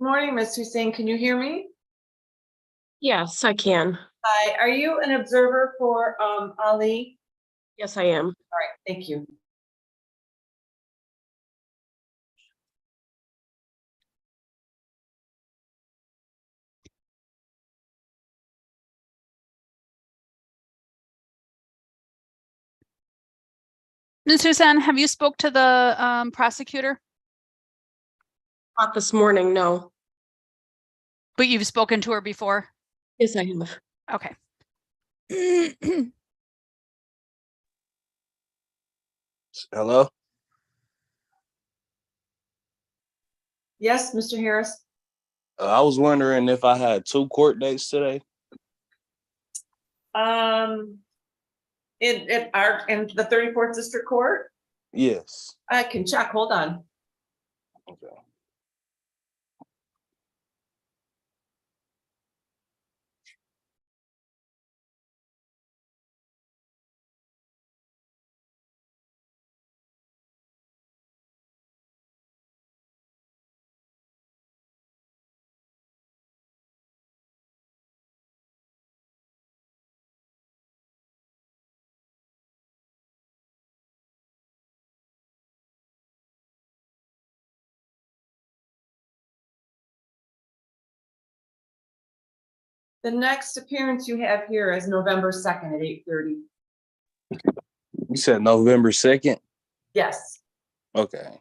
Morning, Ms. Hussein. Can you hear me? Yes, I can. Hi, are you an observer for Ali? Yes, I am. All right, thank you. Ms. Hussein, have you spoke to the prosecutor? Not this morning, no. But you've spoken to her before? Yes, I have. Okay. Hello? Yes, Mr. Harris? I was wondering if I had two court dates today. In the 34th District Court? Yes. I can check. Hold on. Okay. The next appearance you have here is November 2nd at 8:30. You said November 2nd? Yes. Okay.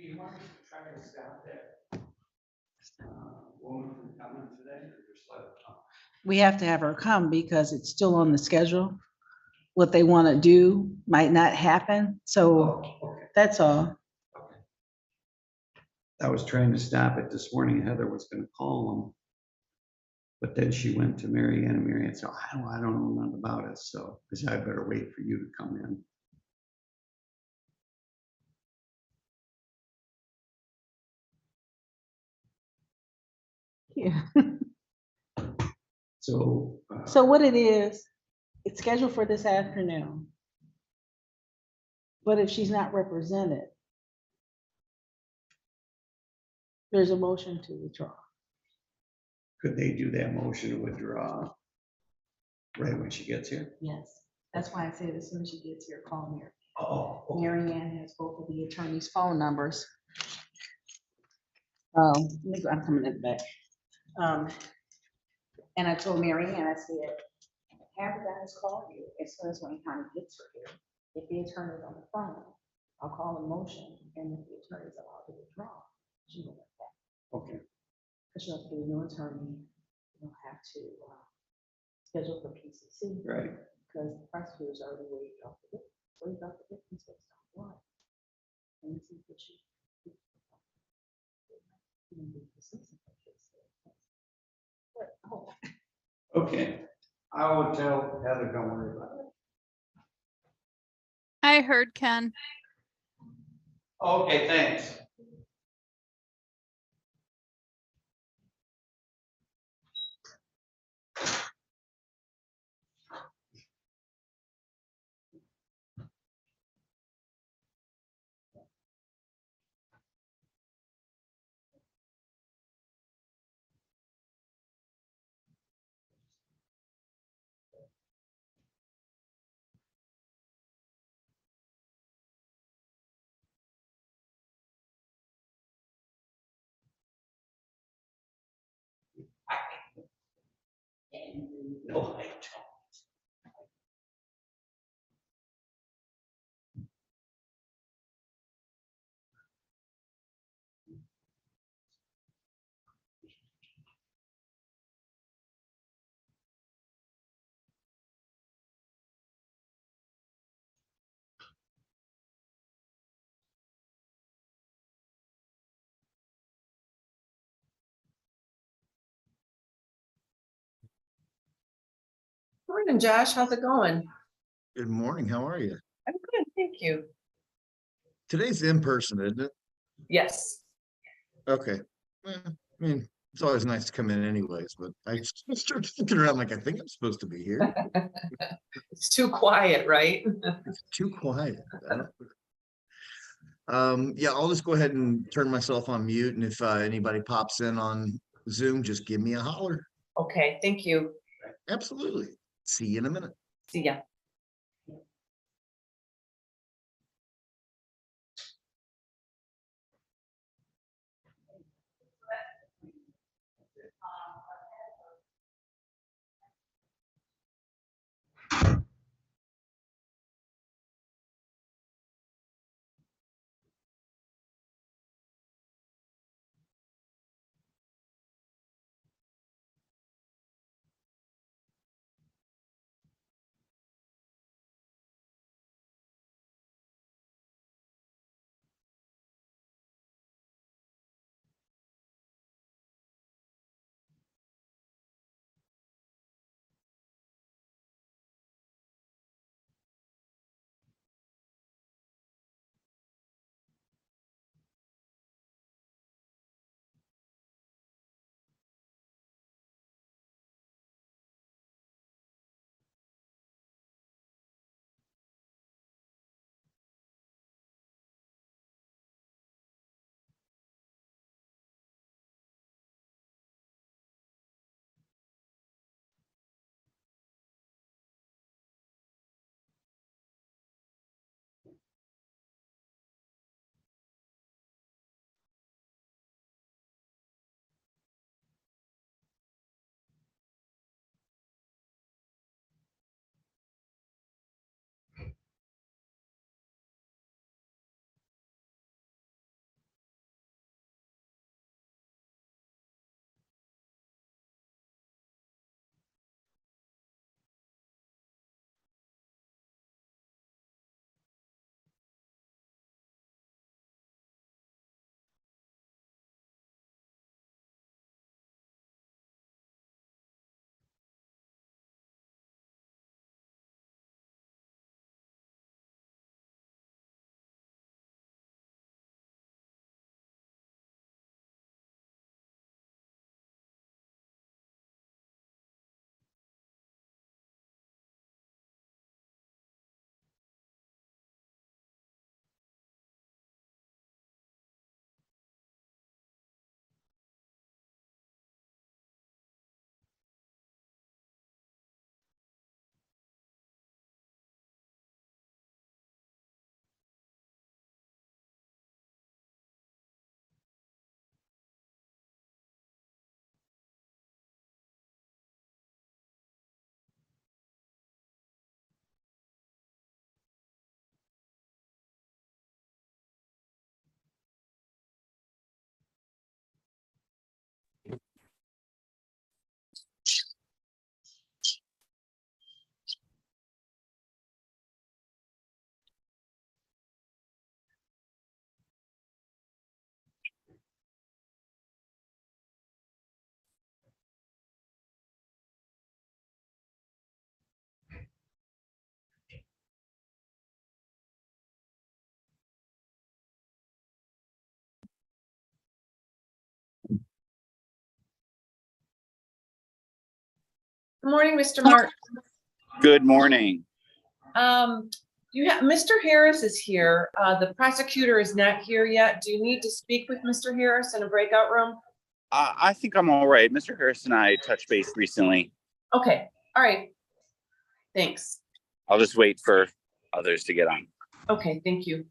We want to try to stop that woman from coming today, or just let it come? We have to have her come because it's still on the schedule. What they want to do might not happen, so Okay. that's all. I was trying to stop it this morning. Heather was gonna call them. But then she went to Mary Ann, and Mary Ann said, I don't know nothing about it, so, because I better wait for you to come in. Yeah. So. So what it is, it's scheduled for this afternoon. But if she's not represented, there's a motion to withdraw. Could they do that motion to withdraw right when she gets here? Yes, that's why I said as soon as she gets here, call Mary. Oh, okay. Mary Ann has both of the attorney's phone numbers. Let me go, I'm coming in the back. And I told Mary Ann, I said, have the guys call you as soon as Wayne County gets her here. If the attorney's on the phone, I'll call a motion, and if the attorney's allowed to withdraw, she will let that. Okay, Because she'll have to do a new attorney, you'll have to schedule for PCC. right. Because the prosecutors already waived off the victims based on what? And this is what she. Okay, I will tell Heather, don't worry about it. I heard Ken. Okay, thanks. No, I don't. Morning, Josh. How's it going? Good morning. How are you? I'm good, thank you. Today's in person, isn't it? Yes. Okay. I mean, it's always nice to come in anyways, but I started looking around like I think I'm supposed to be here. It's too quiet, right? It's too quiet. Yeah, I'll just go ahead and turn myself on mute, and if anybody pops in on Zoom, just give me a holler. Okay, thank you. Absolutely. See you in a minute. See ya. Good morning, Mr. Martin. Good morning. You have, Mr. Harris is here. The prosecutor is not here yet. Do you need to speak with Mr. Harris in a breakout room? I think I'm all right. Mr. Harris and I touched base recently. Okay, all right. Thanks. I'll just wait for others to get on. Okay, thank you.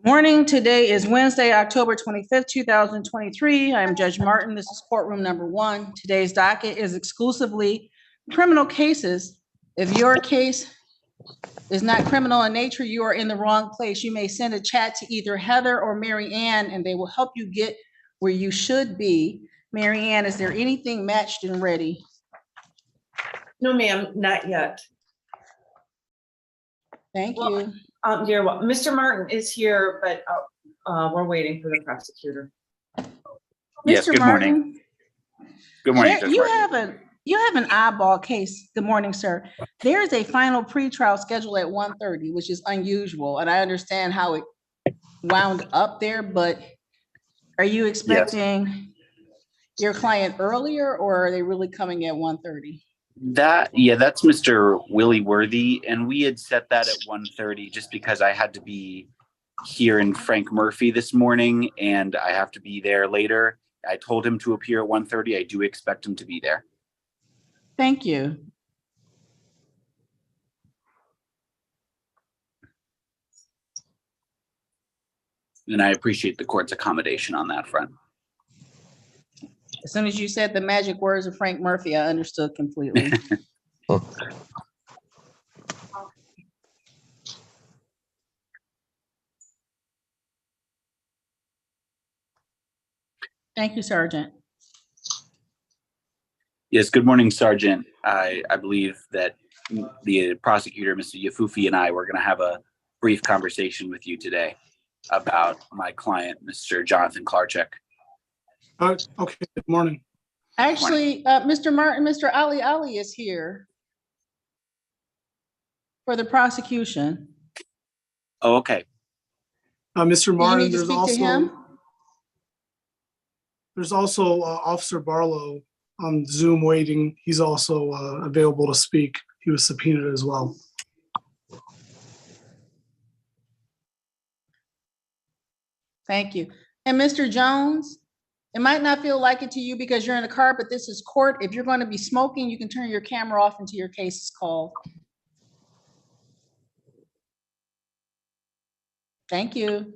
Morning, today is Wednesday, October 25th, 2023. I'm Judge Martin. This is courtroom number 1. Today's docket is exclusively criminal cases. If your case is not criminal in nature, you are in the wrong place. You may send a chat to either Heather or Mary Ann, and they will help you get where you should be. Mary Ann, is there anything matched and ready? No, ma'am, not yet. Thank Well, you. Dear, well, Mr. Martin is here, but we're waiting for the prosecutor. Yes, Mr. good morning. Martin, Good morning, there- Judge you Martin. have an eyeball case. Good morning, sir. There is a final pretrial scheduled at 1:30, which is unusual, and I understand how it wound up there, but are you expecting your client earlier, or are they really coming at 1:30? That's Mr. Willie Worthy, and we had set that at 1:30 just because I had to be here in Frank Murphy this morning, and I have to be there later. I told him to appear at 1:30. I do expect him to be there. Thank you. And I appreciate the court's accommodation on that front. As soon as you said the magic words of Frank Murphy, I understood completely. Thank you, Sergeant. Yes, good morning, Sergeant. I believe that the prosecutor, Mr. Yafufi, and I were going to have a brief conversation with you today about my client, Mr. Jonathan Klarchuk. Okay, good morning. Actually, Mr. Martin, Mr. Ali is here for the prosecution. Oh, okay. Mr. Do you Martin, need to speak to him? there's also Officer Barlow on Zoom waiting. He's also available to speak. He was subpoenaed as well. Thank you. And Mr. Jones, it might not feel like it to you because you're in the car, but this is court. If you're going to be smoking, you can turn your camera off until your case is called. Thank you.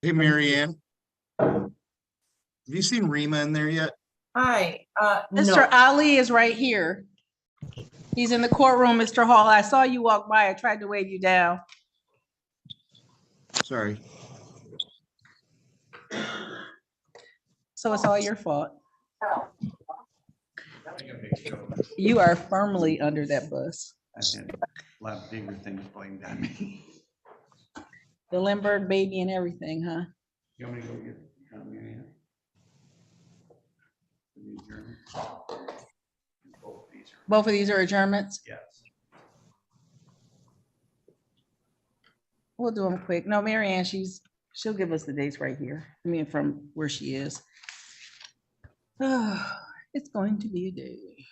Hey, Mary Ann. Have you seen Rima in there yet? Hi, Mr. no, Ali is right here. He's in the courtroom, Mr. Hall. I saw you walk by. I tried to wave you down. Sorry. So it's all your fault. You are firmly under that bus. I've had a lot of bigger things blamed on me. The Lindbergh baby and everything, huh? You want me to go get Mary Ann? The adjournment? Both of these are adjournments? Yes. We'll do them quick. No, Mary Ann, she'll give us the dates right here. I mean, from where she is. It's going to be a day.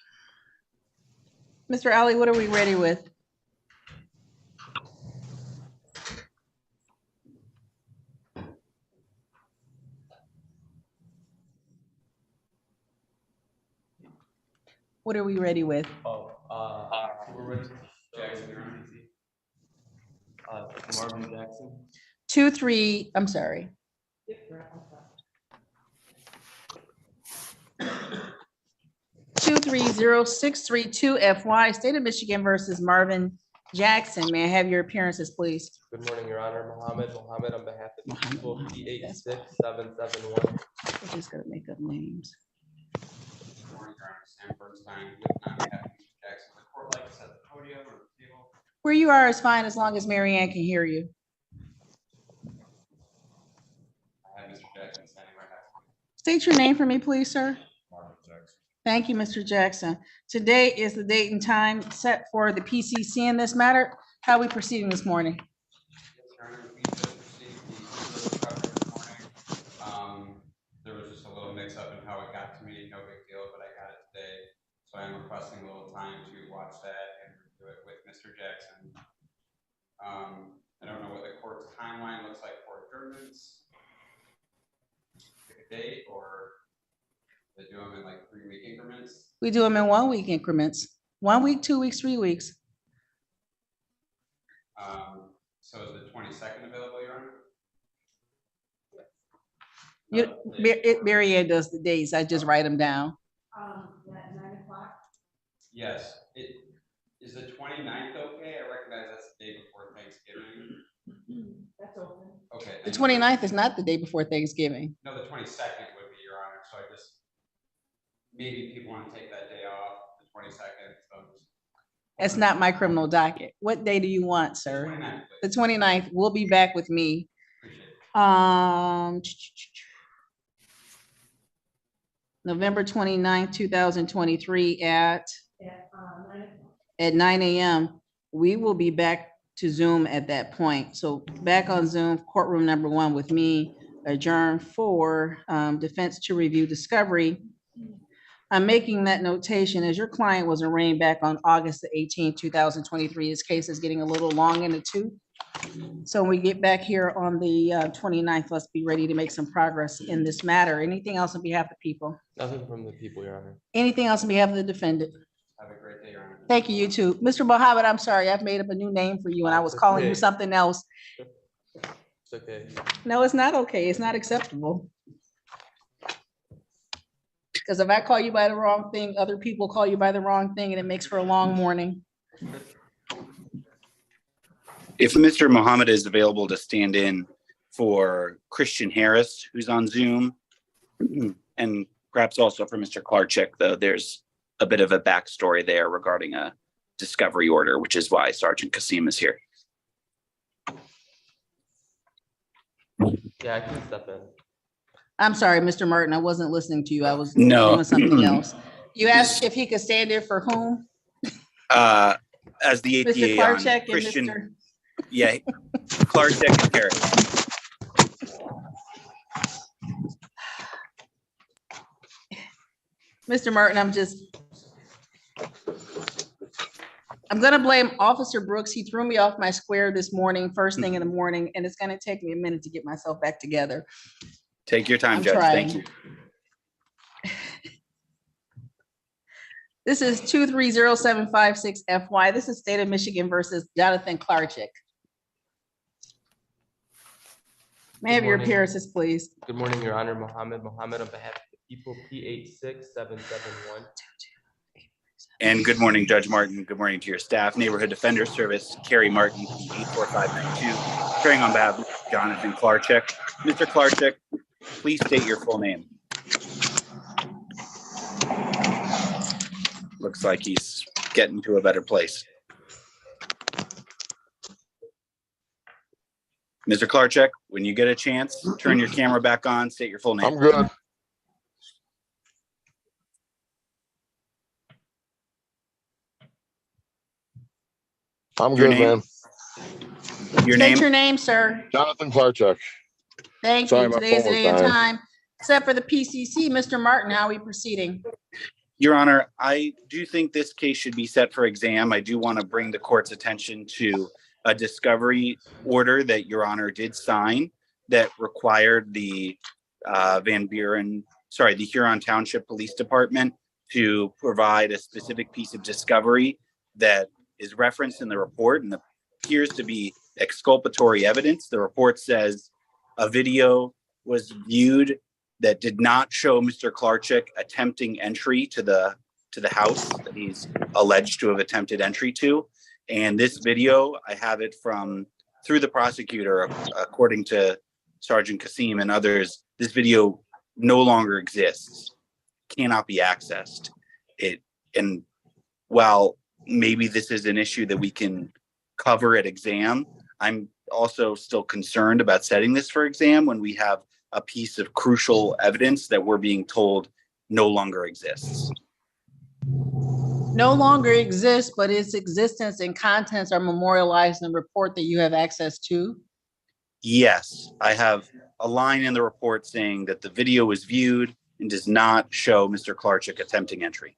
Mr. Ali, what are we ready with? What are we ready with? We're ready. Jackson, Marvin Jackson. 2-3, I'm sorry. 230632 FY, State of Michigan versus Marvin Jackson. May I have your appearances, please? Good morning, Your Honor. Mohammed on behalf of the people, Mohammed. P86771. We're just gonna make up names. Good morning, Your Honor. Sam Bernstein on behalf of Mr. Jackson. The court like to set the podium or the table. Where you are is fine as long as Mary Ann can hear you. I have Mr. Jackson standing right next State your name for me, please, sir. Thank you, Mr. Jackson. Today is the date and time set for the PCC in this matter. How are we proceeding this morning? Yes, Your Honor, we just received the recovery this morning. There was just a little mix up in how it got to me, no big deal, but I got it today. So I'm requesting a little time to watch that and review it with Mr. Jackson. I don't know what the court's timeline looks like for adjournments. Pick a date, or they do them in like 3-week increments. We do them in 1 week increments. 1 week, 2 weeks, 3 weeks. So is the 22nd available, Your Honor? Mary Ann does the dates. I just write them down. At 9 o'clock? Yes. Is the 29th okay? I recognize that's the day before Thanksgiving. That's open. Okay. The thank you. 29th is not the day before Thanksgiving. No, the 22nd would be, Your Honor. So I just, maybe people want to take that day off, the 22nd. So It's not my criminal docket. What day do you want, sir? 29th, The please. 29th will be back with me. Appreciate it. November 29th, 2023 At 9 o'clock. at 9 a.m. We will be back to Zoom at that point. So back on Zoom, courtroom number 1 with me, adjourned for defense to review discovery. I'm making that notation as your client was arraigned back on August the 18th, 2023. His case is getting a little long in the tooth. So when we get back here on the 29th, let's be ready to make some progress in this matter. Anything else on behalf of the people? Nothing from the people, Your Honor. Anything else on behalf of the defendant? Have a great day, Your Honor. Thank you, you too. Mr. Mohammed, I'm sorry, I've made up a new name for you and I was calling you Okay. something else. It's okay. No, it's not okay. It's not acceptable. Because if I call you by the wrong thing, other people call you by the wrong thing and it makes for a long morning. If Mr. Mohammed is available to stand in for Christian Harris, who's on Zoom, and perhaps also for Mr. Klarchik, though there's a bit of a backstory there regarding a discovery order, which is why Sergeant Kasim is here. Yeah, I can step in. I'm sorry, Mr. Martin, I wasn't listening to you. I was No. doing something else. You asked if he could stand in for whom? As the Mr. ATA on Klarchik and Christian, Mr. yeah, Klarchik and Harris. Mr. Martin, I'm gonna blame Officer Brooks. He threw me off my square this morning, first thing in the morning, and it's gonna take me a minute to get myself back together. Take your time, I'm Judge. Thank trying. you. This is 230756 FY. This is State of Michigan versus Jonathan Klarchik. May I have your morning. appearances, please? Good morning, Your Honor. Mohammed on behalf of the people, P86771. And good morning, Judge Martin. Good morning to your staff. Neighborhood Defender Service, Carrie Martin, 84592, carrying on behalf of Jonathan Klarchik. Mr. Klarchik, please state your full name. Looks like he's getting to a better place. Mr. Klarchik, when you get a chance, turn your camera back on, state your full name. I'm good. I'm Your good, name? man. Your State name? your name, sir. Jonathan Klarchuk. Thank Sorry, you. my Today is the phone day was and dying. time. Except for the PCC, Mr. Martin, how are we proceeding? Your Honor, I do think this case should be set for exam. I do want to bring the court's attention to a discovery order that Your Honor did sign that required the the Huron Township Police Department to provide a specific piece of discovery that is referenced in the report and appears to be exculpatory evidence. The report says a video was viewed that did not show Mr. Klarchik attempting entry to the house that he's alleged to have attempted entry to. And this video, I have it through the prosecutor, according to Sergeant Kasim and others, this video no longer exists, cannot be accessed. And while maybe this is an issue that we can cover at exam, I'm also still concerned about setting this for exam when we have a piece of crucial evidence that we're being told no longer exists. No longer exists, but its existence and contents are memorialized in the report that you have access to? Yes, I have a line in the report saying that the video was viewed and does not show Mr. Klarchuk attempting entry.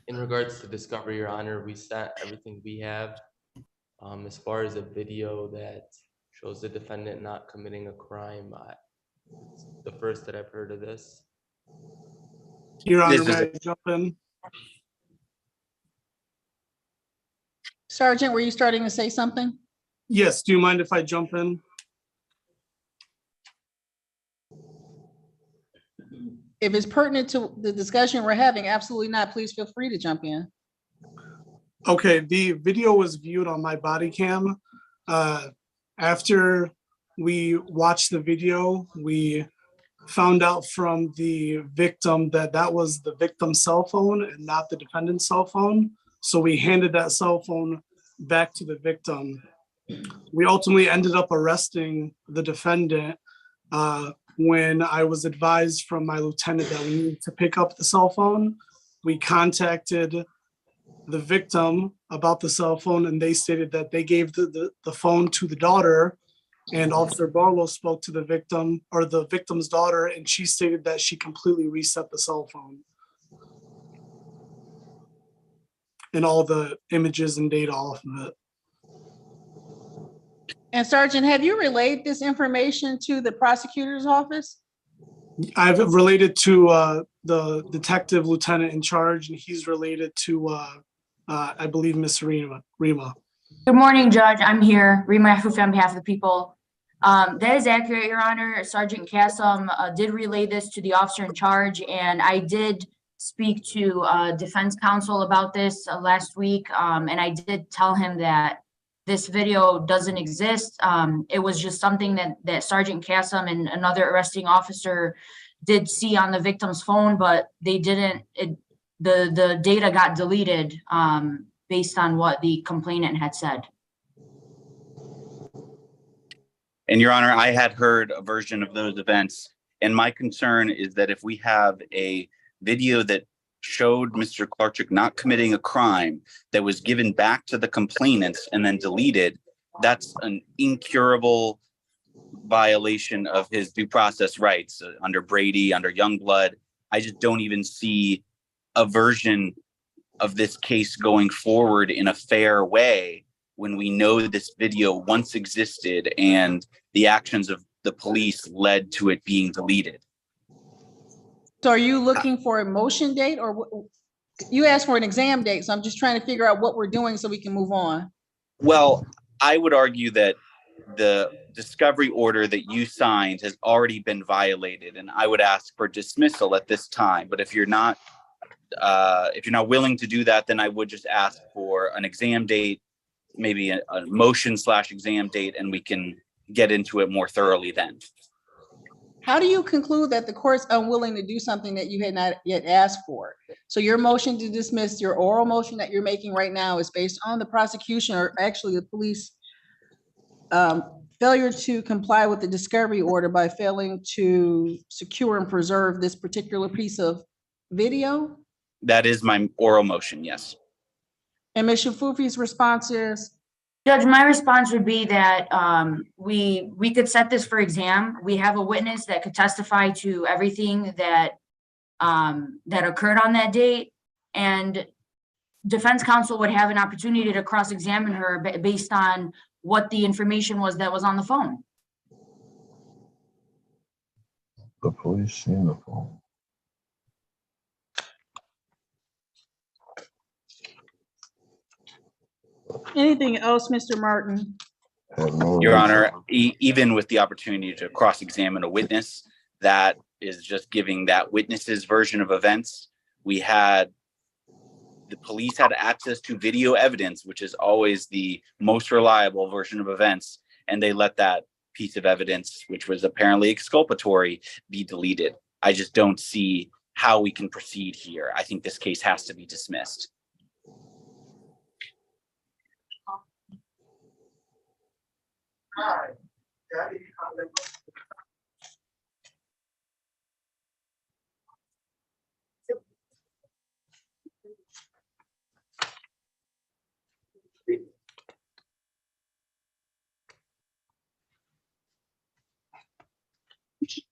In regards to discovery, Your Honor, we sent everything we have. As far as a video that shows the defendant not committing a crime, it's the first that I've heard of this. Your Honor, This may is I jump in? Sergeant, were you starting to say something? Yes, do you mind if I jump in? If it's pertinent to the discussion we're having, absolutely not. Please feel free to jump in. Okay, the video was viewed on my body cam. After we watched the video, we found out from the victim that that was the victim's cell phone and not the defendant's cell phone. So we handed that cell phone back to the victim. We ultimately ended up arresting the defendant when I was advised from my lieutenant that we needed to pick up the cell phone. We contacted the victim about the cell phone, and they stated that they gave the phone to the daughter, and Officer Barlow spoke to the victim or the victim's daughter, and she stated that she completely reset the cell phone and all the images and data off of it. And Sergeant, have you relayed this information to the prosecutor's office? I've related to the detective lieutenant in charge, and he's related to I believe Miss Rima. Good morning, Judge. I'm here, Rima Yahufi on behalf of the people. That is accurate, Your Honor. Sergeant Kassam did relay this to the officer in charge, and I did speak to defense counsel about this last week, and I did tell him that this video doesn't exist. It was just something that Sergeant Kassam and another arresting officer did see on the victim's phone, but they didn't, the data got deleted based on what the complainant had said. And Your Honor, I had heard a version of those events. And my concern is that if we have a video that showed Mr. Klarchuk not committing a crime that was given back to the complainants and then deleted, that's an incurable violation of his due process rights under Brady, under Youngblood. I just don't even see a version of this case going forward in a fair way when we know this video once existed and the actions of the police led to it being deleted. So are you looking for a motion date, or you asked for an exam date? So I'm just trying to figure out what we're doing so we can move on. Well, I would argue that the discovery order that you signed has already been violated, and I would ask for dismissal at this time. But if you're not willing to do that, then I would just ask for an exam date, maybe a motion/exam date, and we can get into it more thoroughly then. How do you conclude that the court's unwilling to do something that you had not yet asked for? So your motion to dismiss, your oral motion that you're making right now, is based on the prosecution, or actually the police failure to comply with the discovery order by failing to secure and preserve this particular piece of video? That is my oral motion, yes. And Ms. Yahufi's response is? Judge, my response would be that we could set this for exam. We have a witness that could testify to everything that that occurred on that date, and defense counsel would have an opportunity to cross-examine her based on what the information was that was on the phone. The police seen the phone. Anything else, Mr. Martin? Your Honor, even with the opportunity to cross-examine a witness, that is just giving that witness's version of events. The police had access to video evidence, which is always the most reliable version of events, and they let that piece of evidence, which was apparently exculpatory, be deleted. I just don't see how we can proceed here. I think this case has to be dismissed.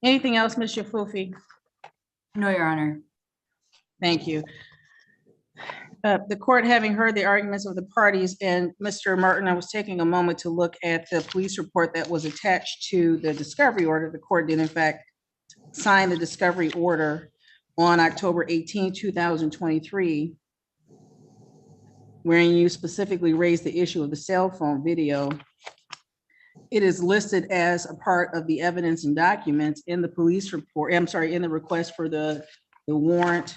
Anything else, Ms. Yafufi? No, Your Honor. Thank you. The court, having heard the arguments of the parties, and Mr. Martin, I was taking a moment to look at the police report that was attached to the discovery order. The court did in fact sign the discovery order on October 18, 2023, wherein you specifically raised the issue of the cell phone video. It is listed as a part of the evidence and documents in the police report, I'm sorry, in the request for the warrant.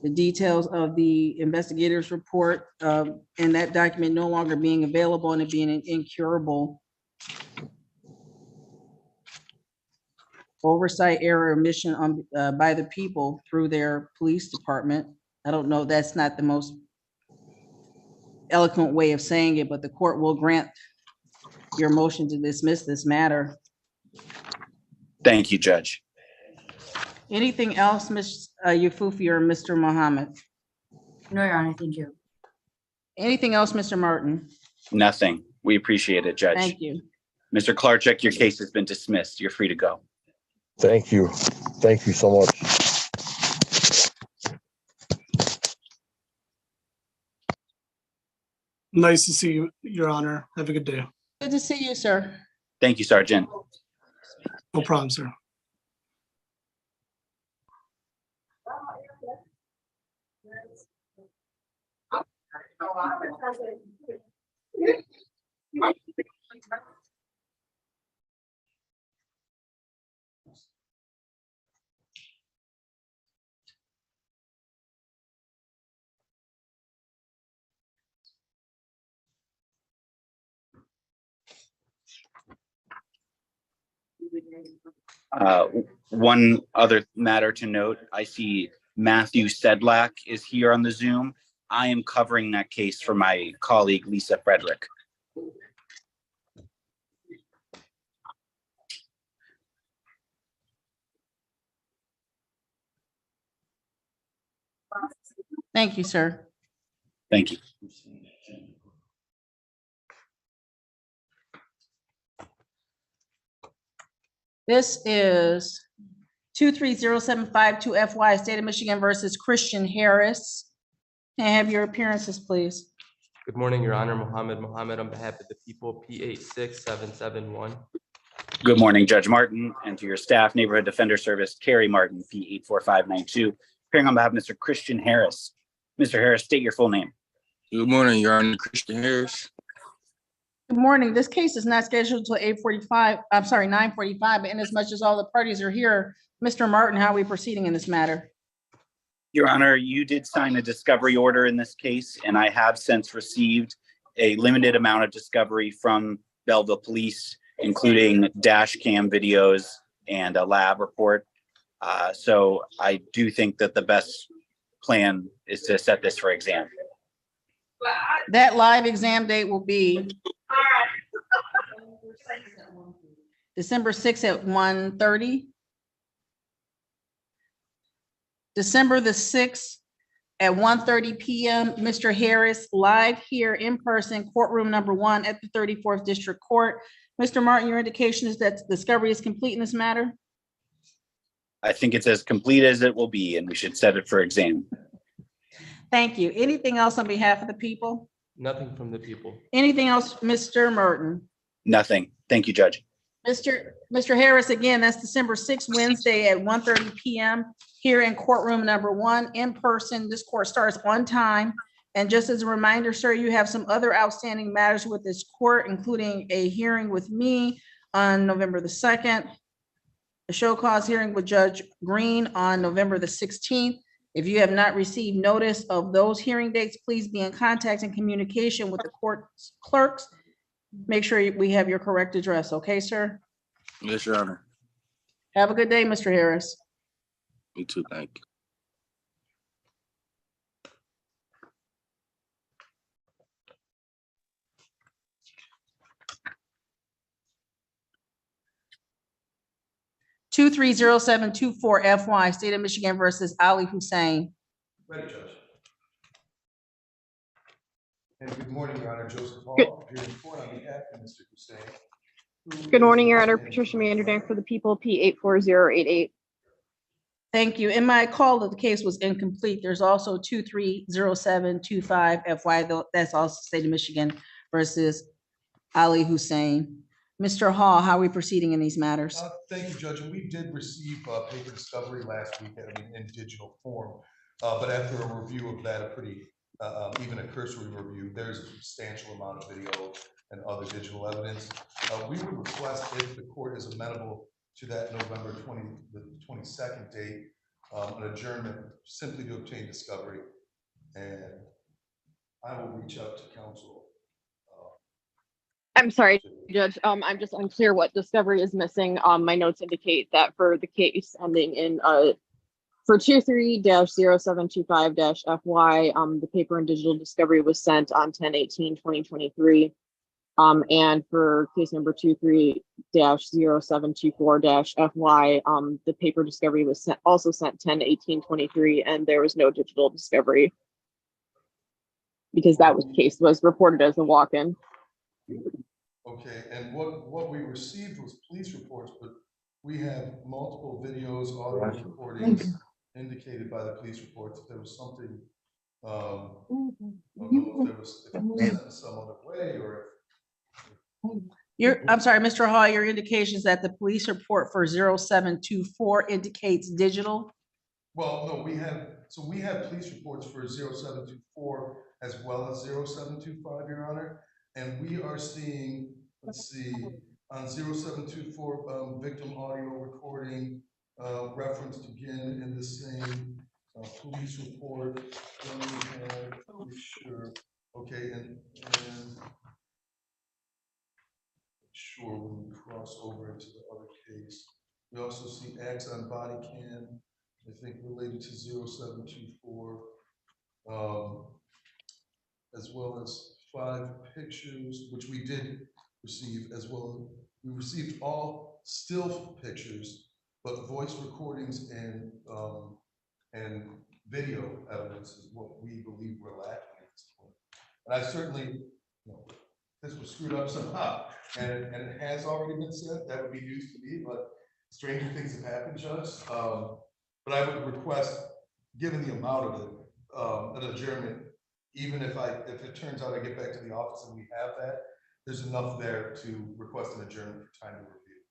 The details of the investigator's report, and that document no longer being available and it being an incurable oversight, error, or omission on, by the people through their police department. I don't know, that's not the most eloquent way of saying it, but the court will grant your motion to dismiss this matter. Thank you, Judge. Anything else, Ms. Yafufi or Mr. Mohammed? No, Your Honor, thank you. Anything else, Mr. Martin? Nothing. We appreciate it, Judge. Thank you. Mr. Klarchuk, your case has been dismissed. You're free to go. Thank you. Thank you so much. Nice to see you, Your Honor. Have a good day. Good to see you, sir. Thank you, Sergeant. No problem, sir. One other matter to note, I see Matthew Sedlak is here on the Zoom. I am covering that case for my colleague, Lisa Frederick. Thank you, sir. Thank you. This is 230752 FY State of Michigan versus Christian Harris. Can I have your appearances, please? Good morning, Your Honor. Mohammed on behalf of the people, P86771. Good morning, Judge Martin, and to your staff, Neighborhood Defender Service, Carrie Martin, P84592. Appearing on behalf of Mr. Christian Harris. Mr. Harris, state your full name. Good morning, Your Honor. Christian Harris. Good morning. This case is not scheduled until 8:45, I'm sorry, 9:45, but in as much as all the parties are here, Mr. Martin, how are we proceeding in this matter? Your Honor, you did sign a discovery order in this case, and I have since received a limited amount of discovery from Belleville Police, including dash cam videos and a lab report. So I do think that the best plan is to set this for exam. That live exam date will be December 6th at 1:30. December the 6th at 1:30 PM, Mr. Harris, live here in person, courtroom number 1 at the 34th District Court. Mr. Martin, your indication is that discovery is complete in this matter? I think it's as complete as it will be, and we should set it for exam. Thank you. Anything else on behalf of the people? Nothing from the people. Anything else, Mr. Martin? Nothing. Thank you, Judge. Mr. Harris, again, that's December 6th, Wednesday at 1:30 PM here in courtroom number 1 in person. This court starts on time. And just as a reminder, sir, you have some other outstanding matters with this court, including a hearing with me on November the 2nd, a show cause hearing with Judge Green on November the 16th. If you have not received notice of those hearing dates, please be in contact and communication with the court clerks. Make sure we have your correct address, okay, sir? Yes, Your Honor. Have a good day, Mr. Harris. Me too, thank you. 230724 FY, State of Michigan versus Ali Hussein. Ready, Judge. And good morning, Your Honor. Joseph Hall, appearing in court on behalf of Mr. Hussein. Good morning, Your Honor. Patricia Manderdank for the people, P84088. Thank you. In my call that the case was incomplete, there's also 230725 FY, that's also State of Michigan versus Ali Hussein. Mr. Hall, how are we proceeding in these matters? Thank you, Judge. And we did receive paper discovery last week, in digital form. But after a review of that, a pretty, even a cursory review, there's a substantial amount of video and other digital evidence. We would request, if the court is amenable to that November 22nd date, an adjournment simply to obtain discovery. And I will reach out to counsel. I'm sorry, Judge. I'm just unclear what discovery is missing. My notes indicate that for the case ending in for 23-0725-FY, the paper and digital discovery was sent on 10/18/2023. And for case number 23-0724-FY, the paper discovery was also sent 10/18/23, and there was no digital discovery because that case was reported as a walk-in. Okay, and what we received was police reports, but we have multiple videos, audio recordings indicated by the police reports. If there was something, I don't know if it was sent some other way or. I'm sorry, Mr. Hall, your indications that the police report for 0724 indicates digital? Well, no, we have police reports for 0724 as well as 0725, Your Honor. And we are seeing, let's see, on 0724 victim audio recording referenced again in the same police report. Sure. Okay, and sure, when we cross over into the other case, we also see Axon body cam, I think related to 0724, as well as 5 pictures, which we did receive, as well. We received all still pictures, but voice recordings and video evidence is what we believe we're lacking at this point. And I certainly, this was screwed up somehow, and it has already been said. That would be news to me, but stranger things have happened, Judge. But I would request, given the amount of it, an adjournment. Even if it turns out I get back to the office and we have that, there's enough there to request an adjournment for time to review.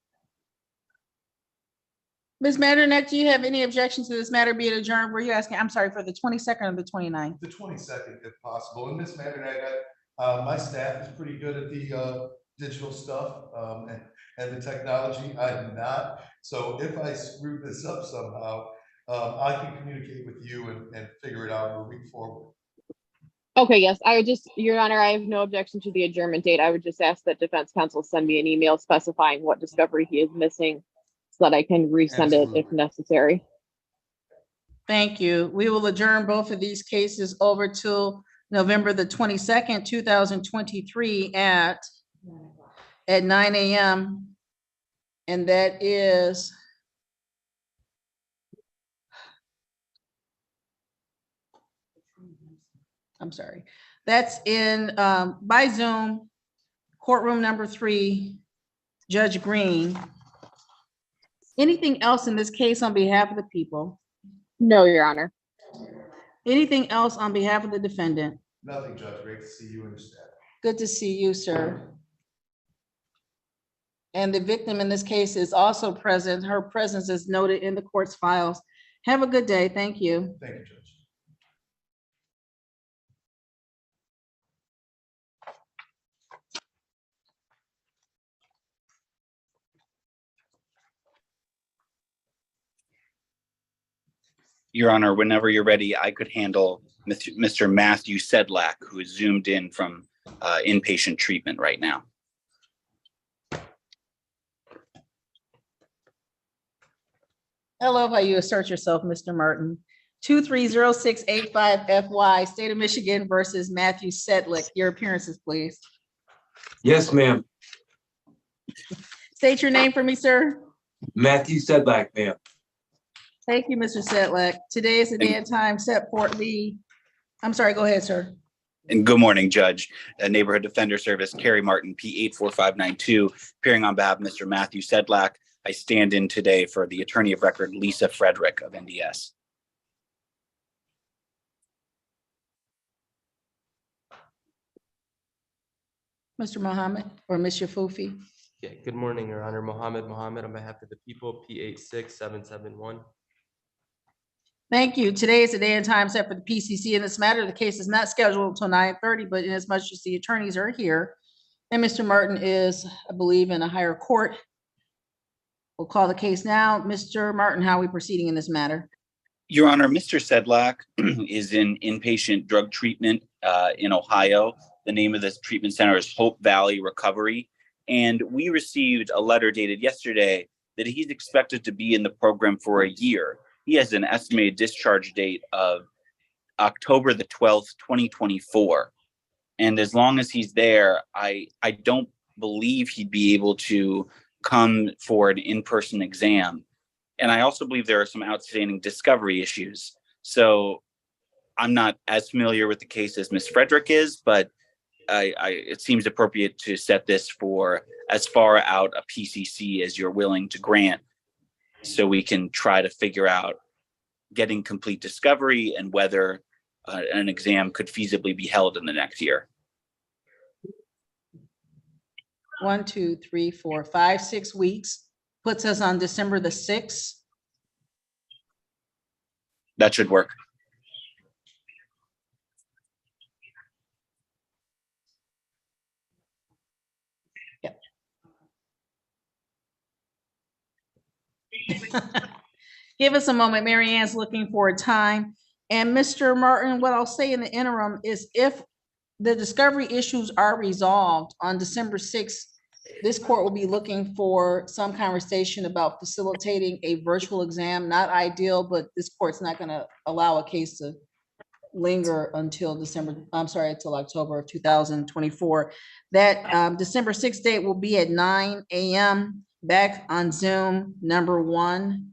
Ms. Mandernack, do you have any objections to this matter being adjourned? Were you asking, I'm sorry, for the 22nd or the 29th? The 22nd, if possible. And Ms. Mandernack, my staff is pretty good at the digital stuff and the technology. I am not. So if I screw this up somehow, I can communicate with you and figure it out moving forward. Okay, yes, Your Honor, I have no objection to the adjournment date. I would just ask that defense counsel send me an email specifying what discovery he is missing so that I can resend it if necessary. Thank you. We will adjourn both of these cases over till November the 22nd, 2023 at 9 a.m. And that is that's in by Zoom, courtroom number 3, Judge Green. Anything else in this case on behalf of the people? No, Your Honor. Anything else on behalf of the defendant? Nothing, Judge. Great to see you and your staff. Good to see you, sir. And the victim in this case is also present. Her presence is noted in the court's files. Have a good day. Thank you. Thank you, Judge. Your Honor, whenever you're ready, I could handle Mr. Matthew Sedlak, who is zoomed in from inpatient treatment right now. I love how you assert yourself, Mr. Martin. 230685 FY, State of Michigan versus Matthew Sedlak. Your appearances, please. Yes, ma'am. State your name for me, sir. Matthew Sedlak, ma'am. Thank you, Mr. Sedlak. Today is the day and time set for I'm sorry, go ahead, sir. And good morning, Judge. Neighborhood Defender Service, Carrie Martin, P84592, appearing on behalf of Mr. Matthew Sedlak. I stand in today for the attorney of record, Lisa Frederick of NDS. Mr. Mohammed or Ms. Yafufi? Yeah, good morning, Your Honor. Mohammed on behalf of the people, P86771. Thank you. Today is the day and time set for the PCC in this matter. The case is not scheduled until 9:30, but inasmuch as the attorneys are here and Mr. Martin is, I believe, in a higher court, we'll call the case now. Mr. Martin, how are we proceeding in this matter? Your Honor, Mr. Sedlak is in inpatient drug treatment in Ohio. The name of this treatment center is Hope Valley Recovery. And we received a letter dated yesterday that he's expected to be in the program for a year. He has an estimated discharge date of October the 12th, 2024. And as long as he's there, I don't believe he'd be able to come for an in-person exam. And I also believe there are some outstanding discovery issues. So I'm not as familiar with the case as Ms. Frederick is, but it seems appropriate to set this for as far out a PCC as you're willing to grant, so we can try to figure out getting complete discovery and whether an exam could feasibly be held in the next year. 1, 2, 3, 4, 5, 6 weeks puts us on December the 6th. That should work. Give us a moment. Mary Ann's looking for a time. And Mr. Martin, what I'll say in the interim is if the discovery issues are resolved on December 6th, this court will be looking for some conversation about facilitating a virtual exam. Not ideal, but this court's not going to allow a case to linger until until October of 2024. That December 6th date will be at 9 a.m. back on Zoom, number 1.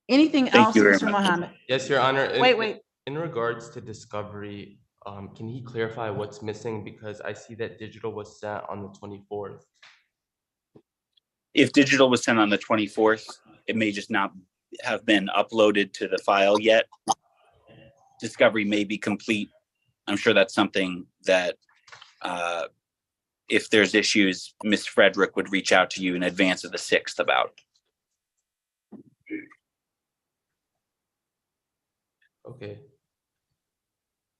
Anything else, Mr. Mohammed? Yes, Your Honor. Wait. In regards to discovery, can he clarify what's missing? Because I see that digital was sent on the 24th. If digital was sent on the 24th, it may just not have been uploaded to the file yet. Discovery may be complete. I'm sure that's something that if there's issues, Ms. Frederick would reach out to you in advance of the 6th about.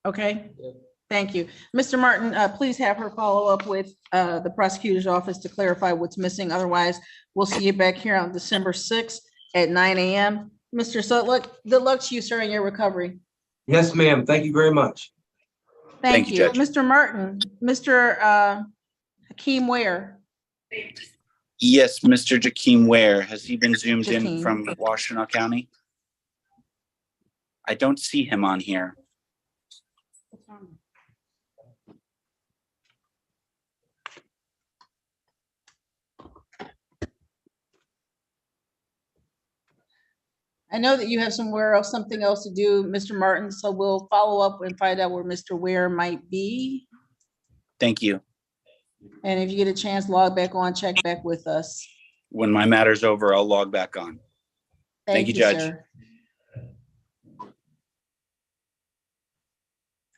Okay. Thank you. Mr. Martin, please have her follow up with the prosecutor's office to clarify what's missing. Otherwise, we'll see you back here on December 6th at 9 a.m. Mr. Sedlak, good luck to you, sir, in your recovery. Yes, ma'am. Thank you very much. Thank you. Judge. Mr. Martin, Mr. Hakeem Ware. Yes, Mr. Jakeem Ware. Has he been zoomed in Jakeem. from Washtenaw County? I don't see him on here. I know that you have something else to do, Mr. Martin, so we'll follow up and find out where Mr. Ware might be. Thank you. And if you get a chance, log back on, check back with us. When my matter's over, I'll log back on. Thank you, Judge. sir.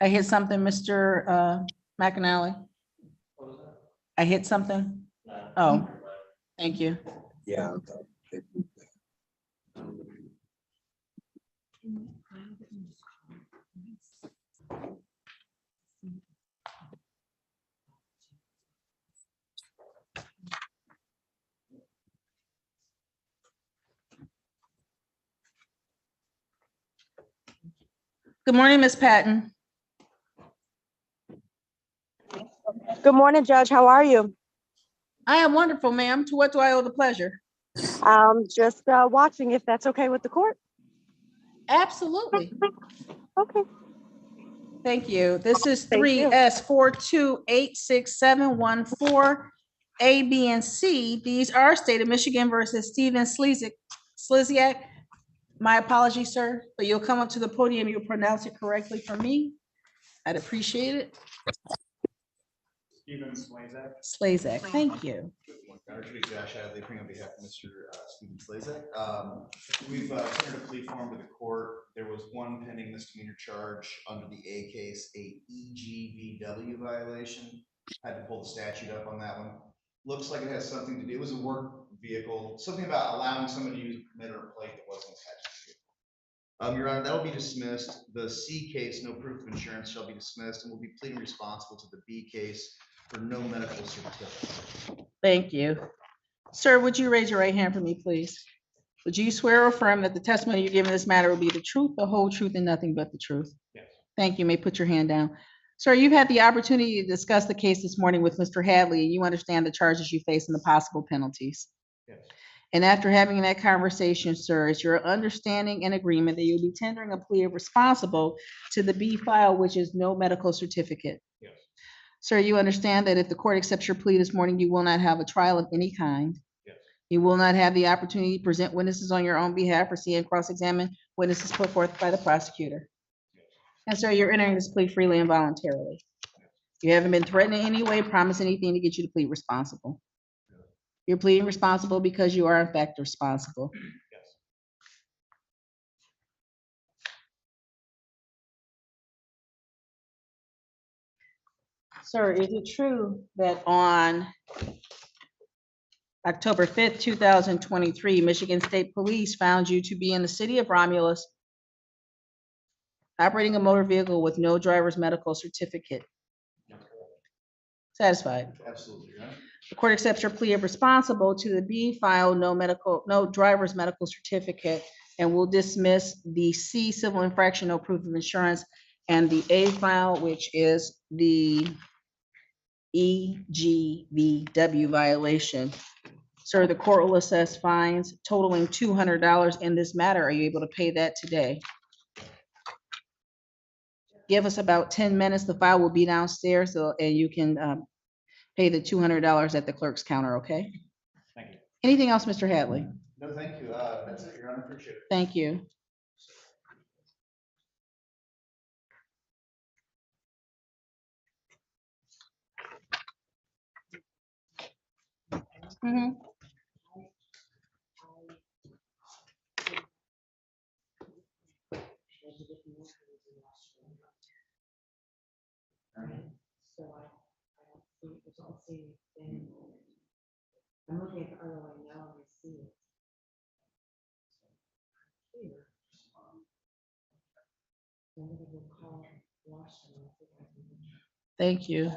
I hit something, Mr. McAnally. I hit something? Oh, thank you. Yeah. Good morning, Ms. Patton. Good morning, Judge. How are you? I am wonderful, ma'am. To what do I owe the pleasure? Just watching if that's okay with the court. Absolutely. Okay. Thank you. This is Thank you. 3S 4286714. A, B, and C. These are State of Michigan versus Steven Slizak. My apologies, sir, but you'll come up to the podium, you'll pronounce it correctly for me. I'd appreciate it. Steven Slazak. Slazak, thank you. Attorney Josh Hadley, appearing on behalf of Mr. Steven Slazak. We've tendered a plea form to the court. There was one pending misdemeanor charge under the A case, a EGVW violation. Had to pull the statute up on that one. Looks like it has something to do, it was a work vehicle, something about allowing somebody to use a permit or a plate that wasn't attached to it. Your Honor, that'll be dismissed. The C case, no proof of insurance, shall be dismissed, and will be pleading responsible to the B case for no medical certificate. Thank you. Sir, would you raise your right hand for me, please? Would you swear or affirm that the testimony you give in this matter will be the truth, the whole truth, and nothing but the truth? Yes. Thank you. You may put your hand down. Sir, you've had the opportunity to discuss the case this morning with Mr. Hadley, and you understand the charges you face and the possible penalties. Yes. And after having that conversation, sir, is your understanding and agreement that you'll be tendering a plea of responsible to the B file, which is no medical certificate? Yes. Sir, you understand that if the court accepts your plea this morning, you will not have a trial of any kind. Yes. You will not have the opportunity to present witnesses on your own behalf or see and cross-examine witnesses put forth by the prosecutor. And sir, you're entering this plea freely and voluntarily. You haven't been threatened in any way, promised anything to get you to plead responsible. You're pleading responsible because you are in fact responsible. Yes. Sir, is it true that on October 5th, 2023, Michigan State Police found you to be in the city of Romulus operating a motor vehicle with no driver's medical certificate? Satisfied? Absolutely, Your Honor. The court accepts your plea of responsible to the B file, no driver's medical certificate, and will dismiss the C civil infraction, no proof of insurance, and the A file, which is the EGVW violation. Sir, the court will assess fines totaling $200 in this matter. Are you able to pay that today? Give us about 10 minutes. The file will be downstairs, and you can pay the $200 at the clerk's counter, okay? Thank you. Anything else, Mr. Hadley? No, thank you. That's it, Your Honor. Appreciate it. Thank you. Mhm. I'm looking at the other one now, I see it. Here. I'm gonna go call Washington. Thank you.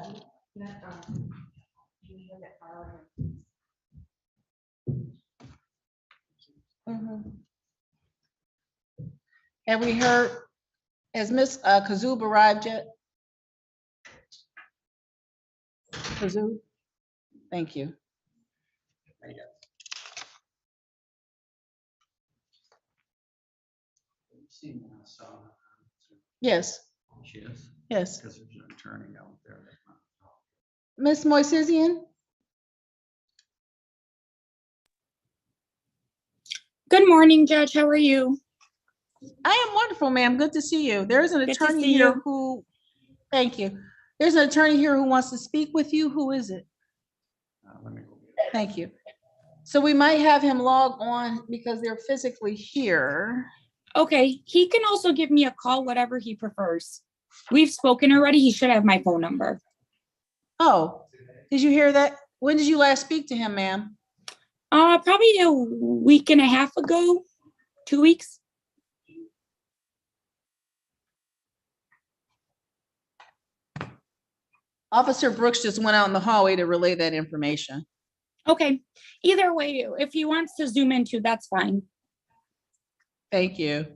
Mhm. Have we heard, has Ms. Kazub arrived yet? Kazub? Thank you. Yes, She is, yes. because there's an attorney out there. Ms. Moisezian? Good morning, Judge. How are you? I am wonderful, ma'am. Good to see you. There's an Good to attorney see here you. who, thank you. There's an attorney here who wants to speak with you. Who is it? Let me go. Thank you. So we might have him log on because they're physically here. Okay, he can also give me a call, whatever he prefers. We've spoken already. He should have my phone number. Oh, did you hear that? When did you last speak to him, ma'am? Probably a week and a half ago, 2 weeks. Officer Brooks just went out in the hallway to relay that information. Okay, either way, if he wants to zoom in too, that's fine. Thank you.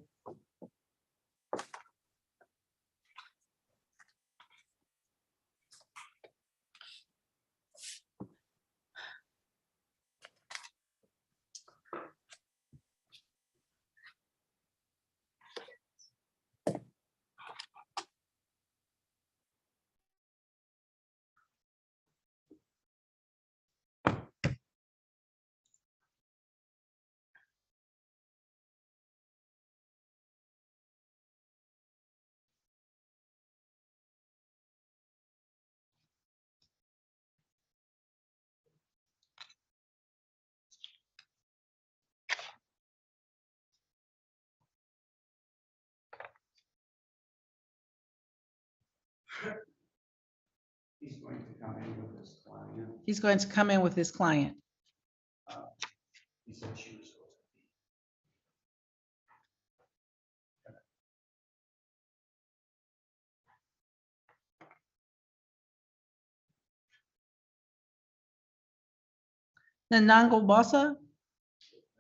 He's going to come in with his client. He's going to come in with his client. He said she was supposed to be. Nanango Bossa,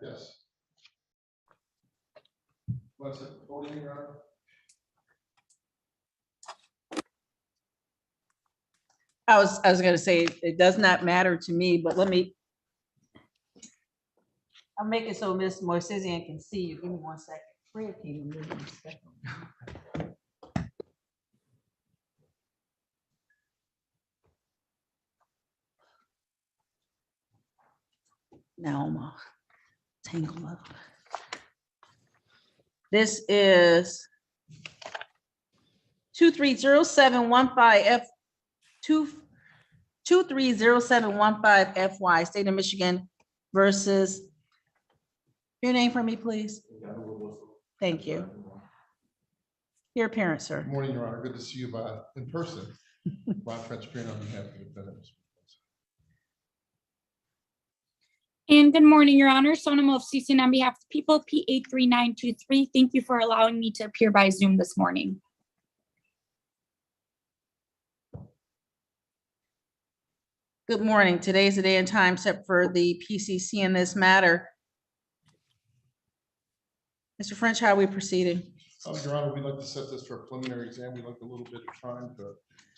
Yes. What's it, voting, Your Honor? I was gonna say, it does not matter to me, but I'll make it so Ms. Moisezian can see you. Give me 1 second. Fred came in really respectful. Now I'm all tangled up. This is 230715 FY, State of Michigan versus, your name for me, please. Thank you. Your appearance, sir. Good morning, Your Honor. Good to see you in person. Ron French, appearing on behalf of the defendant. And good morning, Your Honor. Sonam Movsisian on behalf of the people, P83923. Thank you for allowing me to appear by Zoom this morning. Good morning. Today's the day and time set for the PCC in this matter. Mr. French, how are we proceeding? Your Honor, we'd like to set this for a preliminary exam. We'd like a little bit of time to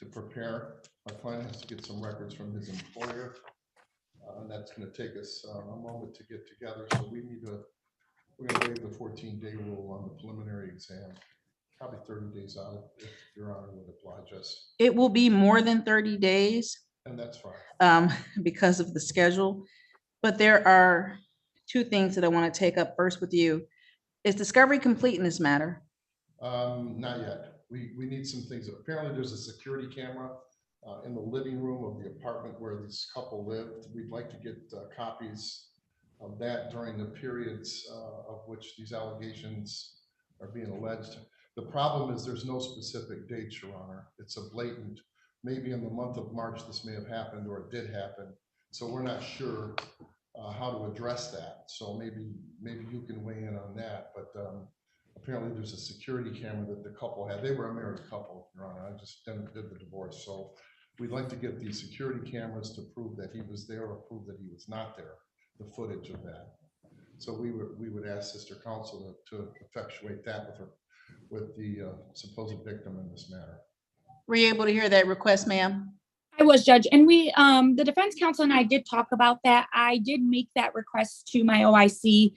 prepare. My client has to get some records from his employer. And that's going to take us a moment to get together. So we're going to waive the 14-day rule on the preliminary exam, probably 30 days out, if Your Honor would oblige us. It will be more than 30 days. And that's fine. Because of the schedule. But there are two things that I want to take up first with you. Is discovery complete in this matter? Not yet. We need some things. Apparently there's a security camera in the living room of the apartment where this couple lived. We'd like to get copies of that during the periods of which these allegations are being alleged. The problem is there's no specific dates, Your Honor. It's a blatant, maybe in the month of March this may have happened or it did happen. So we're not sure how to address that. So maybe you can weigh in on that. But apparently there's a security camera that the couple had. They were a married couple, Your Honor. I just did the divorce. So we'd like to get these security cameras to prove that he was there or prove that he was not there, the footage of that. So we would ask Sister Counsel to effectuate that with the supposed victim in this matter. Were you able to hear that request, ma'am? I was, Judge, and the defense counsel and I did talk about that. I did make that request to my OIC,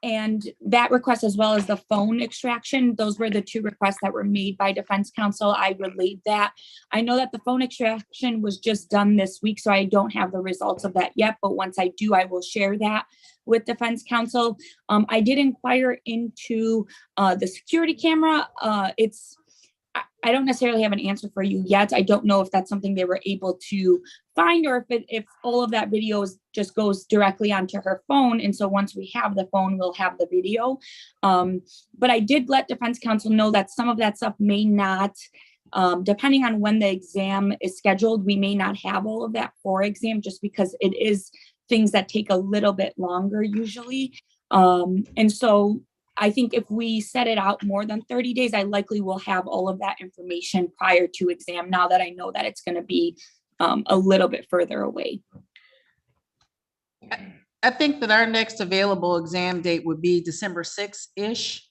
and that request, as well as the phone extraction, those were the two requests that were made by defense counsel. I relayed that. I know that the phone extraction was just done this week, so I don't have the results of that yet, but once I do, I will share that with defense counsel. I did inquire into the security camera. I don't necessarily have an answer for you yet. I don't know if that's something they were able to find, or if all of that video just goes directly onto her phone. And so once we have the phone, we'll have the video. But I did let defense counsel know that some of that stuff may not, depending on when the exam is scheduled, we may not have all of that for exam, just because it is things that take a little bit longer usually. And so I think if we set it out more than 30 days, I likely will have all of that information prior to exam, now that I know that it's going to be a little bit further away. I think that our next available exam date would be December 6th-ish.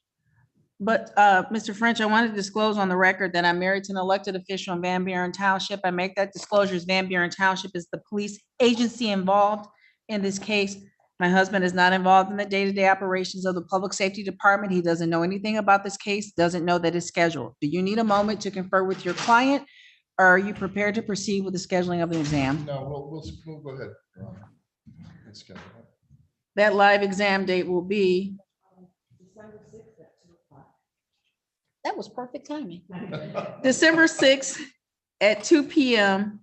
But Mr. French, I want to disclose on the record that I'm married to an elected official in Van Buren Township. I make that disclosure as Van Buren Township is the police agency involved in this case. My husband is not involved in the day-to-day operations of the Public Safety Department. He doesn't know anything about this case, doesn't know that it's scheduled. Do you need a moment to confer with your client? Or are you prepared to proceed with the scheduling of the exam? No, we'll go ahead, Your Honor. Let's schedule it. That live exam date will be. December 6th at 2 o'clock. That was perfect timing. December 6th at 2 p.m.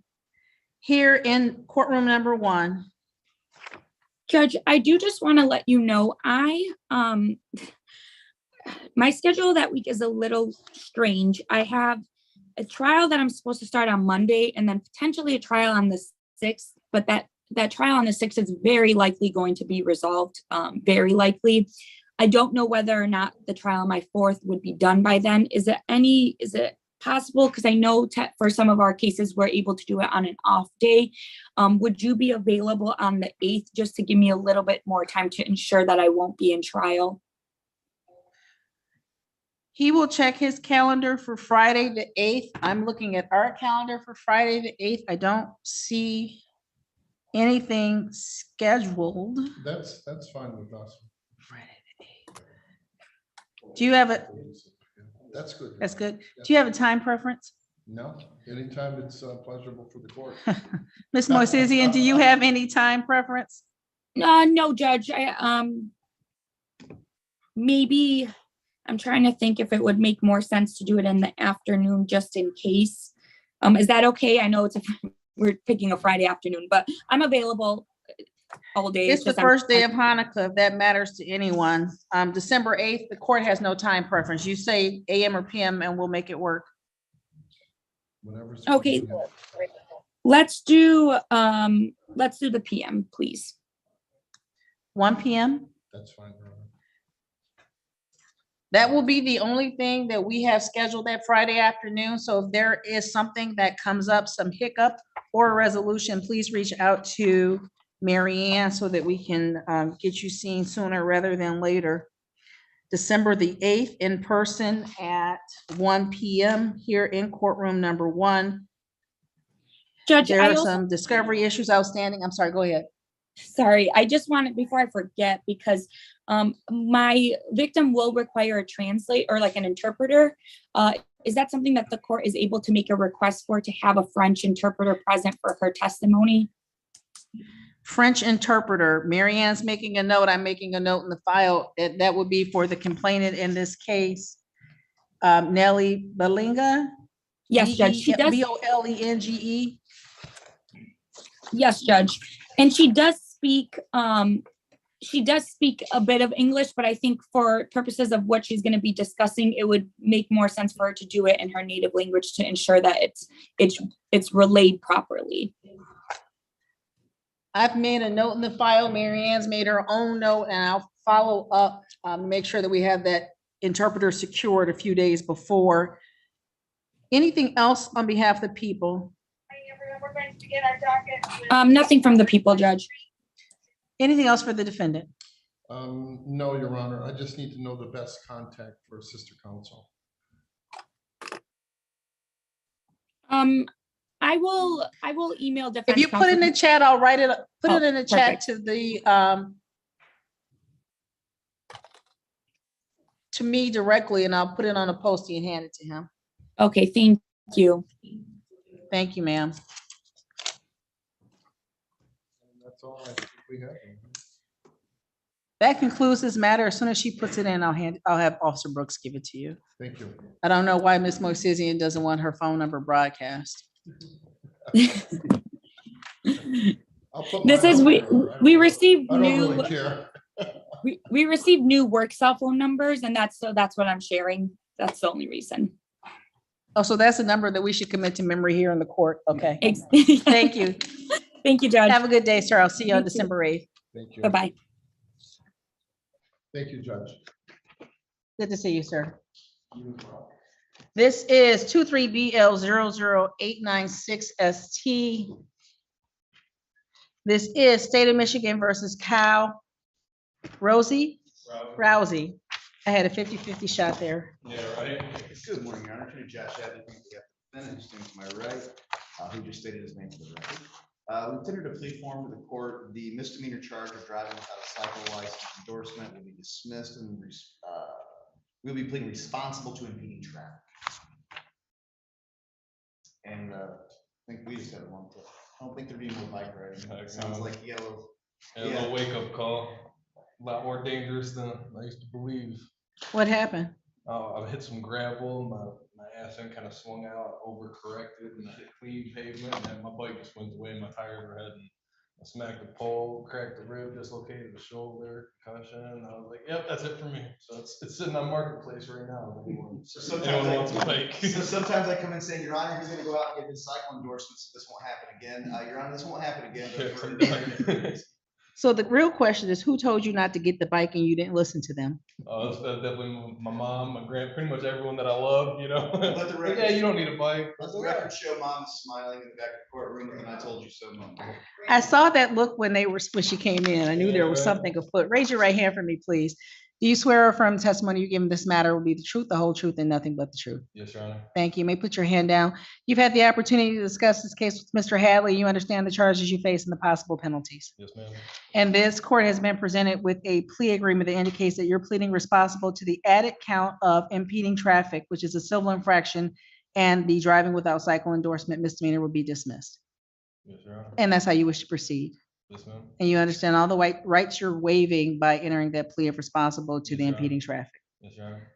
here in courtroom number 1. Judge, I do just want to let you know, my schedule that week is a little strange. I have a trial that I'm supposed to start on Monday and then potentially a trial on the 6th, but that trial on the 6th is very likely going to be resolved, very likely. I don't know whether or not the trial on my 4th would be done by then. Is it possible? Because I know for some of our cases, we're able to do it on an off day. Would you be available on the 8th just to give me a little bit more time to ensure that I won't be in trial? He will check his calendar for Friday, the 8th. I'm looking at our calendar for Friday, the 8th. I don't see anything scheduled. That's fine with us. Do you have a, That's good. that's good. Do you have a time preference? No, anytime it's pleasurable for the court. Ms. Moisezian, do you have any time preference? No, Judge. Maybe I'm trying to think if it would make more sense to do it in the afternoon just in case. Is that okay? I know we're picking a Friday afternoon, but I'm available all day. It's the first day of Hanukkah, if that matters to anyone. December 8th, the court has no time preference. You say AM or PM and we'll make it work. Okay. Let's do the PM, please. 1 PM? That's fine. That will be the only thing that we have scheduled that Friday afternoon. So if there is something that comes up, some hiccup or a resolution, please reach out to Mary Ann so that we can get you seen sooner rather than later. December the 8th in person at 1 PM here in courtroom number 1. Judge, there are some discovery issues outstanding. I'm sorry, go ahead. Sorry, I just wanted, before I forget, because my victim will require a translate or like an interpreter. Is that something that the court is able to make a request for, to have a French interpreter present for her testimony? French interpreter, Mary Ann's making a note, I'm making a note in the file, that would be for the complainant in this case, Nellie Belinga? Yes, Judge, she does. Bolenge? Yes, Judge, and she does speak a bit of English, but I think for purposes of what she's going to be discussing, it would make more sense for her to do it in her native language to ensure that it's relayed properly. I've made a note in the file. Mary Ann's made her own note, and I'll follow up, make sure that we have that interpreter secured a few days before. Anything else on behalf of the people? Nothing from the people, Judge. Anything else for the defendant? No, Your Honor. I just need to know the best contact for sister counsel. I will email defense. If you put in the chat, I'll write it, put it in the chat to the, to me directly, and I'll put it on a postie and hand it to him. Okay, thank you. Thank you, ma'am. That's all I think we have. That concludes this matter. As soon as she puts it in, I'll have Officer Brooks give it to you. Thank you. I don't know why Ms. Moisezian doesn't want her phone number broadcast. This is, we received new, we received new work cell phone numbers, and that's what I'm sharing. That's the only reason. Oh, so that's a number that we should commit to memory here in the court. Okay. Thank you. Thank you, Judge. Have a good day, sir. I'll see you on December 8th. Thank you. Bye-bye. Thank you, Judge. Good to see you, sir. This is 23BL00896ST. This is State of Michigan versus Kyle Rousey. I had a 50-50 shot there. Yeah, right. Good morning, Your Honor. Attorney Josh Hadley, we have the defendant, who's standing to my right, who just stated his name for the record. We tendered a plea form to the court. The misdemeanor charge of driving without a cycle license endorsement will be dismissed, and we'll be pleading responsible to impeding traffic. And I think we just had one. I don't think there'd be more bike riding. It sounds like you got a little wake up call. A lot more dangerous than I used to believe. What happened? I hit some gravel, my ass end kind of swung out, overcorrected, and I hit clean pavement, and then my bike just went away, and my tires were heading I smacked the pole, cracked the rib, dislocated the shoulder, concussion. I was like, yep, that's it for me. So it's sitting on marketplace right now. if anyone- So sometimes anyone wants a I, bike. so sometimes I come and say, Your Honor, he's gonna go out and get his cycle endorsements. This won't happen again. Your Honor, this won't happen again. but Yes, for I'm a done. different reason. So the real question is, who told you not to get the bike and you didn't listen to them? That's definitely my mom, my pretty much everyone that I love, you know. Let the Like, record- yeah, you don't need a bike. Let the record show mom is smiling in the back of the courtroom with an I told you so moment. I saw that look when she came in. I knew there was Yeah. something afoot. Raise your right hand for me, please. Do you swear or affirm the testimony you give in this matter will be the truth, the whole truth, and nothing but the truth? Yes, Your Honor. Thank you. You may put your hand down. You've had the opportunity to discuss this case with Mr. Hadley. You understand the charges you face and the possible penalties. Yes, ma'am. And this court has been presented with a plea agreement that indicates that you're pleading responsible to the added count of impeding traffic, which is a civil infraction, and the driving without cycle endorsement misdemeanor will be dismissed. Yes, Your Honor. And that's how you wish to proceed. Yes, ma'am. And you understand all the rights you're waiving by entering that plea of responsible to the Yes, Your Honor. impeding traffic. Yes, Your Honor.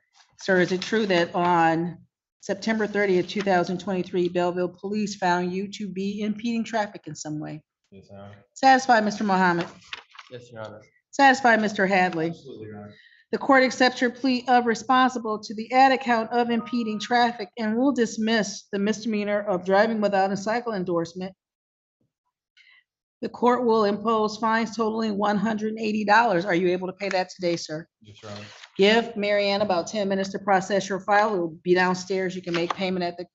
Sir, is it true that on September 30th, 2023, Belleville Police found you to be impeding traffic in some way? Yes, Your Honor. Satisfied, Mr. Mohammed? Yes, Your Honor. Satisfied, Mr. Hadley? Absolutely, Your Honor. The court accepts your plea of responsible to the added count of impeding traffic and will dismiss the misdemeanor of driving without a cycle endorsement. The court will impose fines totaling $180. Are you able to pay that today, sir? Yes, Your Honor. Give Marianne about 10 minutes to process your file. It will be downstairs. You can make payment at the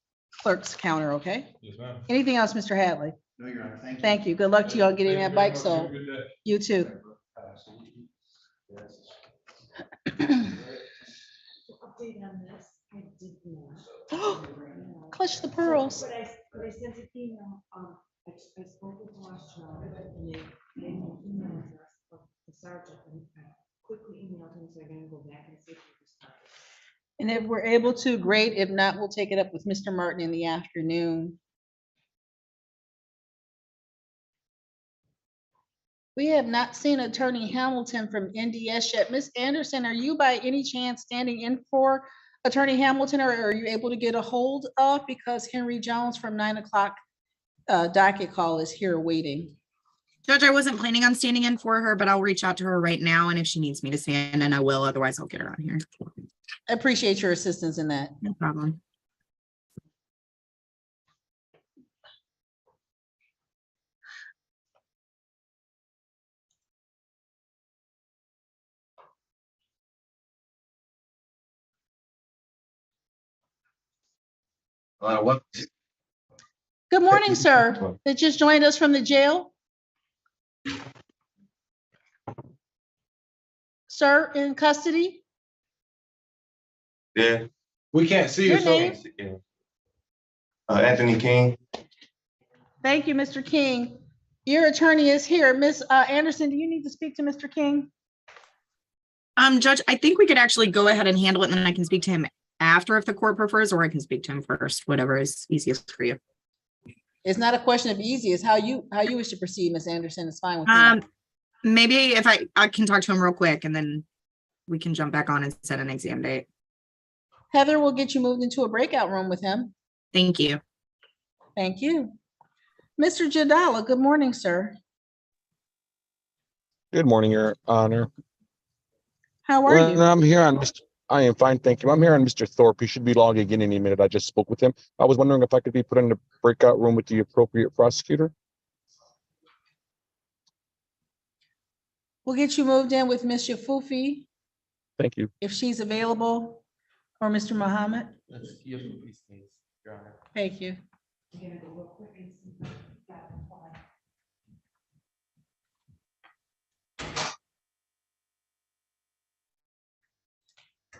clerk's counter, okay? Yes, ma'am. Anything else, Mr. Hadley? No, Your Honor. Thank you. Thank you. Good luck to you all getting that bike sold. Good day. You too. Update on this, I did not. Clutch the pearls. But I sent an email, I spoke with Washington, and they gave me an email address of the sergeant, and I quickly emailed him, so I'm gonna go back and see if he responded. And if we're able to, great. If not, we'll take it up with Mr. Martin in the afternoon. We have not seen Attorney Hamilton from NDS yet. Ms. Anderson, are you by any chance standing in for Attorney Hamilton, or are you able to get a hold of? Because Henry Jones from 9 o'clock docket call is here waiting. Judge, I wasn't planning on standing in for her, but I'll reach out to her right now, and if she needs me to stand in, I will. Otherwise, I'll get her on here. I appreciate your assistance in that. No problem. What? Good morning, sir. That just joined us from the jail. Sir, in custody? Yeah, we can't see you. Your name? Anthony King. Thank you, Mr. King. Your attorney is here. Ms. Anderson, do you need to speak to Mr. King? Judge, I think we could actually go ahead and handle it, and then I can speak to him after if the court prefers, or I can speak to him first, whatever is easiest for you. It's not a question of easy, it's how you wish to proceed, Ms. Anderson. It's fine with me. Maybe if I can talk to him real quick, and then we can jump back on and set an exam date. Heather will get you moved into a breakout room with him. Thank you. Thank you. Mr. Jadala, good morning, sir. Good morning, Your Honor. How are you? I'm here on I am fine, thank you. I'm here on Mr. Thorpe. He should be logging in any minute. I just spoke with him. I was wondering if I could be put in the breakout room with the appropriate prosecutor. We'll get you moved in with Ms. Yafufi Thank you. if she's available, or Mr. Muhammad. That's your case, Your Honor. Thank you. I'm gonna go real quick and see if I got the file.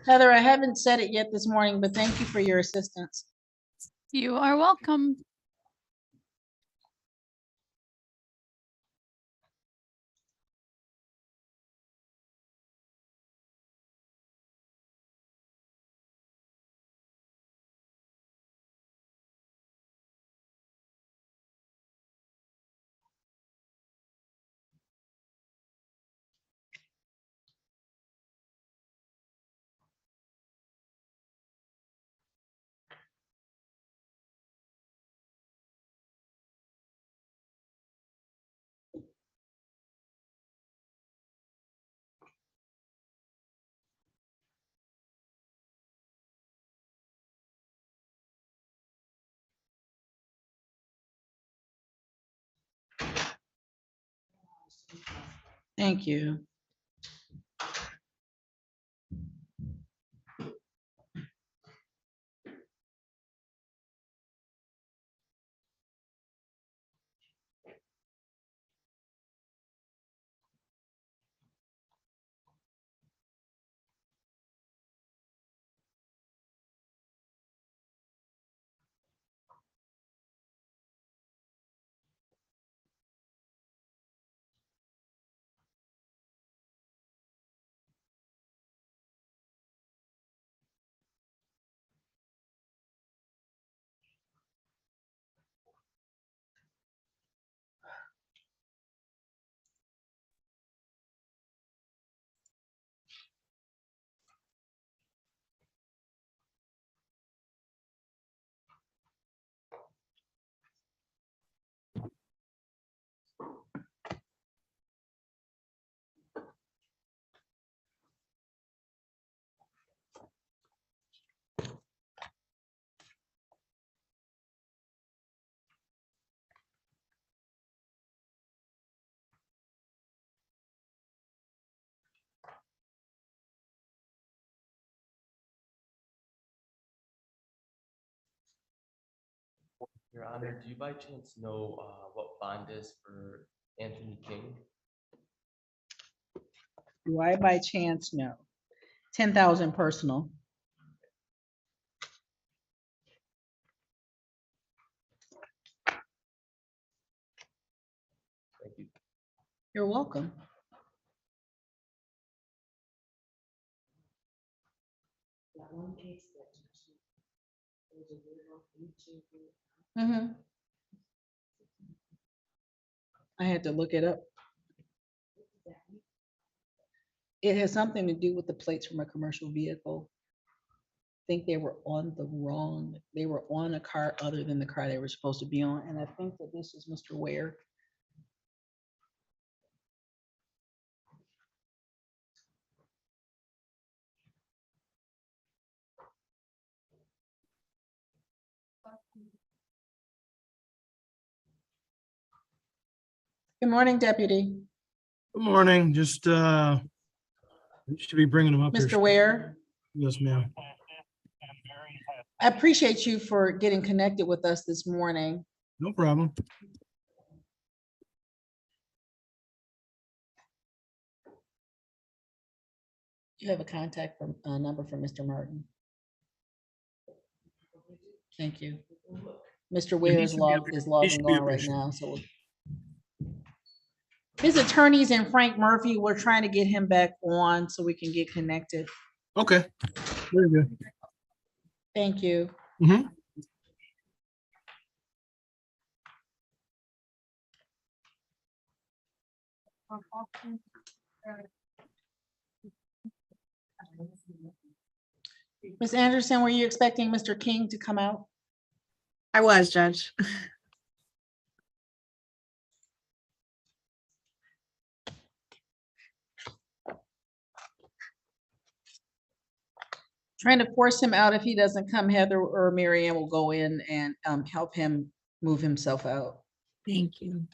Heather, I haven't said it yet this morning, but thank you for your assistance. You are welcome. Thank you. Your Honor, do you by chance know what bond is for Anthony King? Do I by chance know? 10,000 personal. Thank you. You're welcome. Mhm. I had to look it up. It has something to do with the plates from a commercial vehicle. I think they were on they were on a car other than the car they were supposed to be on, and I think that this is Mr. Ware. Good morning, Deputy. Good morning, just, should be bringing them up here. Mr. Ware, Yes, ma'am. I appreciate you for getting connected with us this morning. No problem. You have a contact from, number from Mr. Martin. Thank you. Mr. Ware is logging on right now, so. His attorney's in Frank Murphy. We're trying to get him back on so we can get connected. Okay, very good. Thank you. Mhm. Ms. Anderson, were you expecting Mr. King to come out? I was, Judge. Trying to force him out. If he doesn't come, Heather or Mary Ann will go in and help him move himself out. Thank you.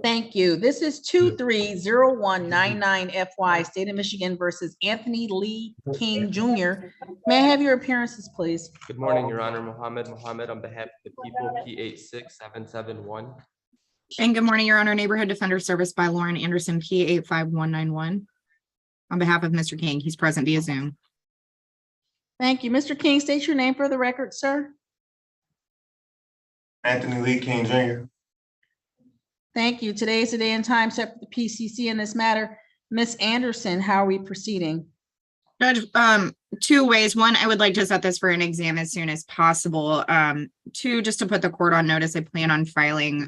Thank you. This is 230199 FY State of Michigan versus Anthony Lee King Jr. May I have your appearances, please? Good morning, Your Honor. Mohammed on behalf of the people, P86771. And good morning, Your Honor. Neighborhood Defender Service by Lauren Anderson, P85191. On behalf of Mr. King, he's present via Zoom. Thank you. Mr. King, state your name for the record, sir. Anthony Lee King Jr. Thank you. Today is the day and time set for the PCC in this matter. Ms. Anderson, how are we proceeding? Judge, two ways. One, I would like to set this for an exam as soon as possible. Two, just to put the court on notice, I plan on filing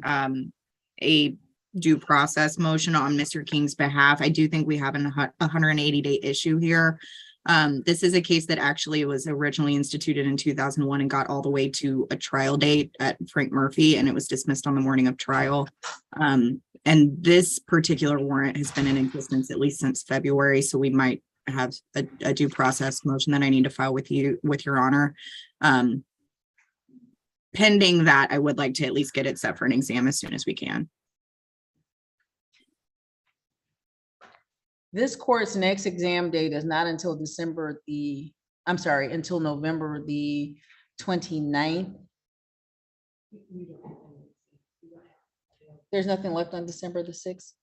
a due process motion on Mr. King's behalf. I do think we have a 180-day issue here. This is a case that actually was originally instituted in 2001 and got all the way to a trial date at Frank Murphy, and it was dismissed on the morning of trial. And this particular warrant has been in existence at least since February, so we might have a due process motion that I need to file with you, with your honor. Pending that, I would like to at least get it set for an exam as soon as we can. This court's next exam date is not until until November the 29th. There's nothing left on December the 6th?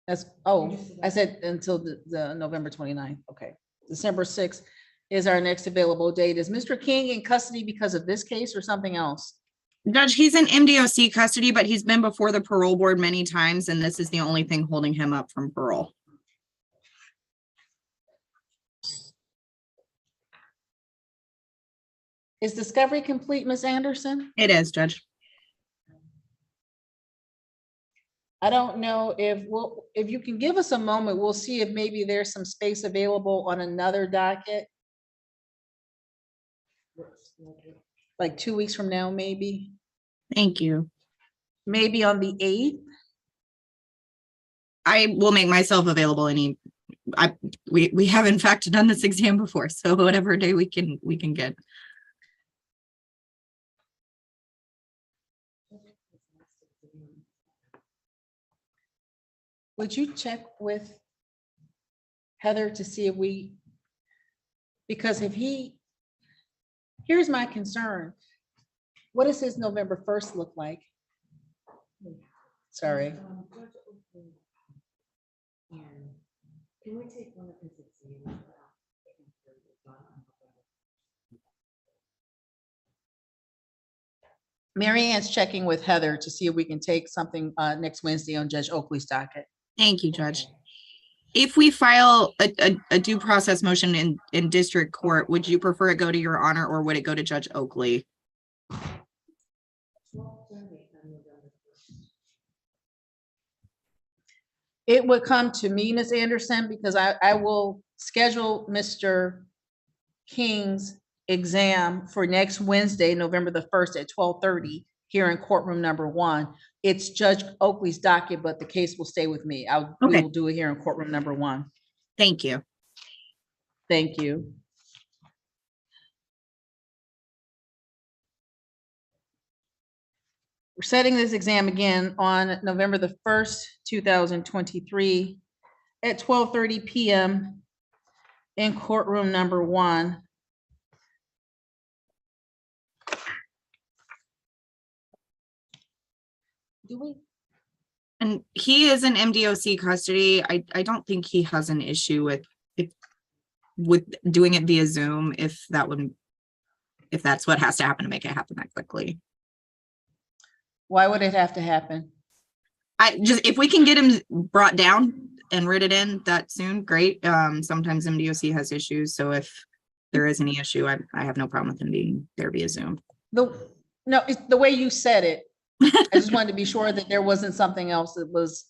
That's, I said until the November 29th. Okay. December 6th is our next available date. Is Mr. King in custody because of this case or something else? Judge, he's in MDOC custody, but he's been before the parole board many times, and this is the only thing holding him up from parole. Is discovery complete, Ms. Anderson? It is, Judge. I don't know if you can give us a moment, we'll see if maybe there's some space available on another docket. Like 2 weeks from now, maybe. Thank you. Maybe on the 8th. I will make myself available we have in fact done this exam before, so whatever day we can get. Would you check with Heather to see if because here's my concern. What does his November 1st look like? Sorry. Can we take one of his exams? Mary Ann's checking with Heather to see if we can take something next Wednesday on Judge Oakley's docket. Thank you, Judge. If we file a due process motion in district court, would you prefer it go to your honor or would it go to Judge Oakley? It would come to me, Ms. Anderson, because I will schedule Mr. King's exam for next Wednesday, November the 1st at 12:30 here in courtroom number 1. It's Judge Oakley's docket, but the case will stay with me. We will do it here in courtroom number 1. Thank you. Thank you. We're setting this exam again on November the 1st, 2023 at 12:30 p.m. in courtroom number 1. Do we? And he is in MDOC custody. I don't think he has an issue with doing it via Zoom if that's what has to happen to make it happen that quickly. Why would it have to happen? If we can get him brought down and written in that soon, great. Sometimes MDOC has issues, so if there is any issue, I have no problem with him being there via Zoom. It's the way you said it. I just wanted to be sure that there wasn't something else that was.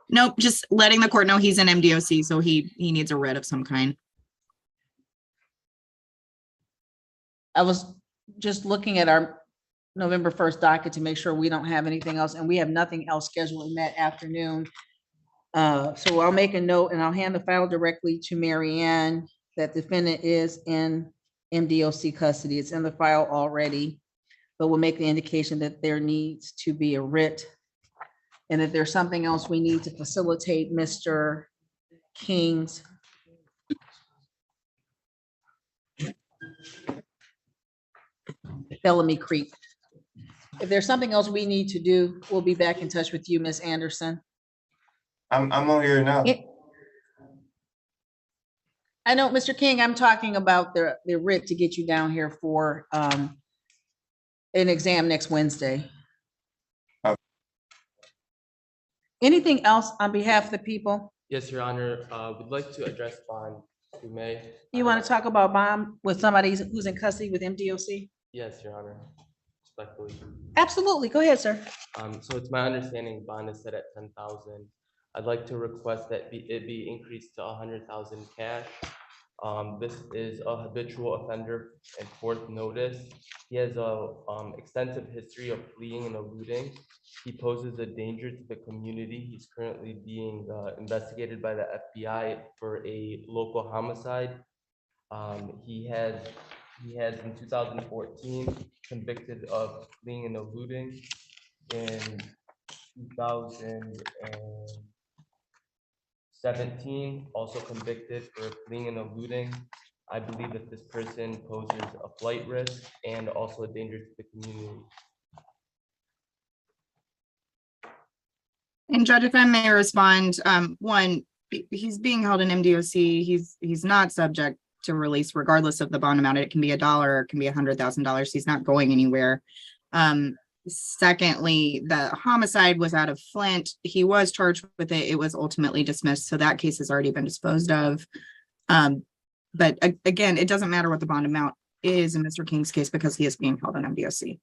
Nope, just letting the court know he's in MDOC, so he needs a writ of some kind. I was just looking at our November 1st docket to make sure we don't have anything else, and we have nothing else scheduled in that afternoon. So I'll make a note and I'll hand the file directly to Mary Ann that defendant is in MDOC custody. It's in the file already, but we'll make the indication that there needs to be a writ and that there's something else we need to facilitate Mr. King's Bellamy Creek. If there's something else we need to do, we'll be back in touch with you, Ms. Anderson. I'm on here now. I know, Mr. King, I'm talking about the writ to get you down here for an exam next Wednesday. Anything else on behalf of the people? Yes, Your Honor. We'd like to address bond, if we may. You want to talk about bond with somebody who's in custody with MDOC? Yes, Your Honor. Respectfully. Absolutely. Go ahead, sir. So it's my understanding bond is set at 10,000. I'd like to request that it be increased to 100,000 cash. This is a habitual offender and fourth notice. He has a extensive history of fleeing and eluding. He poses a danger to the community. He's currently being investigated by the FBI for a local homicide. He has in 2014 convicted of fleeing and eluding. In 2017, also convicted for fleeing and eluding. I believe that this person poses a flight risk and also a danger to the community. And Judge, if I may respond, one, he's being held in MDOC. He's not subject to release regardless of the bond amount. It can be $1 or it can be $100,000. He's not going anywhere. Secondly, the homicide was out of Flint. He was charged with it. It was ultimately dismissed. So that case has already been disposed of. But again, it doesn't matter what the bond amount is in Mr. King's case because he is being held in MDOC.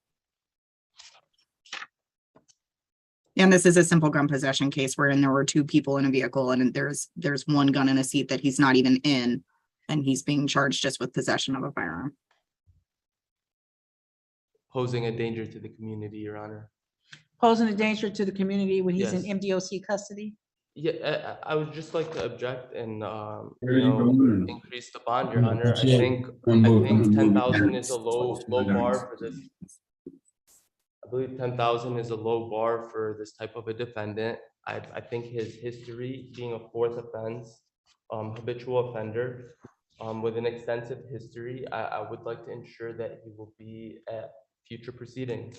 And this is a simple gun possession case wherein there were two people in a vehicle and there's one gun in a seat that he's not even in, and he's being charged just with possession of a firearm. Posing a danger to the community, Your Honor. Posing a danger to the community when he's in Yes. MDOC custody? Yeah, I would just like to object and Where are you going? increase the bond, Your Honor. I think 10,000 is a low bar for this. I believe 10,000 is a low bar for this type of a defendant. I think his history, being a fourth offense, habitual offender, with an extensive history, I would like to ensure that he will be at future proceedings.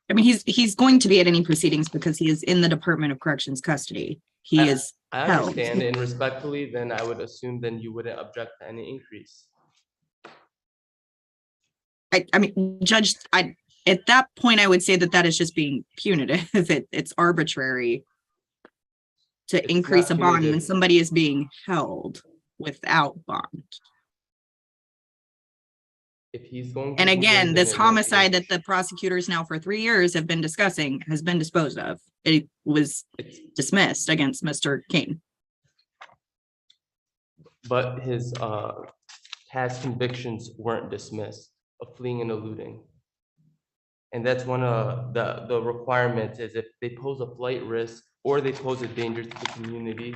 I mean, he's going to be at any proceedings because he is in the Department of Corrections custody. He is I held. understand, and respectfully, then I would assume then you wouldn't object to any increase. I mean, Judge, at that point, I would say that is just being punitive. It's arbitrary to It's increase a not bond when punitive. somebody is being held without bond. If he's going. And to move in, again, then this it won't be- homicide that the prosecutors now for 3 years have been discussing has been disposed of. It was dismissed against Mr. King. But his past convictions weren't dismissed of fleeing and eluding. And that's one of the requirements is if they pose a flight risk or they pose a danger to the community,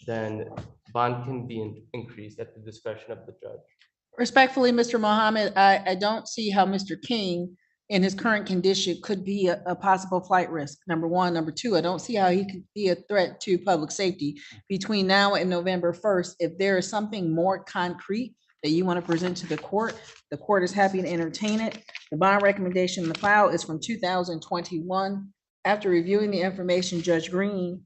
then bond can be increased at the discretion of the judge. Respectfully, Mr. Mohammed, I don't see how Mr. King in his current condition could be a possible flight risk. Number one. Number two, I don't see how he could be a threat to public safety between now and November 1st. If there is something more concrete that you want to present to the court is happy to entertain it. The bond recommendation in the file is from 2021. After reviewing the information, Judge Green,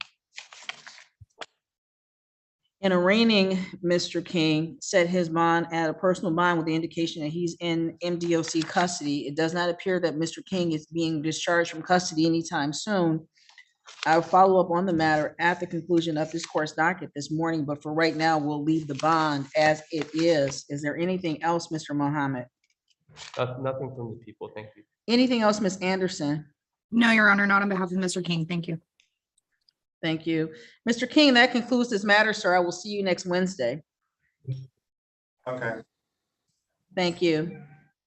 in arraigning Mr. King, set his bond at a personal bond with the indication that he's in MDOC custody. It does not appear that Mr. King is being discharged from custody anytime soon. I'll follow up on the matter at the conclusion of this court's docket this morning, but for right now, we'll leave the bond as it is. Is there anything else, Mr. Mohammed? Nothing from the people, thank you. Anything else, Ms. Anderson? No, Your Honor, not on behalf of Mr. King. Thank you. Thank you. Mr. King, that concludes this matter, sir. I will see you next Wednesday. Okay. Thank you.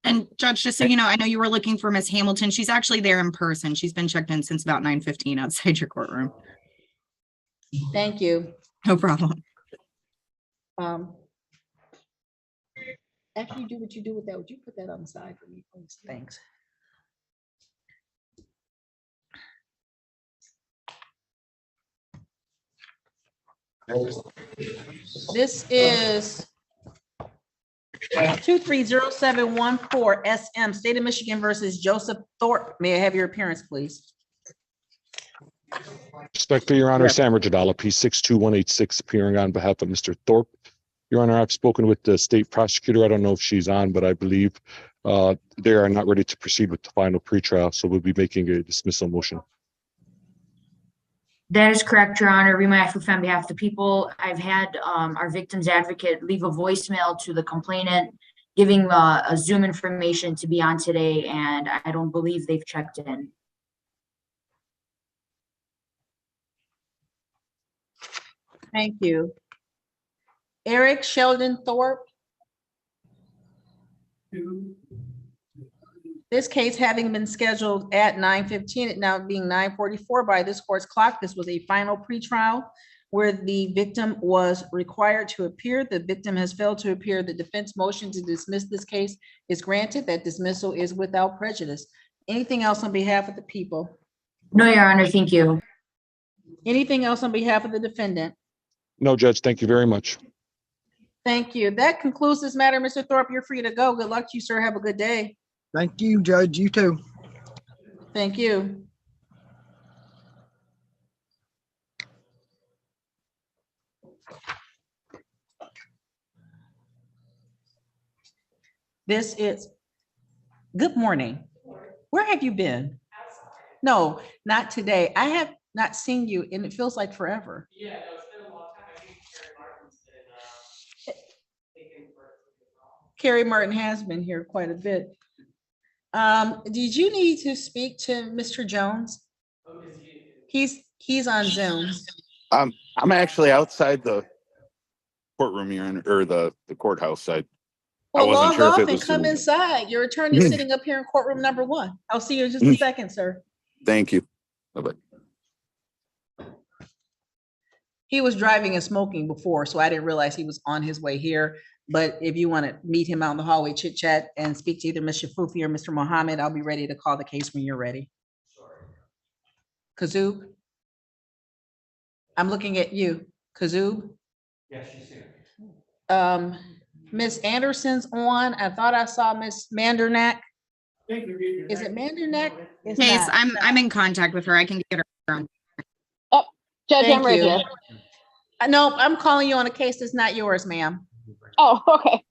And Judge, just so you know, I know you were looking for Miss Hamilton. She's actually there in person. She's been checked in since about 9:15 outside your courtroom. Thank you. No problem. After you do what you do with that, would you put that on the side for me, please? Thanks. This is 230714 SM, State of Michigan versus Joseph Thorpe. May I have your appearance, please? Respectfully, Your Honor, Yes. Sam Rajadala, P62186, appearing on behalf of Mr. Thorpe. Your Honor, I've spoken with the state prosecutor. I don't know if she's on, but I believe they are not ready to proceed with the final pretrial, so we'll be making a dismissal motion. That is correct, Your Honor. Rima Afuf on behalf of the people. I've had our victim's advocate leave a voicemail to the complainant, giving a Zoom information to be on today, and I don't believe they've checked in. Thank you. Eric Sheldon Thorpe. This case having been scheduled at 9:15, it now being 9:44 by this court's clock. This was a final pretrial where the victim was required to appear. The victim has failed to appear. The defense motion to dismiss this case is granted. That dismissal is without prejudice. Anything else on behalf of the people? No, Your Honor, thank you. Anything else on behalf of the defendant? No, Judge, thank you very much. Thank you. That concludes this matter. Mr. Thorpe, you're free to go. Good luck to you, sir. Have a good day. Thank you, Judge. You too. Thank you. This is, good morning. Where have you been? No, not today. I have not seen you and it feels like forever. Yeah, no, it's been a long time. I think Carrie Martin's been, taking for Carrie Martin has been here quite a bit. Did you need to speak to Mr. Jones? He's on Zoom. I'm actually outside the courtroom here, or the courthouse side. I Well, wasn't log sure if off it and was come Zoom. inside. Your attorney's sitting up here in courtroom number 1. I'll see you in just a second, sir. Thank you. Bye-bye. He was driving and smoking before, so I didn't realize he was on his way here. But if you want to meet him out in the hallway, chit chat and speak to either Mr. Fufi or Mr. Mohammed, I'll be ready to call the case when you're ready. Kazoo? I'm looking at you. Kazoo? Yeah, she's here. Miss Anderson's on. I thought I saw Miss Mandernack. Is it Mandernack? It's Yes, not. I'm in contact with her. I can get her on. Oh, Judge, Thank I'm right you. here. No, I'm calling you on a case that's not yours, ma'am. Oh, okay.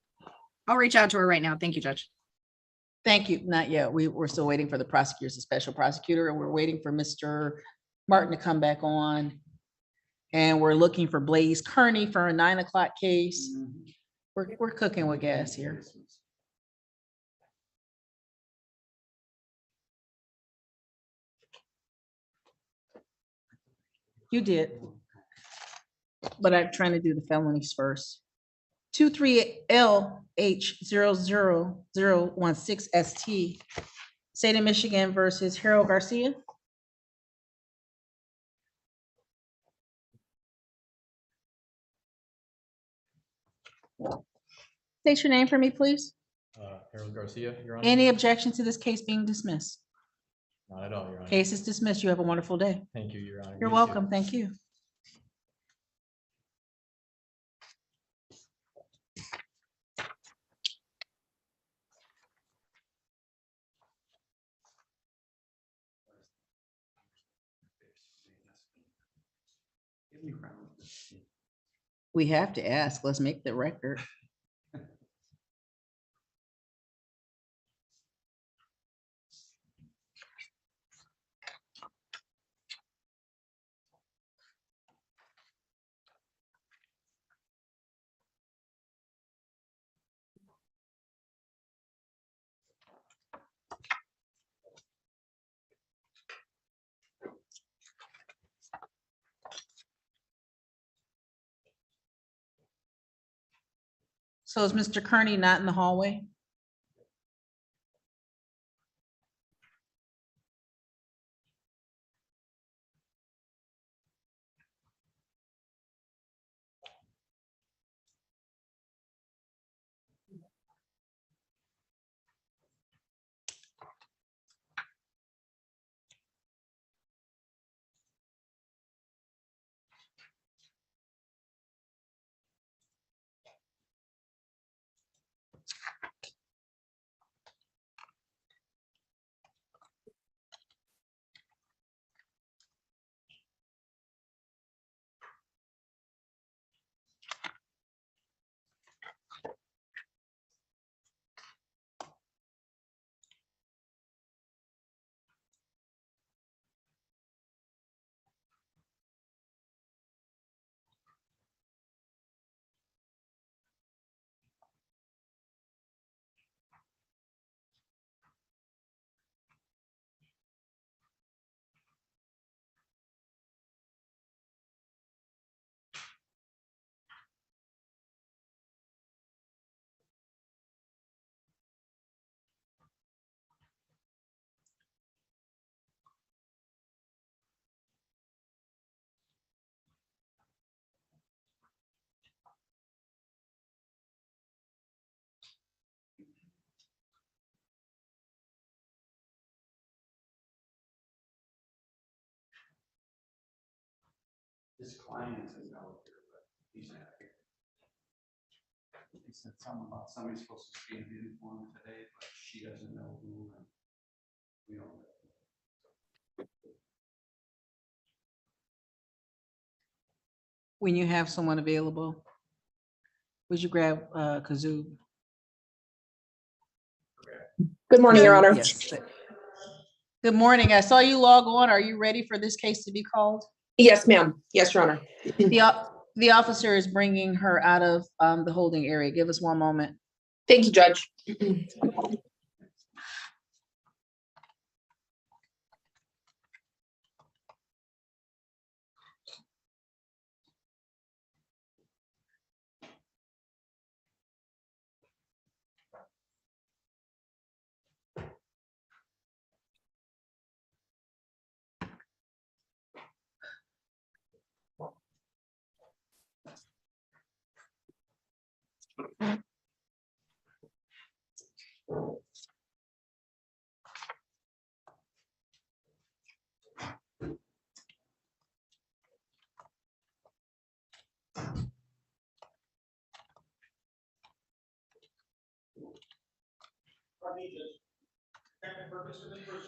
I'll reach out to her right now. Thank you, Judge. Thank you. Not yet. We're still waiting for the prosecutors, the special prosecutor, and we're waiting for Mr. Martin to come back on. And we're looking for Blaze Kearney for a 9 o'clock case. We're cooking with gas here. You did. But I'm trying to do the felonies first. 23LH00016ST, State of Michigan versus Harold Garcia. State your name for me, please. Harold Garcia, Your Honor. Any objection to this case being dismissed? Not at all, Your Honor. Case is dismissed. You have a wonderful day. Thank you, Your Honor. You're You too. welcome. Thank you. We have to ask. Let's make the record. So is Mr. Kearney not in the hallway? His client is out there, but he's not here. He said something about somebody's supposed to be in uniform today, but she doesn't know who. And we don't. When you have someone available, would you grab Kazoo? Good morning, Your Honor. Yes. Good morning. I saw you log on. Are you ready for this case to be called? Yes, ma'am. Yes, Your Honor. The officer is bringing her out of the holding area. Give us one moment. Thank you, Judge.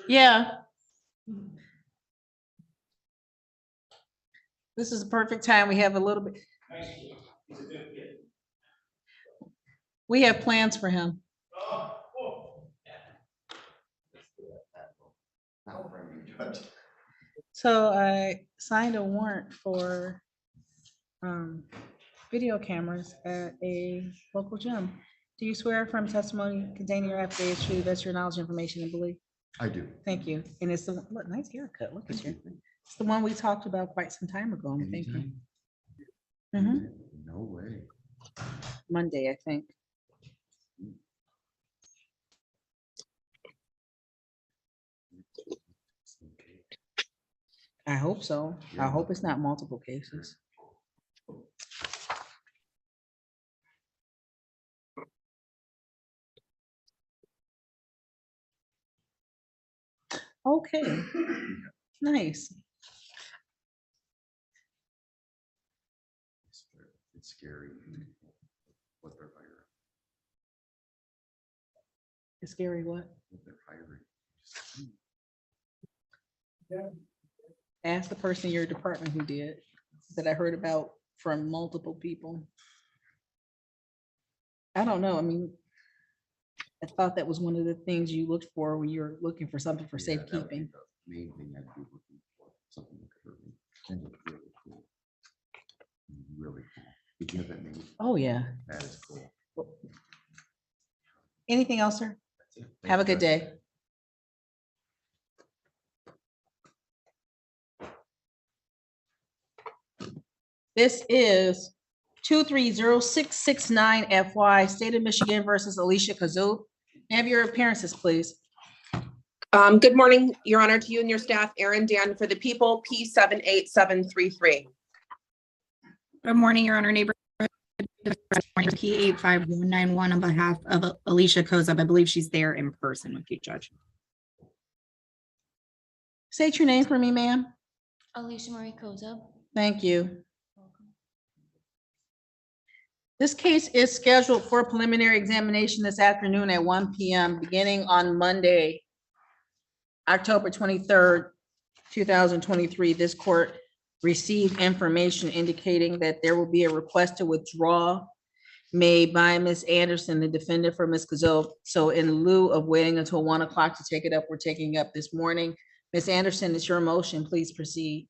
Yeah. This is a perfect time. We have a little bit. We have plans for him. So I signed a warrant for video cameras at a local gym. Do you swear from testimony containing your affidavit is true, that's your knowledge, information, and belief? I do. Thank you. And it's the, look, nice haircut. Look at you. It's the one we talked about quite some time ago, I'm thinking. Mhm. No way. Monday, I think. I hope so. I hope it's not multiple cases. Okay, nice. It's scary. What they're hiring. It's scary what? What they're hiring. Ask the person in your department who did, that I heard about from multiple people. I don't know, I mean, I thought that was one of the things you looked for when you're looking for something for Yeah, that would be safekeeping. the main thing I'd be looking for, something that could hurt me. And it's really cool. Really cool. Did you have that name? Oh, yeah. That is cool. Anything else, sir? Have a good day. This is 230669 FY, State of Michigan versus Alicia Kazoo. May I have your appearances, please? Good morning, Your Honor, to you and your staff. Erin Dan for the people, P78733. Good morning, Your Honor, neighbor. P85191 on behalf of Alicia Kozub. I believe she's there in person with you, Judge. State your name for me, ma'am. Alicia Marie Kozub. Thank you. This case is scheduled for preliminary examination this afternoon at 1 p.m. beginning on Monday, October 23rd, 2023. This court received information indicating that there will be a request to withdraw made by Ms. Anderson, the defendant for Ms. Kazoo. So in lieu of waiting until 1 o'clock to take it up, we're taking it up this morning. Ms. Anderson, it's your motion. Please proceed.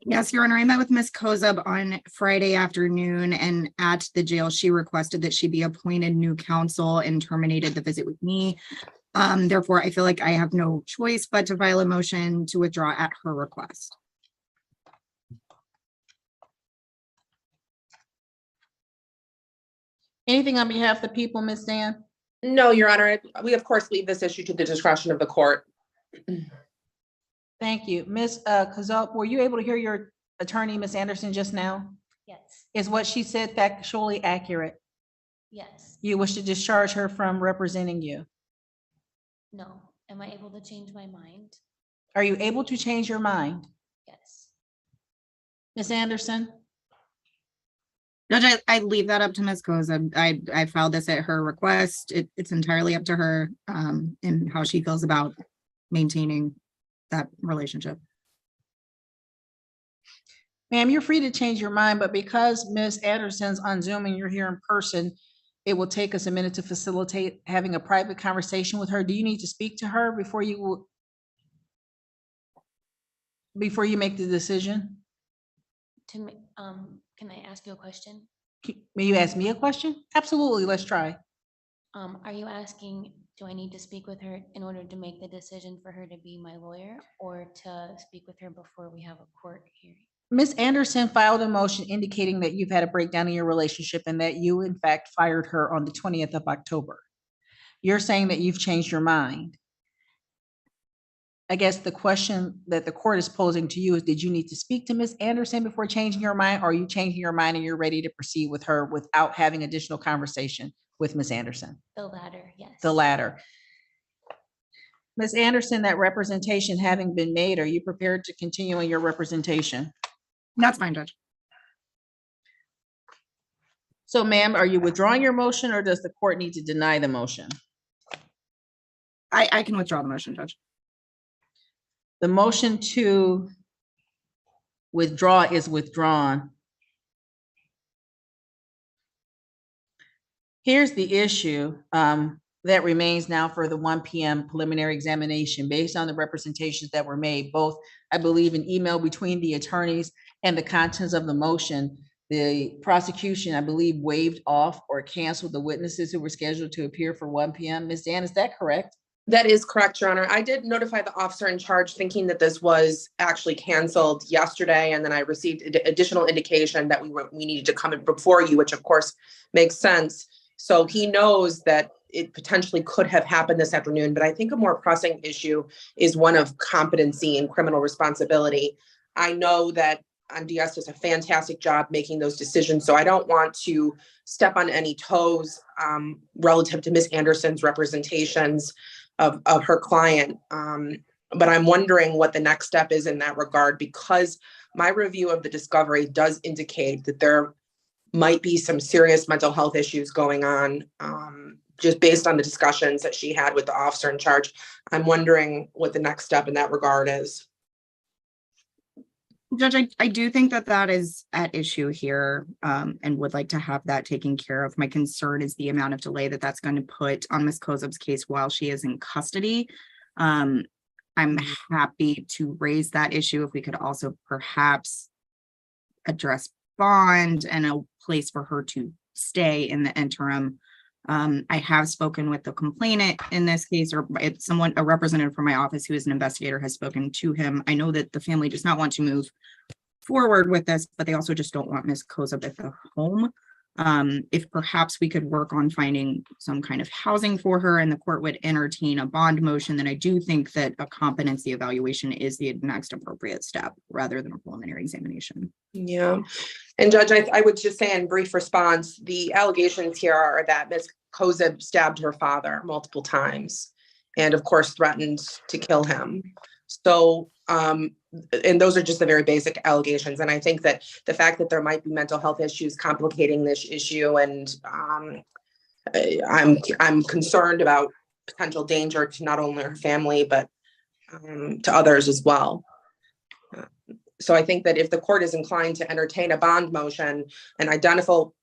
Yes, Your Honor, I met with Ms. Kozub on Friday afternoon, and at the jail, she requested that she be appointed new counsel and terminated the visit with me. Therefore, I feel like I have no choice but to file a motion to withdraw at her request. Anything on behalf of the people, Ms. Dan? No, Your Honor, we of course leave this issue to the discretion of the court. Thank you. Ms. Kazoo, were you able to hear your attorney, Ms. Anderson, just now? Yes, Is what she said factually accurate? yes, You wish to discharge her from representing you? no. Am I able to change my mind? Are you able to change your mind? Yes, Ms. Anderson? Judge, I leave that up to Ms. Koza. I filed this at her request. It's entirely up to her, and how she feels about maintaining that relationship. Ma'am, you're free to change your mind, but because Ms. Anderson's on Zoom and you're here in person, it will take us a minute to facilitate having a private conversation with her. Do you need to speak to her before you make the decision? Can I ask you a question? May you ask me a question? Absolutely, let's try. Are you asking, do I need to speak with her in order to make the decision for her to be my lawyer, or to speak with her before we have a court hearing? Ms. Anderson filed a motion indicating that you've had a breakdown in your relationship and that you in fact fired her on the 20th of October. You're saying that you've changed your mind. I guess the question that the court is posing to you is, did you need to speak to Ms. Anderson before changing your mind? Or are you changing your mind and you're ready to proceed with her without having additional conversation with Ms. Anderson? The latter, yes. The latter. Ms. Anderson, that representation having been made, are you prepared to continue in your representation? That's fine, Judge. So ma'am, are you withdrawing your motion or does the court need to deny the motion? I can withdraw the motion, Judge. The motion to withdraw is withdrawn. Here's the issue that remains now for the 1 p.m. preliminary examination based on the representations that were made, both, I believe, an email between the attorneys and the contents of the motion. The prosecution, I believe, waived off or canceled the witnesses who were scheduled to appear for 1 p.m. Ms. Dan, is that correct? That is correct, Your Honor. I did notify the officer in charge thinking that this was actually canceled yesterday, and then I received additional indication that we needed to come in before you, which of course makes sense. So he knows that it potentially could have happened this afternoon, but I think a more pressing issue is one of competency and criminal responsibility. I know that MDS does a fantastic job making those decisions, so I don't want to step on any toes relative to Ms. Anderson's representations of her client. But I'm wondering what the next step is in that regard, because my review of the discovery does indicate that there might be some serious mental health issues going on, just based on the discussions that she had with the officer in charge. I'm wondering what the next step in that regard is. Judge, I do think that that is at issue here, and would like to have that taken care of. My concern is the amount of delay that that's going to put on Ms. Kozub's case while she is in custody. I'm happy to raise that issue if we could also perhaps address bond and a place for her to stay in the interim. I have spoken with the complainant in this case, or it's a representative from my office who is an investigator has spoken to him. I know that the family does not want to move forward with this, but they also just don't want Ms. Kozub at the home. If perhaps we could work on finding some kind of housing for her and the court would entertain a bond motion, then I do think that a competency evaluation is the next appropriate step rather than a preliminary examination. Yeah. And Judge, I would just say in brief response, the allegations here are that Ms. Kozub stabbed her father multiple times and of course threatened to kill him. So, and those are just the very basic allegations. And I think that the fact that there might be mental health issues complicating this issue, and I'm concerned about potential danger to not only her family, but to others as well. So I think that if the court is inclined to entertain a bond motion, an identifiable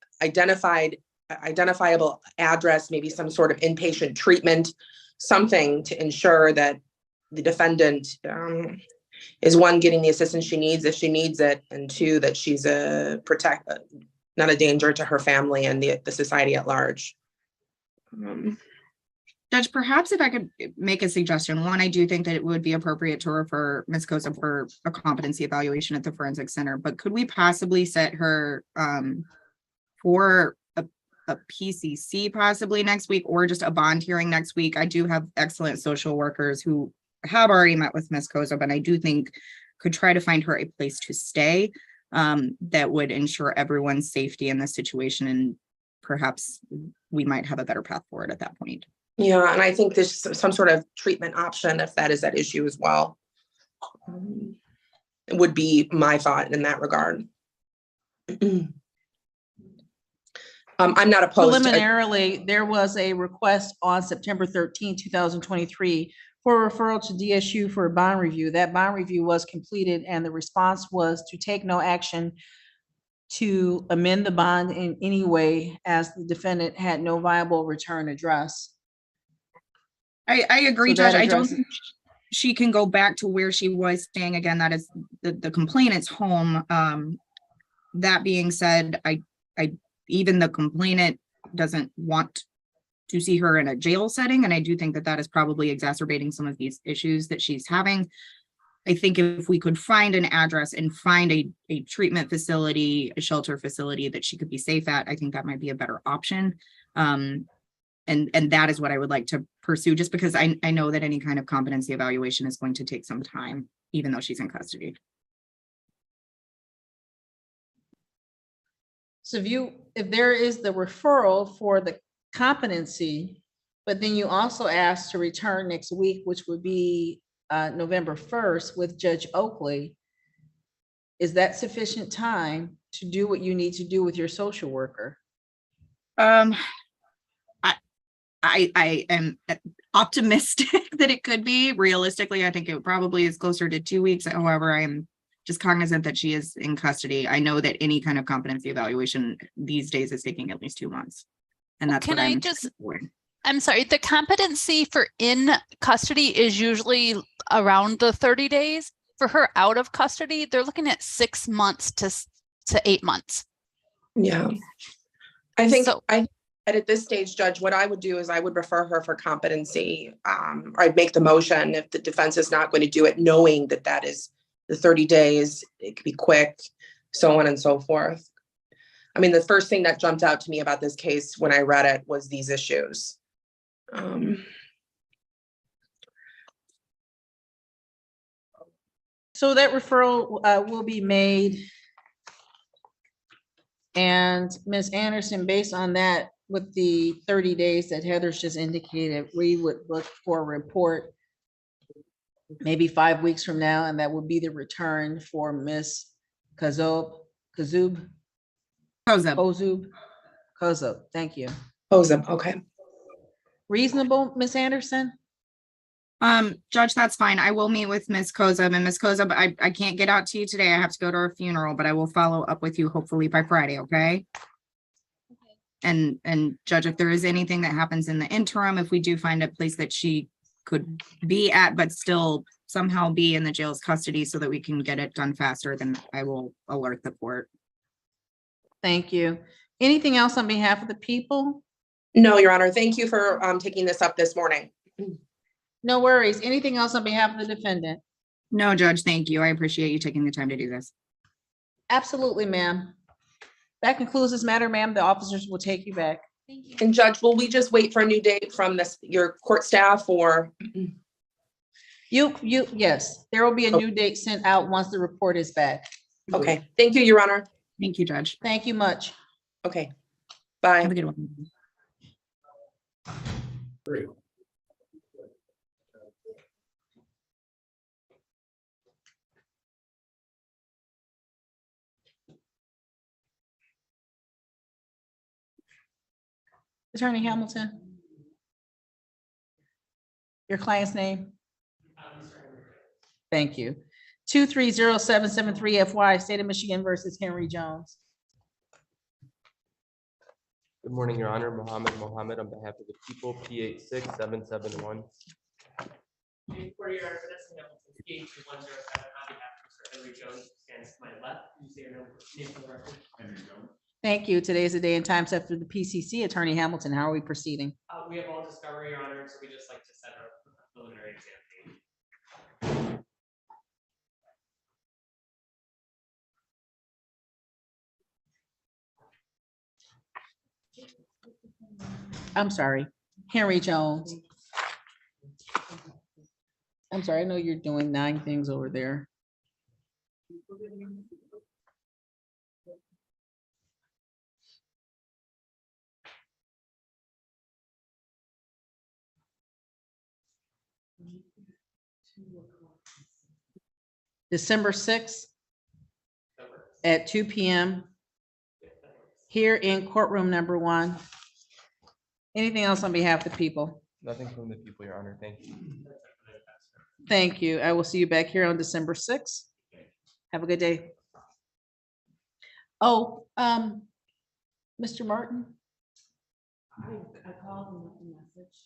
address, maybe some sort of inpatient treatment, something to ensure that the defendant is one, getting the assistance she needs if she needs it, and two, that she's not a danger to her family and the society at large. Judge, perhaps if I could make a suggestion. One, I do think that it would be appropriate to refer Ms. Kozub for a competency evaluation at the Forensic Center, but could we possibly set her for a PCC possibly next week, or just a bond hearing next week? I do have excellent social workers who have already met with Ms. Kozub, and I do think could try to find her a place to stay that would ensure everyone's safety in this situation, and perhaps we might have a better path forward at that point. Yeah, and I think there's some sort of treatment option if that is at issue as well. would be my thought in that regard. I'm not opposed. Preliminarily, there was a request on September 13, 2023 for referral to DSU for a bond review. That bond review was completed and the response was to take no action to amend the bond in any way as the defendant had no viable return address. I agree, So that Judge. I don't addresses- think she can go back to where she was staying again. That is the complainant's home. That being said, I even the complainant doesn't want to see her in a jail setting, and I do think that that is probably exacerbating some of these issues that she's having. I think if we could find an address and find a treatment facility, a shelter facility that she could be safe at, I think that might be a better option. And that is what I would like to pursue, just because I know that any kind of competency evaluation is going to take some time, even though she's in custody. So if there is the referral for the competency, but then you also ask to return next week, which would be November 1st with Judge Oakley, is that sufficient time to do what you need to do with your social worker? I am optimistic that it could be. Realistically, I think it probably is closer to 2 weeks. However, I am just cognizant that she is in custody. I know that any kind of competency evaluation these days is taking at least 2 months. And that's Can what I I'm just- for. I'm sorry, the competency for in custody is usually around the 30 days. For her out of custody, they're looking at 6 months to 8 months. Yeah. I think at this stage, Judge, what I would do is I would refer her for competency. Or I'd make the motion if the defense is not going to do it, knowing that that is the 30 days, it could be quick, so on and so forth. I mean, the first thing that jumped out to me about this case when I read it was these issues. So that referral will be made. And Ms. Anderson, based on that, with the 30 days that Heather's just indicated, we would look for a report maybe 5 weeks from now, and that would be the return for Ms. Kozub, thank you. Kozub, okay. Reasonable, Ms. Anderson? Judge, that's fine. I will meet with Ms. Kozub, and Ms. Kozub, I can't get out to you today. I have to go to her funeral, but I will follow up with you hopefully by Friday, okay? And Judge, if there is anything that happens in the interim, if we do find a place that she could be at, but still somehow be in the jail's custody so that we can get it done faster, then I will alert the court. Thank you. Anything else on behalf of the people? No, Your Honor. Thank you for taking this up this morning. No worries. Anything else on behalf of the defendant? No, Judge, thank you. I appreciate you taking the time to do this. Absolutely, ma'am. That concludes this matter, ma'am. The officers will take you back. Thank you. And Judge, will we just wait for a new date from your court staff, or? Yes, there will be a new date sent out once the report is back. Okay, thank you, Your Honor. Thank you, Judge. Thank you much. Okay, bye. Have a good one. Attorney Hamilton? Your client's name? Thank you. 230773 FY, State of Michigan versus Henry Jones. Good morning, Your Honor. Mohammed on behalf of the people, P86771. For your citizen of PH 107 on behalf of Mr. Henry Jones, who stands to my left. Please say your name for the record. Henry Jones. Thank you. Today is the day and time set for the PCC. Attorney Hamilton, how are we proceeding? We have all discovery, Your Honor, so we just like to set a preliminary exam date. I'm sorry, Henry Jones. I'm sorry, I know you're doing 9 things over there. December 6th at 2 p.m. here in courtroom number 1. Anything else on behalf of the people? Nothing from the people, Your Honor. Thank you. Thank you. I will see you back here on December 6th. Have a good day. Oh, Mr. Martin? I called him with a message.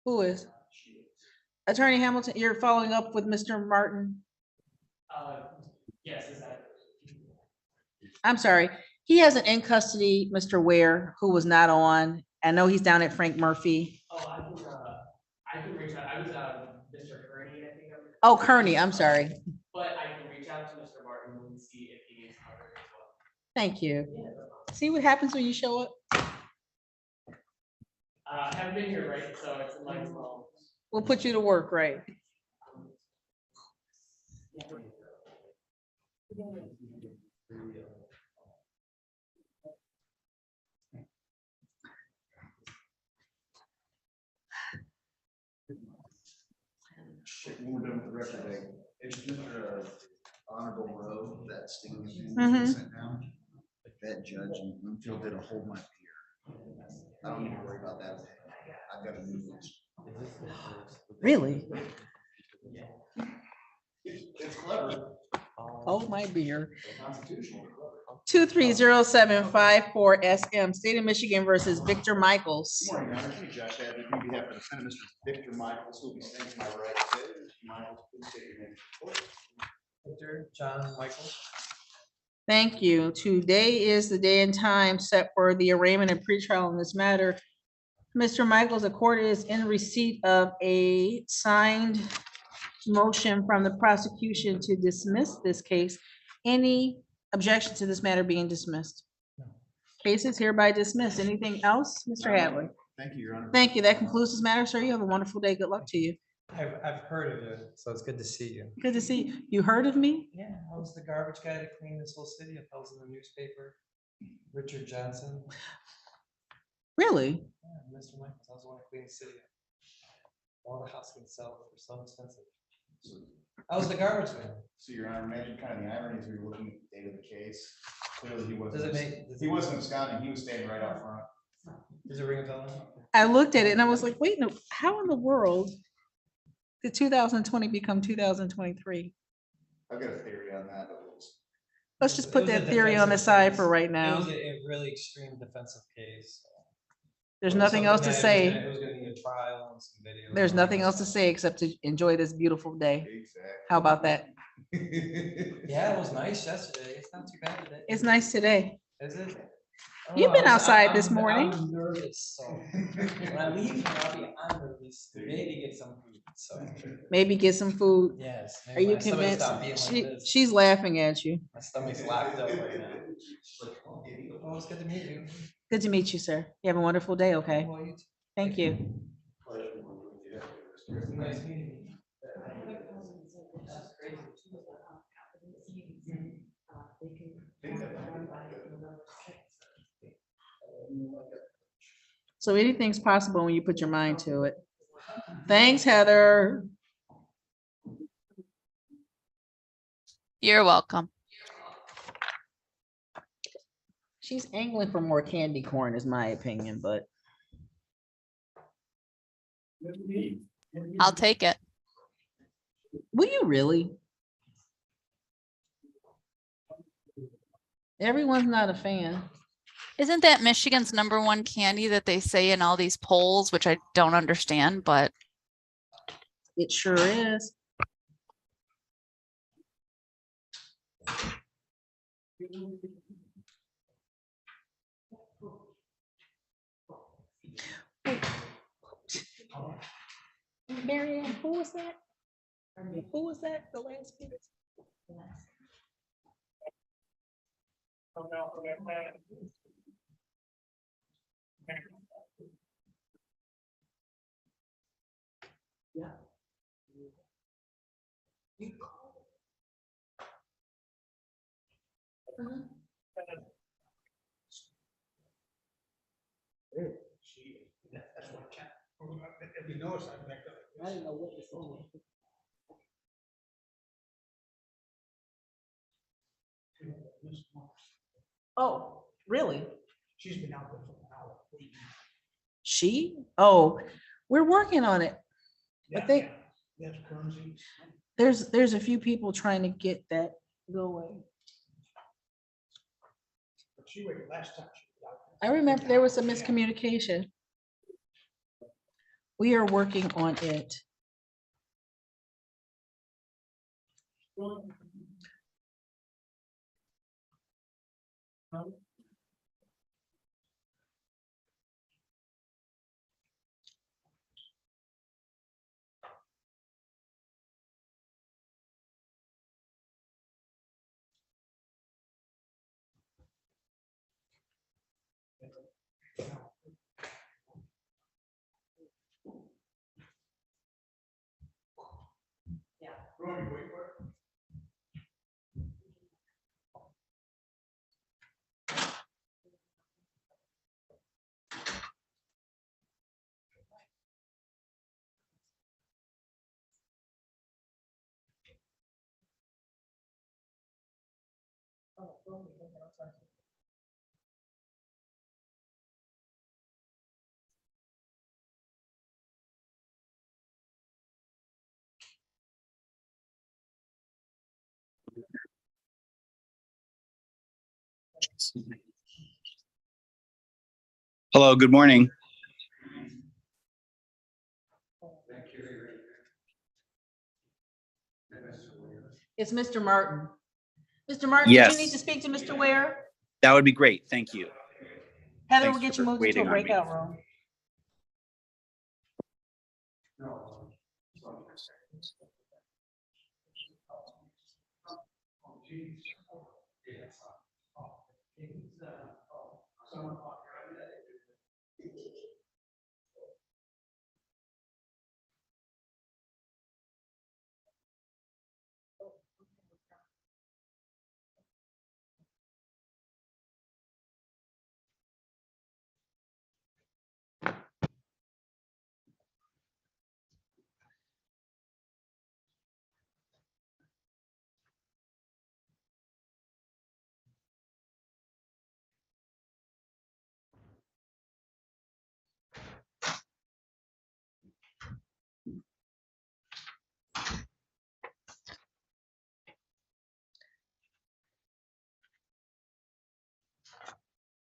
Who is? Attorney Hamilton, you're following up with Mr. Martin? Yes, is that? I'm sorry. He has an in custody, Mr. Ware, who was not on. I know he's down at Frank Murphy. Oh, I can reach out. I was Mr. Kearney, I think. Oh, Kearney, I'm sorry. But I can reach out to Mr. Martin and see if he is covered as well. Thank you. See what happens when you show up? I haven't been here, right? So it's in my phone. We'll put you to work, right? When we're done with the record, it's Mr. Honorable Rowe, that stinging Mhm. sent down. That judge in Bloomfield did a hold my peer. I don't need to worry about that. I've got a new list. Really? It's clever. Oh, my beer. Constitutional. 230754 SM, State of Michigan versus Victor Michaels. Good morning, Your Honor. Attorney Josh Hadley, on behalf of the defendant, Mr. Victor Michaels, who will be standing to my right today. Mr. Michaels, please state your name. Victor John Michael. Thank you. Today is the day and time set for the arraignment and pretrial in this matter. Mr. Michaels, the court is in receipt of a signed motion from the prosecution to dismiss this case. Any objection to this matter being dismissed? Case is hereby dismissed. Anything else, Mr. Hadley? Thank you, Your Honor. Thank you. That concludes this matter, sir. You have a wonderful day. Good luck to you. I've heard of you, so it's good to see you. Good to see you. You heard of me? Yeah, I was the garbage guy to clean this whole city. I was in the newspaper. Richard Johnson. Really? Yeah, Mr. Michaels, I was the one to clean the city. All the house can sell for so expensive. I was the garbage man. So, Your Honor, imagine kind of the irony as we were looking at the date of the case. Clearly, he Does it make? he wasn't absconding, he was staying right out front. Does it ring a bell? I looked at it and I was like, wait, no, how in the world did 2020 become 2023? I've got a theory on that, but Let's just put that theory on the side for right It now. was a really extreme defensive case. There's nothing else to say. It was gonna need a trial and some video. There's nothing else to say except to enjoy this beautiful day. Exactly. How about that? Yeah, it was nice yesterday. It's not too bad today. It's nice today. Is it? You've been outside this morning. I'm nervous, so when I leave here, I'll be on nervous, maybe get some food, so. Maybe get some food. Yes. Are maybe you my stomach convinced? stop being like this. She's laughing at you. My stomach's locked up right now. Oh, it's good to meet you. Good to meet you, sir. You have a wonderful day, okay? Well, you too. Thank you. Nice meeting you. So anything's possible when you put your mind to it. Thanks, Heather. You're welcome. She's angling for more candy corn is my opinion, but I'll take it. will you really? Everyone's not a fan. Isn't that Michigan's #1 candy that they say in all these polls, which I don't understand, but It sure is. Marianne, who was that? Who was that? The last bit? Yeah. If you notice, I backed up. I didn't know what was on. Oh, really? She's been out there for an hour. She? Oh, we're working on it. I think That's Guernsey. there's a few people trying to get that going. But she waited last time. She was out there. I remember there was a miscommunication. We are working on it. Hello, good morning. It's Mr. Martin. Mr. Martin, do Yes. you need to speak to Mr. Ware? That would be great. Thank you. Heather Thanks will get for you moved into a waiting on me. breakout room.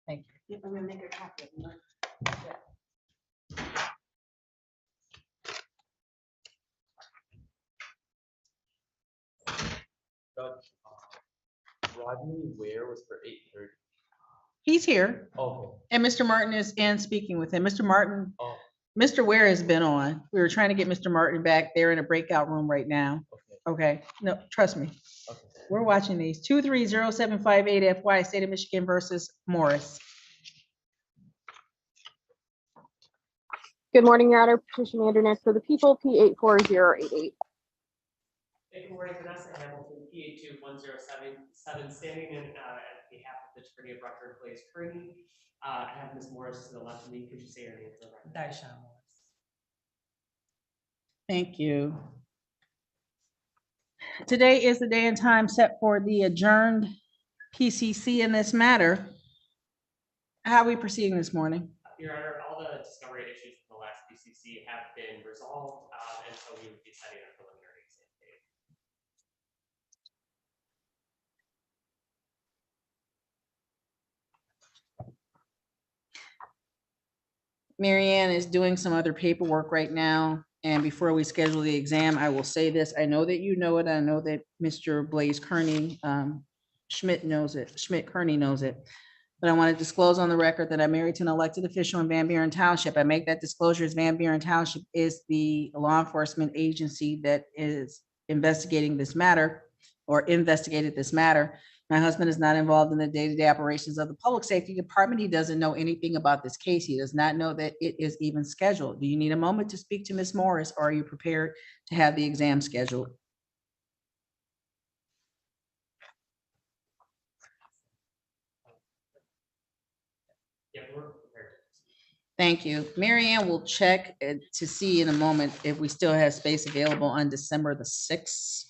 Thank you. I'm gonna make a copy of it. Rodney Ware was for 8:30. He's here. Okay. And Mr. Martin is in speaking with him. Mr. Martin, Oh, Mr. Ware has been on. We were trying to get Mr. Martin back. They're in a breakout room right now. Okay, no, trust me. okay. We're watching these. 230758 FY State of Michigan versus Morris. Good morning, Your Honor. Patricia Mandernack for the people, P840088. Good morning, Vanessa Hamilton, P821077, standing in at behalf of the attorney of record, Blaze Kearney. I have Ms. Morris to the left of me. Could you say your name for the record? Daisha Morris. Thank you. Today is the day and time set for the adjourned PCC in this matter. How are we proceeding this morning? Your Honor, all the discovery issues from the last PCC have been resolved, and so we would be setting a preliminary exam date. Mary Ann is doing some other paperwork right now. And before we schedule the exam, I will say this. I know that you know it. I know that Mr. Blaze Kearney, Schmidt knows it. Schmidt Kearney knows it. But I want to disclose on the record that I'm married to an elected official in Van Buren Township. I make that disclosure as Van Buren Township is the law enforcement agency that is investigating this matter or investigated this matter. My husband is not involved in the day-to-day operations of the Public Safety Department. He doesn't know anything about this case. He does not know that it is even scheduled. Do you need a moment to speak to Ms. Morris, or are you prepared to have the exam scheduled? Yeah, we're prepared. Thank you. Mary Ann will check to see in a moment if we still have space available on December the 6th.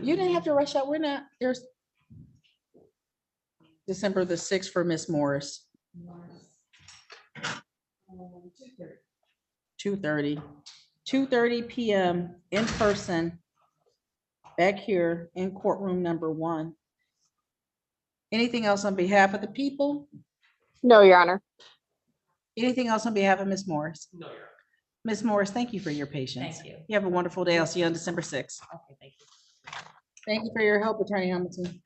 You didn't have to rush out. We're not, there's December the 6th for Miss Morris. 2:30. 2:30 PM in person, back here in courtroom number 1. Anything else on behalf of the people? No, Your Honor. Anything else on behalf of Miss Morris? No, Your Honor. Ms. Morris, thank you for your patience. Thank you. You have a wonderful day. I'll see you on December 6th. Okay, thank you. Thank you for your help, Attorney Hamilton.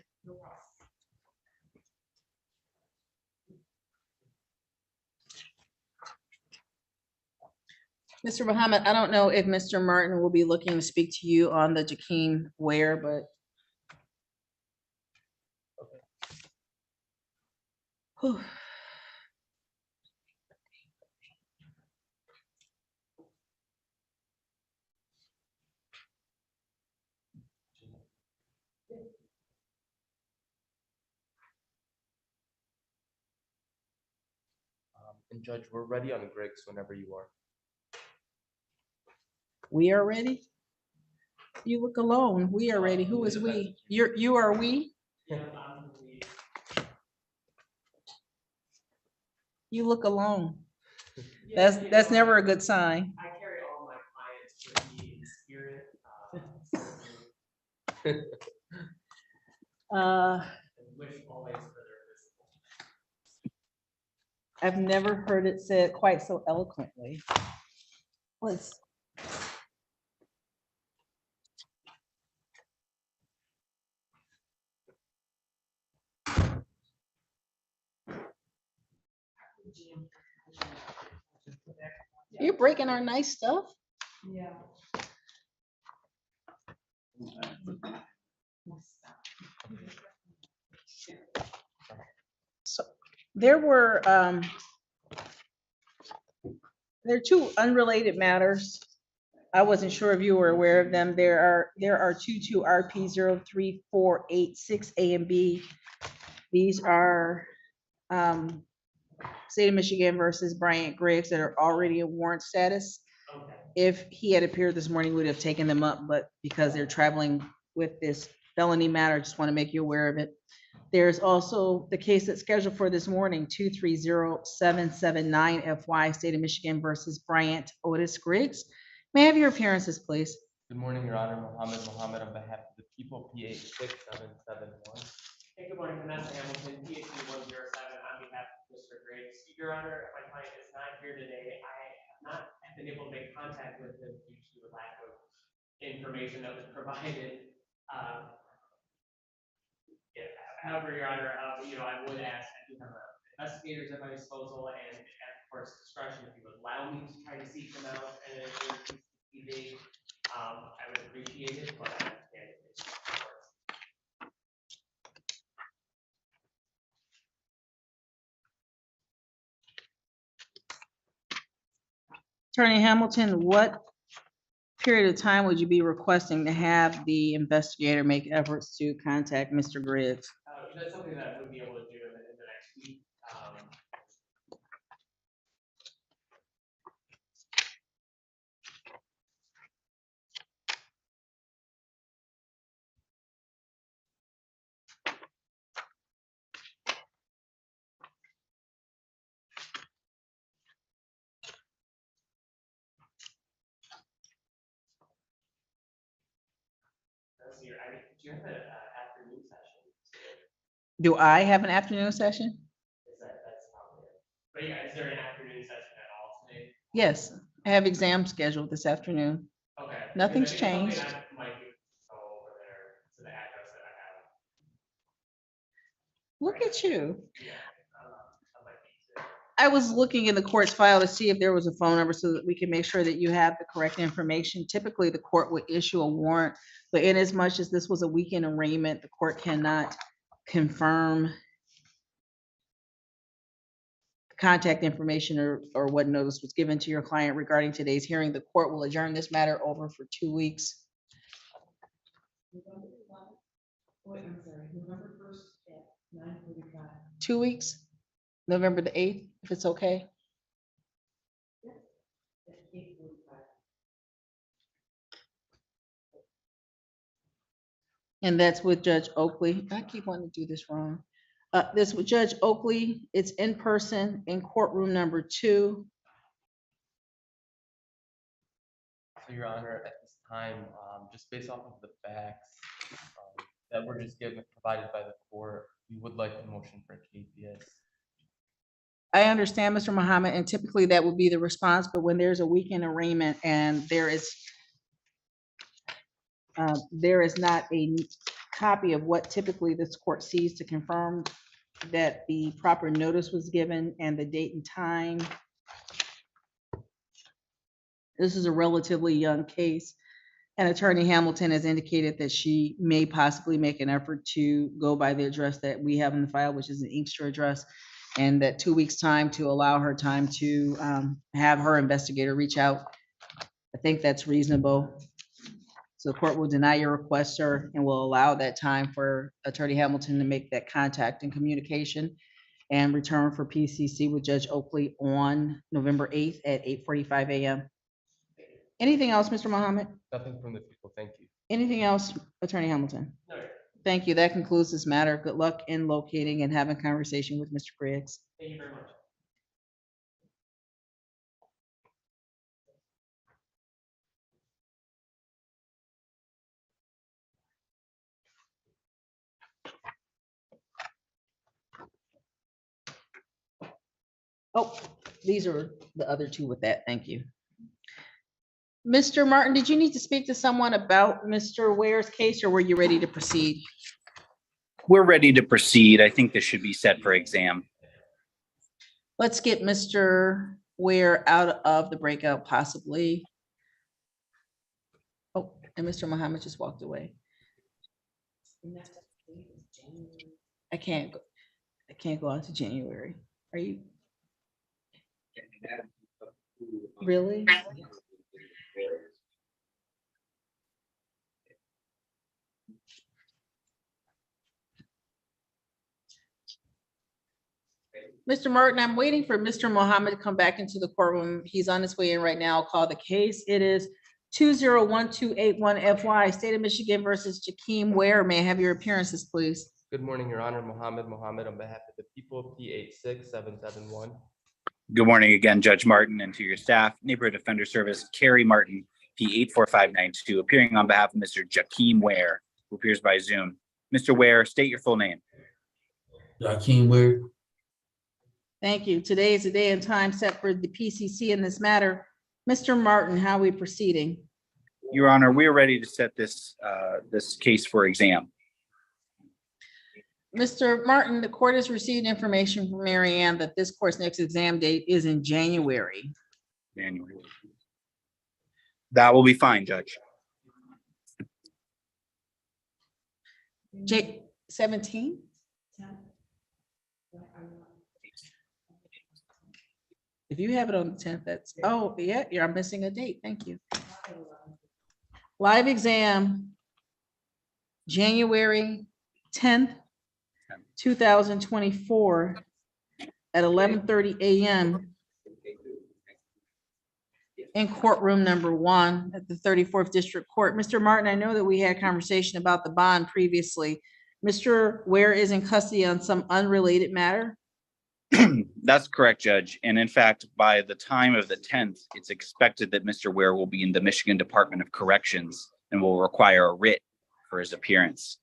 Mr. Muhammad, I don't know if Mr. Martin will be looking to speak to you on the Jakeem Ware, but. Whew. And Judge, we're ready on Griggs whenever you are. We are ready? You look alone. We are ready. Who is we? You are we? You look alone. That's never a good sign. I carry all my clients with me in spirit. And wish always for their visible. I've never heard it said quite so eloquently. Let's. You're breaking our nice stuff. Yeah. So there were there are 2 unrelated matters. I wasn't sure if you were aware of them. There are 22 RP 03486 A and B. These are State of Michigan versus Bryant Griggs that are already in warrant status. Okay. If he had appeared this morning, we would have taken them up, but because they're traveling with this felony matter, I just want to make you aware of it. There's also the case that's scheduled for this morning, 230779 FY, State of Michigan versus Bryant Otis Griggs. May I have your appearances, please? Good morning, Your Honor. Mohammed on behalf of the people, PA 6771. Hey, good morning, Vanessa Hamilton, PhD 107, on behalf of Mr. Griggs. Your Honor, my client is not here today. I have not been able to make contact with him due to the lack of information that was provided. However, Your Honor, I would ask, I do have investigators at my disposal, and at the court's discretion, if you would allow me to try to seek them out and TV, I would appreciate it, but I understand it. Attorney Hamilton, what period of time would you be requesting to have the investigator make efforts to contact Mr. Griggs? That's something that I would be able to do in the next week. Do you have an afternoon session? Do I have an afternoon session? That's probably it. But yeah, is there an afternoon session at all today? Yes, I have exams scheduled this afternoon. Okay. Nothing's Because I think changed. something I might be able to go over there to the address that I have. Look at you. Yeah. I might be too. I was looking in the court's file to see if there was a phone number so that we can make sure that you have the correct information. Typically, the court would issue a warrant, but in as much as this was a weekend arraignment, the court cannot confirm contact information or what notice was given to your client regarding today's hearing. The court will adjourn this matter over for 2 weeks. I'm sorry, November 1st at 9:45. 2 weeks, November the 8th, if it's okay. And that's with Judge Oakley. I keep wanting to do this wrong. This with Judge Oakley, it's in person in courtroom number 2. So Your Honor, at this time, just based off of the facts that were just provided by the court, we would like the motion for KPS. I understand, Mr. Muhammad, and typically that would be the response, but when there's a weekend arraignment and there is not a copy of what typically this court sees to confirm that the proper notice was given and the date and time. This is a relatively young case, and Attorney Hamilton has indicated that she may possibly make an effort to go by the address that we have in the file, which is an Inkster address, and that 2 weeks time to allow her time to have her investigator reach out. I think that's reasonable. So the court will deny your request, sir, and will allow that time for Attorney Hamilton to make that contact and communication and return for PCC with Judge Oakley on November 8th at 8:45 a.m. Anything else, Mr. Muhammad? Nothing from the people, thank you. Anything else, Attorney Hamilton? No. Thank you. That concludes this matter. Good luck in locating and having conversation with Mr. Griggs. Thank you very much. Oh, these are the other two with that. Thank you. Mr. Martin, did you need to speak to someone about Mr. Ware's case, or were you ready to proceed? We're ready to proceed. I think this should be set for exam. Let's get Mr. Ware out of the breakout possibly. Oh, and Mr. Muhammad just walked away. I can't go on to January. Are you? Really? Mr. Martin, I'm waiting for Mr. Mohammed to come back into the courtroom. He's on his way in right now. I'll call the case. It is 201281 FY, State of Michigan versus Jakeem Ware. May I have your appearances, please? Good morning, Your Honor. Mohammed on behalf of the people, P86771. Good morning again, Judge Martin, and to your staff. Neighborhood Defender Service, Carrie Martin, P84592, appearing on behalf of Mr. Jakeem Ware, who appears by Zoom. Mr. Ware, state your full name. Jakeem Ware. Thank you. Today is the day and time set for the PCC in this matter. Mr. Martin, how are we proceeding? Your Honor, we are ready to set this case for exam. Mr. Martin, the court has received information from Mary Ann that this court's next exam date is in January. January. That will be fine, Judge. 17? If you have it on the 10th, that's, oh, yeah, you're missing a date. Thank you. Live exam, January 10th, 2024 at 11:30 a.m. in courtroom number 1 at the 34th District Court. Mr. Martin, I know that we had conversation about the bond previously. Mr. Ware is in custody on some unrelated matter? That's correct, Judge. And in fact, by the time of the 10th, it's expected that Mr. Ware will be in the Michigan Department of Corrections and will require a writ for his appearance.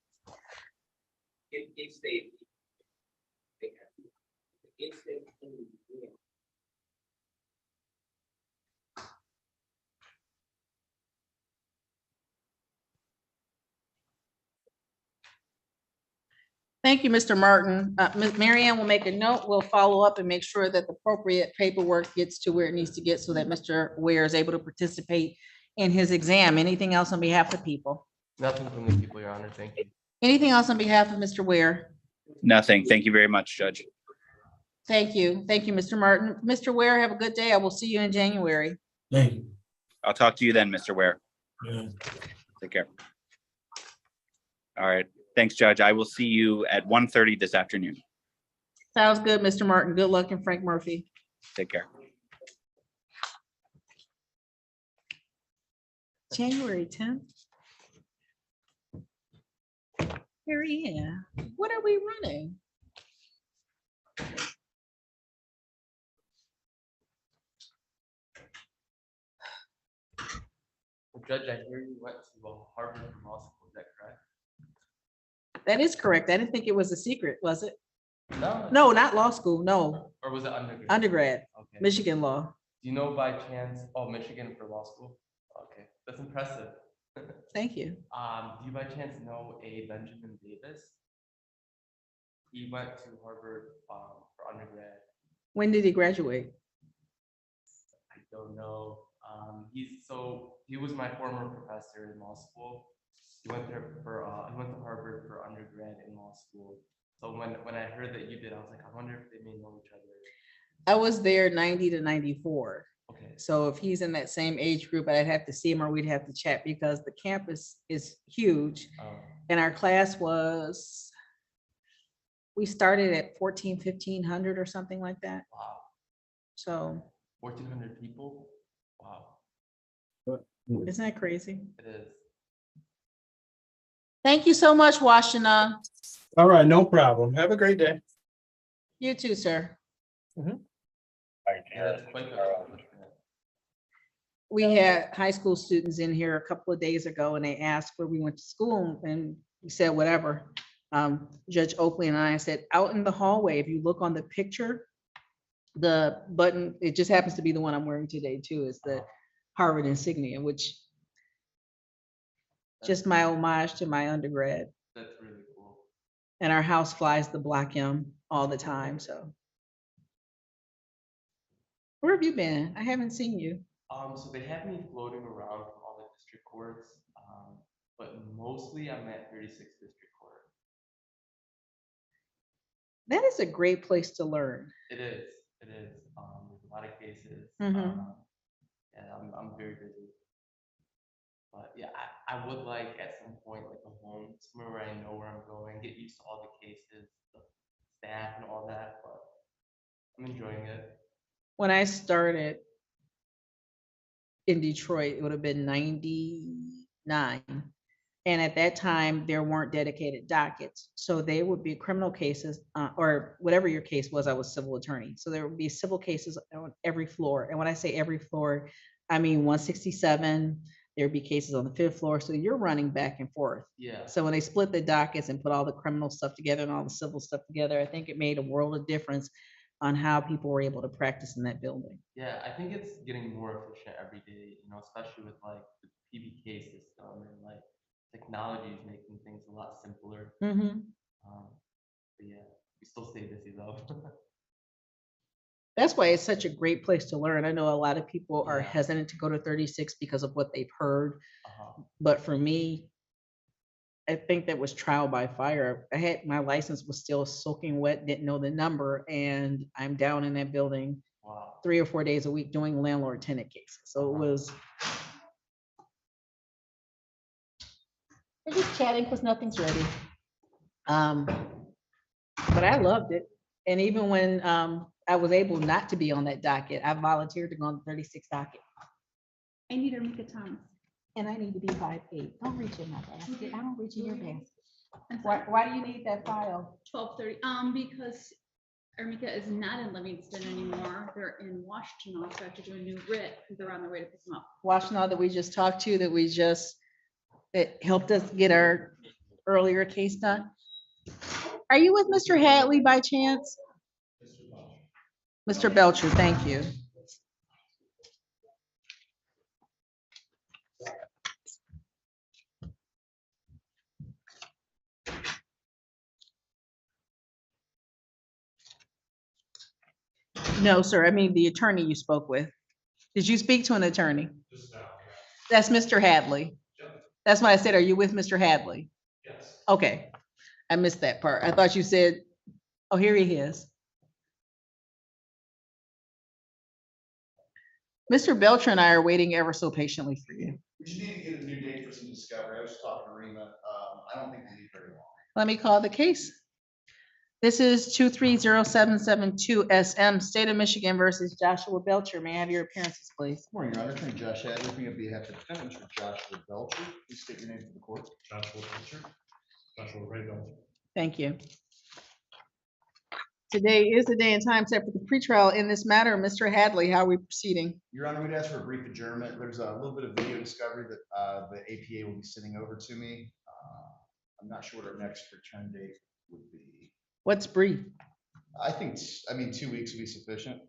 Thank you, Mr. Martin. Ms. Mary Ann will make a note. We'll follow up and make sure that the appropriate paperwork gets to where it needs to get so that Mr. Ware is able to participate in his exam. Anything else on behalf of the people? Nothing from the people, Your Honor. Thank you. Anything else on behalf of Mr. Ware? Nothing. Thank you very much, Judge. Thank you. Thank you, Mr. Martin. Mr. Ware, have a good day. I will see you in January. Thank you. I'll talk to you then, Mr. Ware. Yeah. Take care. All right. Thanks, Judge. I will see you at 1:30 this afternoon. Sounds good, Mr. Martin. Good luck and Frank Murphy. Take care. January 10th. Harry, yeah. What are we running? Judge, I hear you went to Harvard for law school, is that correct? That is correct. I didn't think it was a secret, was it? No. No, not law school, no. Or was it undergrad? Undergrad, Okay. Michigan law. Do you know by chance, Michigan for law school? Okay, that's impressive. Thank you. Do you by chance know a Benjamin Davis? He went to Harvard for undergrad. When did he graduate? I don't know. He was my former professor in law school. He went there for he went to Harvard for undergrad in law school. So when I heard that you did, I was like, I wonder if they may know each other. I was there 90 to 94. Okay. So if he's in that same age group, I'd have to see him or we'd have to chat because the campus is huge. And our class was, we started at 1,500 or something like that. Wow. So 1,400 people. Wow. isn't that crazy? It is. Thank you so much, Washington. All right, no problem. Have a great day. You too, sir. Yeah, that's quite the accomplishment. We had high school students in here a couple of days ago and they asked where we went to school and we said, whatever. Judge Oakley and I said, out in the hallway, if you look on the picture, the button, it just happens to be the one I'm wearing today too, is the Harvard insignia, which just my homage to my undergrad. That's really cool. And our house flies the Block M all the time, so. Where have you been? I haven't seen you. So they have me floating around from all the district courts, but mostly I'm at 36th District Court. That is a great place to learn. It is. It is. There's a lot of cases. Mhm. And I'm very busy. But yeah, I would like at some point like a home, somewhere where I know where I'm going, get used to all the cases, the staff and all that, but I'm enjoying it. When I started in Detroit, it would have been 99. And at that time, there weren't dedicated dockets. So they would be criminal cases, or whatever your case was, I was civil attorney. So there would be civil cases on every floor. And when I say every floor, I mean 167, there'd be cases on the 5th floor. So you're running back and forth. Yeah. So when they split the dockets and put all the criminal stuff together and all the civil stuff together, I think it made a world of difference on how people were able to practice in that building. Yeah, I think it's getting more efficient every day, especially with like the PBK system and like technology is making things a lot simpler. Mhm. But yeah, we still stay busy though. That's why it's such a great place to learn. I know a lot of people are hesitant to go to 36 because of what they've heard. But for me, I think that was trial by fire. I had, my license was still soaking wet, didn't know the number, and I'm down in that building 3 or 4 days a week doing landlord tenant cases. So it was. We're just chatting because nothing's ready. But I loved it. And even when I was able not to be on that docket, I volunteered to go on the 36 docket. I need Armika Thomas. And I need to be 5'8". Don't reach in my basket. I don't reach in your basket. Why do you need that file? 12:30, because Armika is not in Livingston anymore. They're in Washington, so I have to do a new writ because they're on their way to pick them up. Washington that we just talked to, that we just, it helped us get our earlier case done. Are you with Mr. Hadley by chance? Mr. Belcher, thank you. No, sir. I mean, the attorney you spoke with. Did you speak to an attorney? That's Mr. Hadley. That's why I said, are you with Mr. Hadley? Yes. Okay. I missed that part. I thought you said, oh, here he is. Mr. Belcher and I are waiting ever so patiently for you. We just need to get a new date for some discovery. I was just talking to Rima. I don't think we need very long. Let me call the case. This is 230772 SM, State of Michigan versus Joshua Belcher. May I have your appearances, please? Good morning, Your Honor. Attorney Josh Hadley, on behalf of the defendant, Mr. Joshua Belcher. Please state your name for the court. Joshua Belcher. Joshua Ray Belcher. Thank you. Today is the day and time set for the pretrial in this matter. Mr. Hadley, how are we proceeding? Your Honor, we'd ask for a brief adjournment. There's a little bit of video discovery that the APA will be sending over to me. I'm not sure what our next return date would be. What's brief? I think, 2 weeks would be sufficient.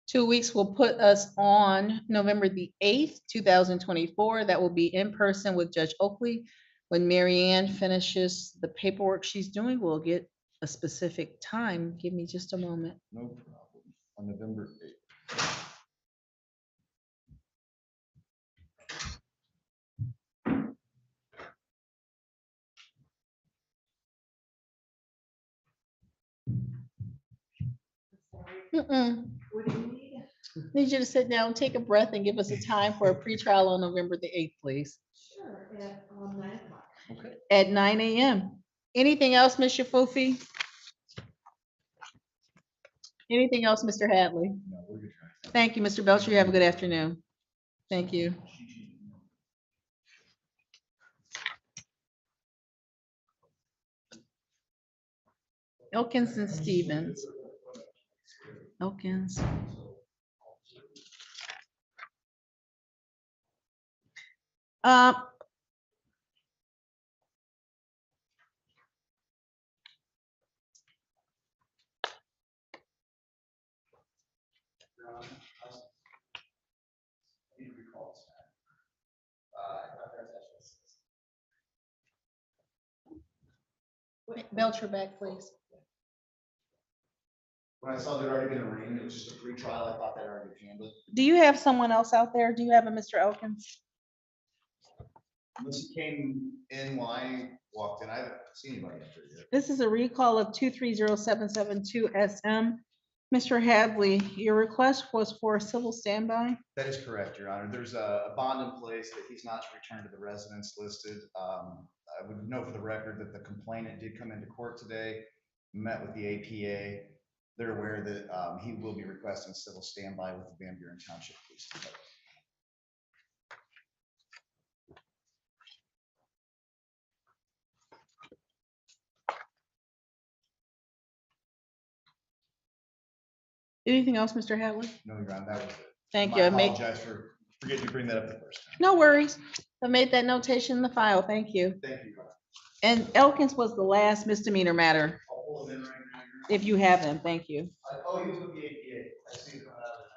Two weeks will put us on November the 8th, 2024. That will be in person with Judge Oakley. When Mary Ann finishes the paperwork she's doing, we'll get a specific time. Give me just a moment. No problem. On November 8th. Need you to sit down, take a breath, and give us a time for a pretrial on November the 8th, please. Sure, at 9 o'clock. Okay. At 9 a.m. Anything else, Ms. Shafufi? Anything else, Mr. Hadley? No, we're good. Thank you, Mr. Belcher. You have a good afternoon. Thank you. Elkins and Stevens. Elkins. Belcher back, please. When I saw there'd already been a ring, it was just a free trial. I thought that already been handled. Do you have someone else out there? Do you have a Mr. Elkins? Once he came in, when I walked in, I haven't seen anybody up there yet. This is a recall of 230772 SM. Mr. Hadley, your request was for a civil standby? That is correct, Your Honor. There's a bond in place that he's not to return to the residence listed. I would note for the record that the complainant did come into court today, met with the APA. They're aware that he will be requesting civil standby with the Van Buren Township Police Department. Anything else, Mr. Hadley? No, Your Honor, that was it. Thank I you. apologize for forgetting to bring that up the first time. No worries. I made that notation in the file. Thank you. Thank you, Your Honor. And Elkins was the last misdemeanor matter. I'll pull him in right now, Your Honor. If you have him, thank you. Oh, he was with the APA. I see him out of it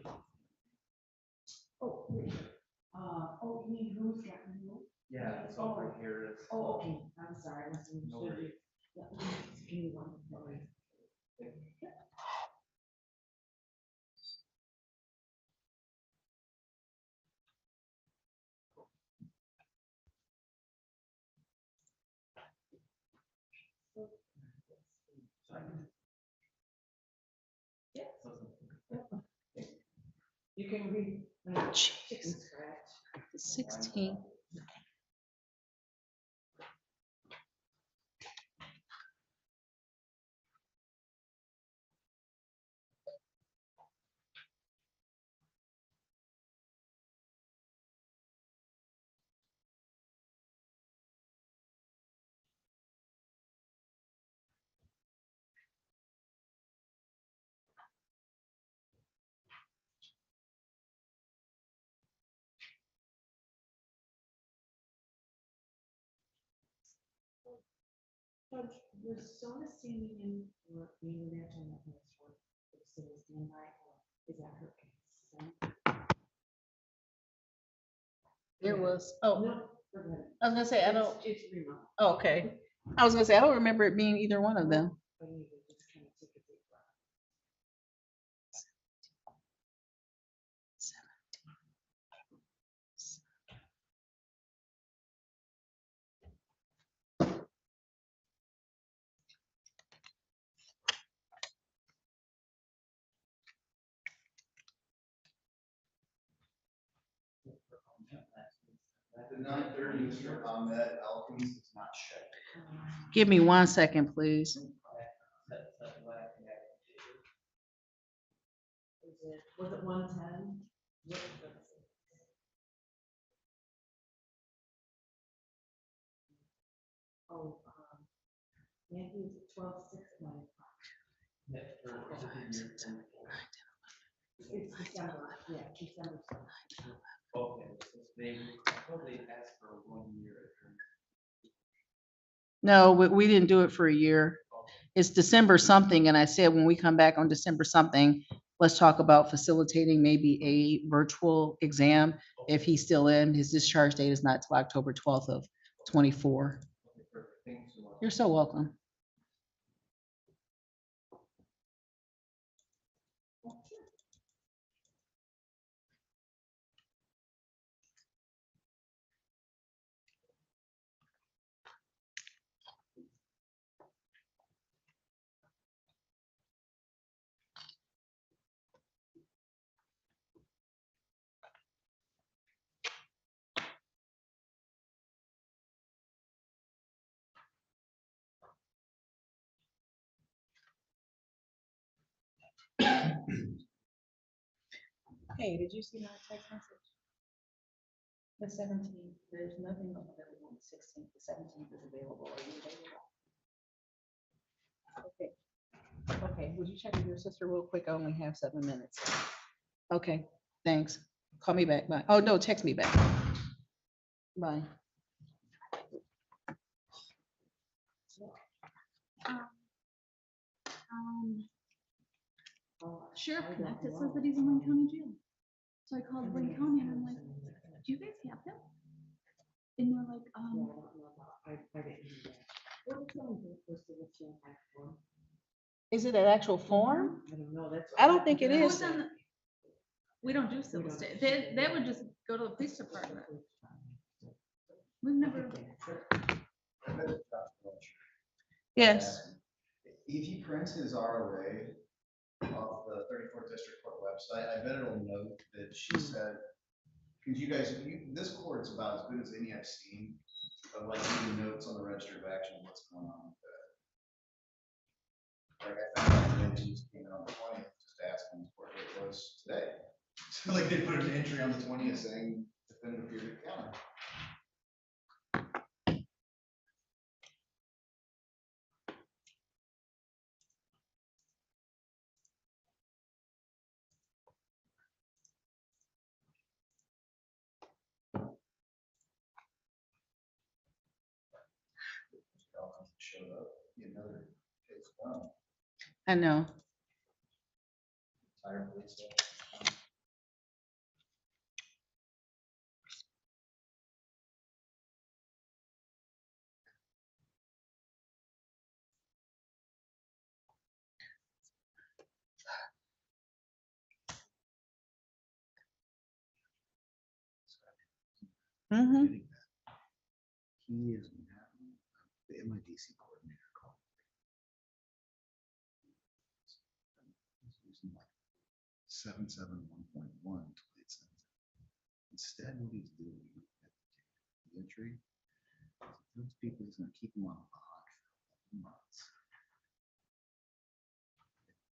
now. Oh, wait. Oh, you mean who's gotten moved? Yeah, it's all right here. It's- Oh, okay, I'm sorry. I must have No misunderstood worries. you. Yeah, give me one moment. Yeah. You can read. Jeez. 16. Judge, was Zona standing in for being there to let us work? So was standby, or is that her case? There was, oh, No, forget it. I was gonna say, I don't, It's remote. oh, okay. I was gonna say, I don't remember it being either one of them. But anyway, just kind of took a deep breath. The 9:30, Mr. Ahmed Alkins is not checked. Give me 1 second, please. Was it 110? Oh, Yankees 12-6 at 9 o'clock. It's December, yeah, December. Okay, so they probably asked for 1 year. No, we didn't do it for a year. It's December something, and I said, when we come back on December something, let's talk about facilitating maybe a virtual exam. If he's still in, his discharge date is not till October 12th of 24. You're so welcome. Hey, did you see my text message? The 17th, there's nothing available on the 16th, the 17th is available. Are you available? Okay. Okay, would you check with your sister real quick? I only have 7 minutes. Okay, thanks. Call me back. Bye. Oh, no, text me back. Bye. Sheriff Connect, it says that he's in Wayne County Jail. So I called Wayne County and I'm like, do you guys have him? And they're like, Is it an actual form? I don't know, that's. I don't think it Who is. was on we don't do civil state. That would just go to the police department. We've never. Yes. If he prints his ROA off the 34th District Court website, I bet it'll note that she said, because you guys, this court's about as good as any I've seen of like giving notes on the register of action, what's going on with that. Like I found out when she came in on the 20th, just asking what it was today. So like they put an entry on the 20th saying defendant appeared at county. Showed up, another case done. I know. Entire police station. Mm-hmm. He is having the MIDC coordinator call. He's using like 771.1 to it sends it. Instead, what he's doing at the entry, those people, he's gonna keep them on a block for months.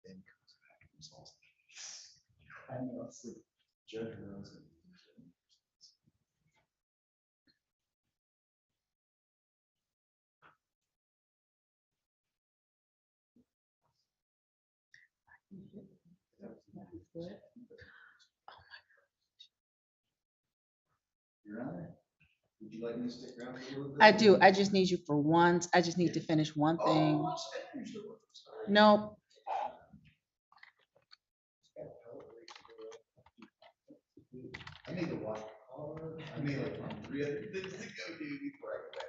Then comes back and resolves. I know, it's the judge knows it. Your Honor, Would you like me to stick around for a little bit? I do. I just need you for once. I just need to finish one thing. Oh, I usually work, sorry. No, I need to watch the car. I may like find 3 other things to go do before I go back.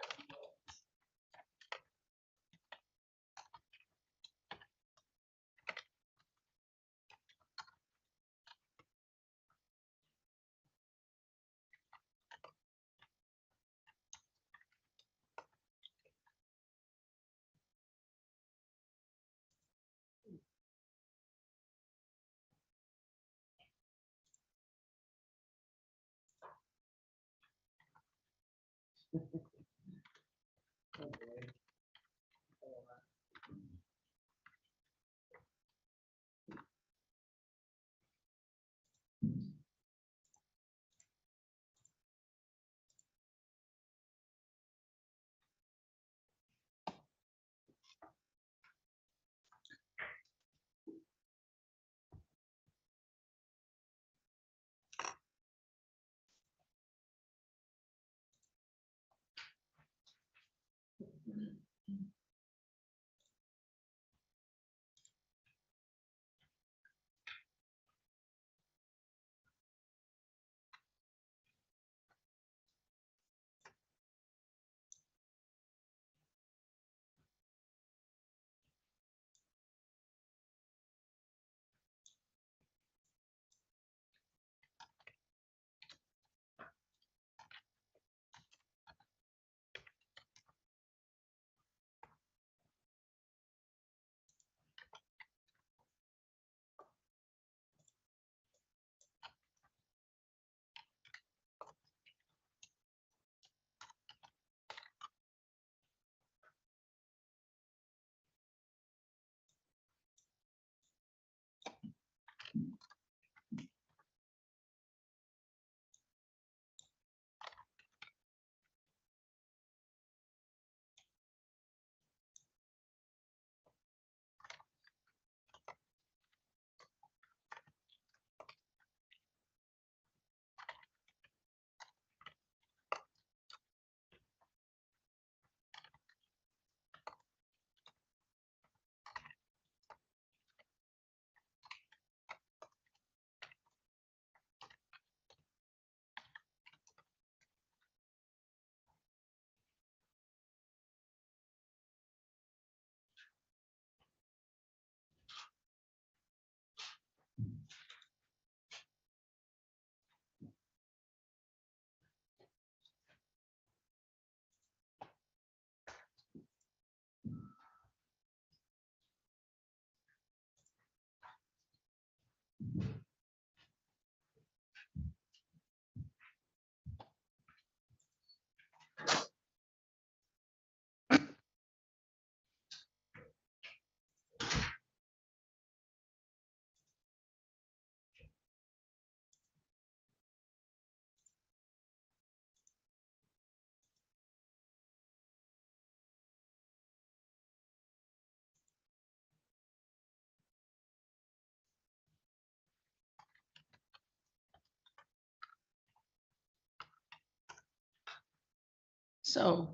so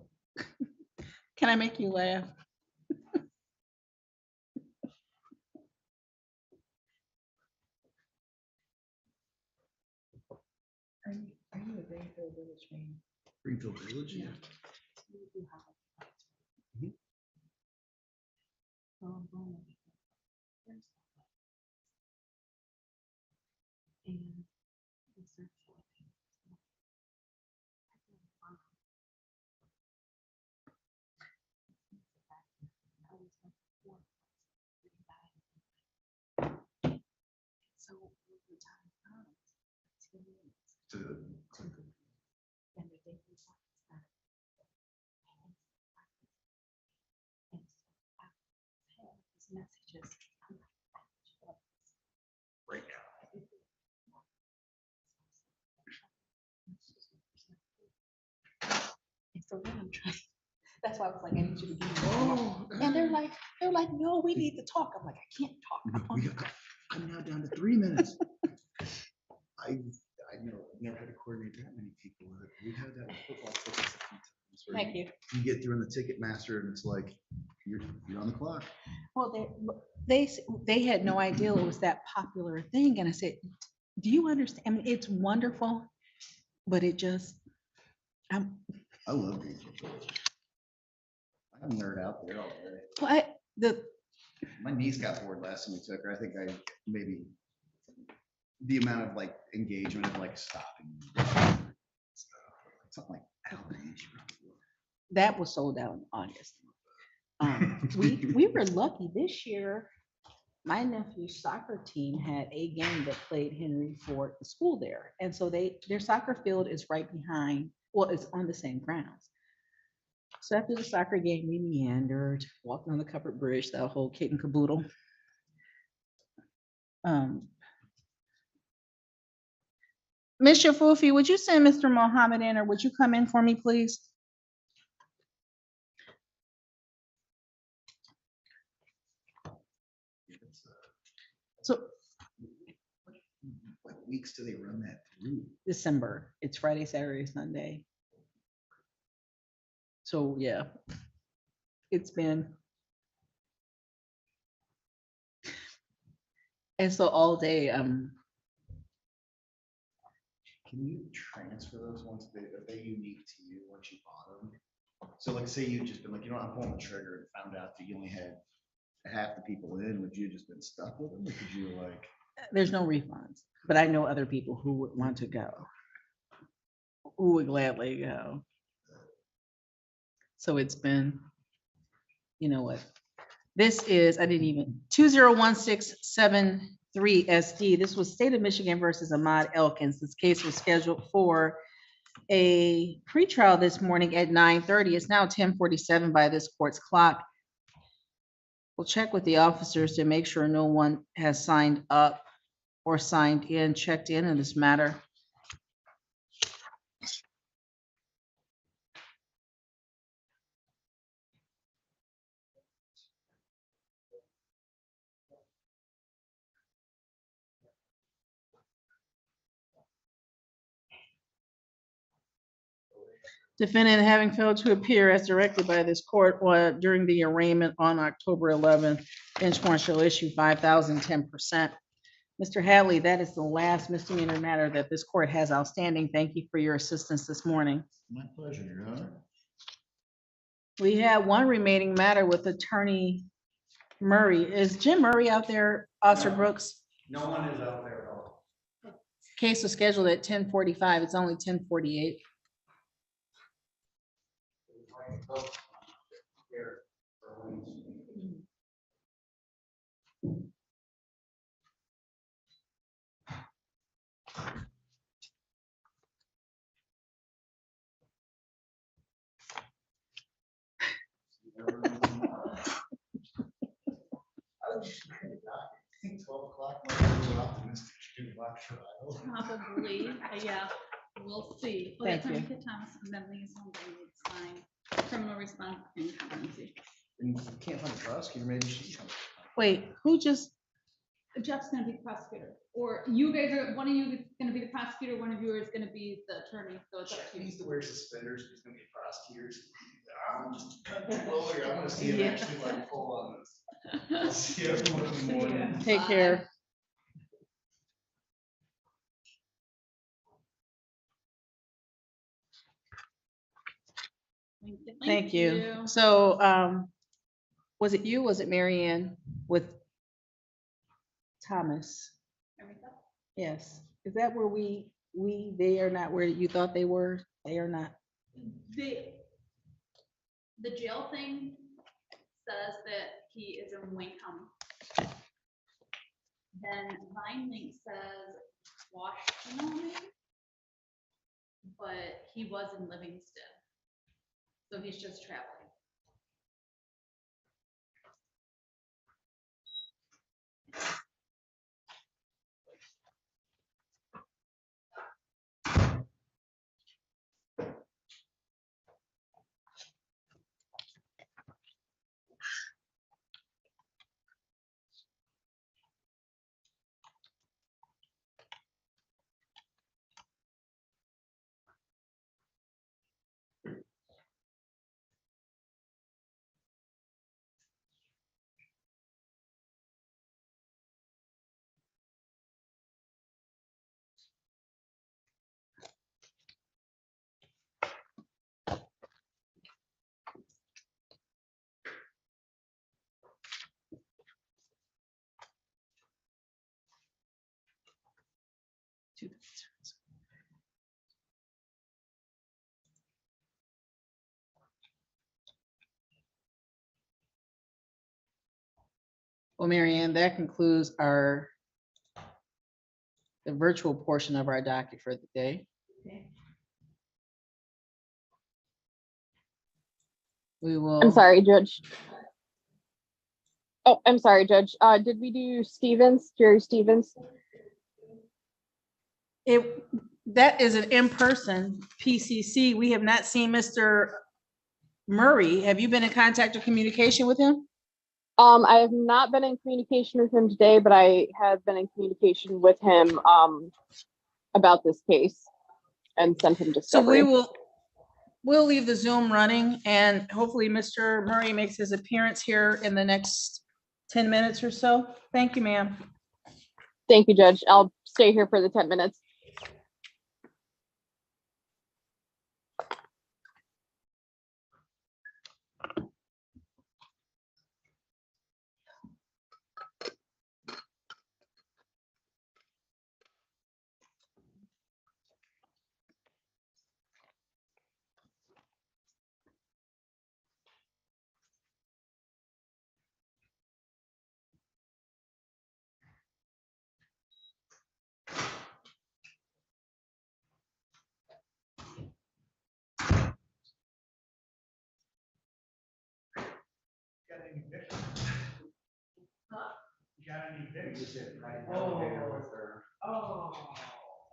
can I make you laugh? Are you a Greenfield Village fan? Greenfield Village, yeah. So when the time comes, 10 minutes. To the And the day we talk is not. And so I have these messages. I'm like, right now. And so then I'm trying, that's why I was like, I need you to give me. And they're like, no, we need to talk. I'm like, I can't talk. I'm now down to 3 minutes. I know, never had to coordinate that many people. We've had that with football tickets a few times. where Thank you. You get through in the Ticketmaster and it's like, you're on the clock. Well, they had no idea it was that popular a thing. And I said, do you understand? I mean, it's wonderful, but it just, I love Greenfield Village. I'm a nerd out there all day. what, My niece got bored last time we took her. I think I maybe the amount of like engagement of like stopping. Something like outreach. that was sold out in August. We were lucky this year. My nephew's soccer team had a game that played Henry Ford, the school there. And so their soccer field is right behind, well, it's on the same grounds. So after the soccer game, we meandered, walked on the covered bridge, that whole kit and caboodle. Ms. Shafufi, would you send Mr. Mohammed in, or would you come in for me, please? So What weeks do they run that through? December, it's Friday, Saturday, Sunday. So, yeah, it's been. And so all day, Can you transfer those ones? Are they unique to you once you bought them? So like, say you just been like, I'm pulling the trigger and found out that you only had half the people in, would you have just been stuck with them? Or could you like? there's no refunds, but I know other people who would want to go, who would gladly go. So it's been, you know what? This is, I didn't even, 201673 SD. This was State of Michigan versus Ahmad Elkins. This case was scheduled for a pretrial this morning at 9:30. It's now 10:47 by this court's clock. We'll check with the officers to make sure no one has signed up or signed in, checked in this matter. Defendant having failed to appear as directed by this court during the arraignment on October 11th, bench warrant shall issue 5,010%. Mr. Hadley, that is the last misdemeanor matter that this court has outstanding. Thank you for your assistance this morning. My pleasure, Your Honor. We have one remaining matter with Attorney Murray. Is Jim Murray out there, Officer Brooks? No one is out there at all. Case was scheduled at 10:45. It's only 10:48. I think 12 o'clock might be a little optimistic to do mock trial. Probably, yeah, we'll see. Oh, Thank that's you. Mika Thomas, and then these ones I need to sign. Criminal response and competency. And if you can't find a prosecutor, maybe she comes. Wait, who just, Jeff's gonna be the prosecutor, or you guys are, one of you is gonna be the prosecutor, one of you is gonna be the attorney, so it's up Jeff to you. needs to wear suspenders, he's gonna be prosecutors. I'm just cut the lawyer, I'm gonna see him Yeah. actually like full on this. I'll see everyone in the morning. take care. Thank you. So, was it you? Was it Mary Ann with Thomas? Yes. Is that where they are not where you thought they were? They are not. The jail thing says that he is in Wayne County. Then Vine Link says Washington, but he was in Livingston. So he's just traveling. Well, Mary Ann, that concludes the virtual portion of our docket for the day. We will. I'm sorry, Judge. Oh, I'm sorry, Judge. Did we do Stevens, Jerry Stevens? That is an in-person PCC. We have not seen Mr. Murray. Have you been in contact or communication with him? I have not been in communication with him today, but I have been in communication with him about this case and sent him discovery. So we'll leave the Zoom running and hopefully Mr. Murray makes his appearance here in the next 10 minutes or so. Thank you, ma'am. Thank you, Judge. I'll stay here for the 10 minutes.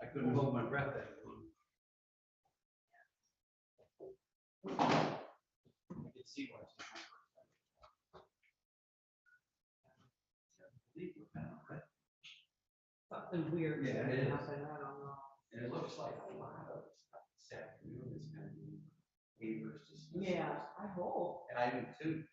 I couldn't hold my breath that long. I could see what's something weird. Yeah, it is. And it looks like a lot of stuff this afternoon is gonna be waivers. Yeah, I hope. And I do too.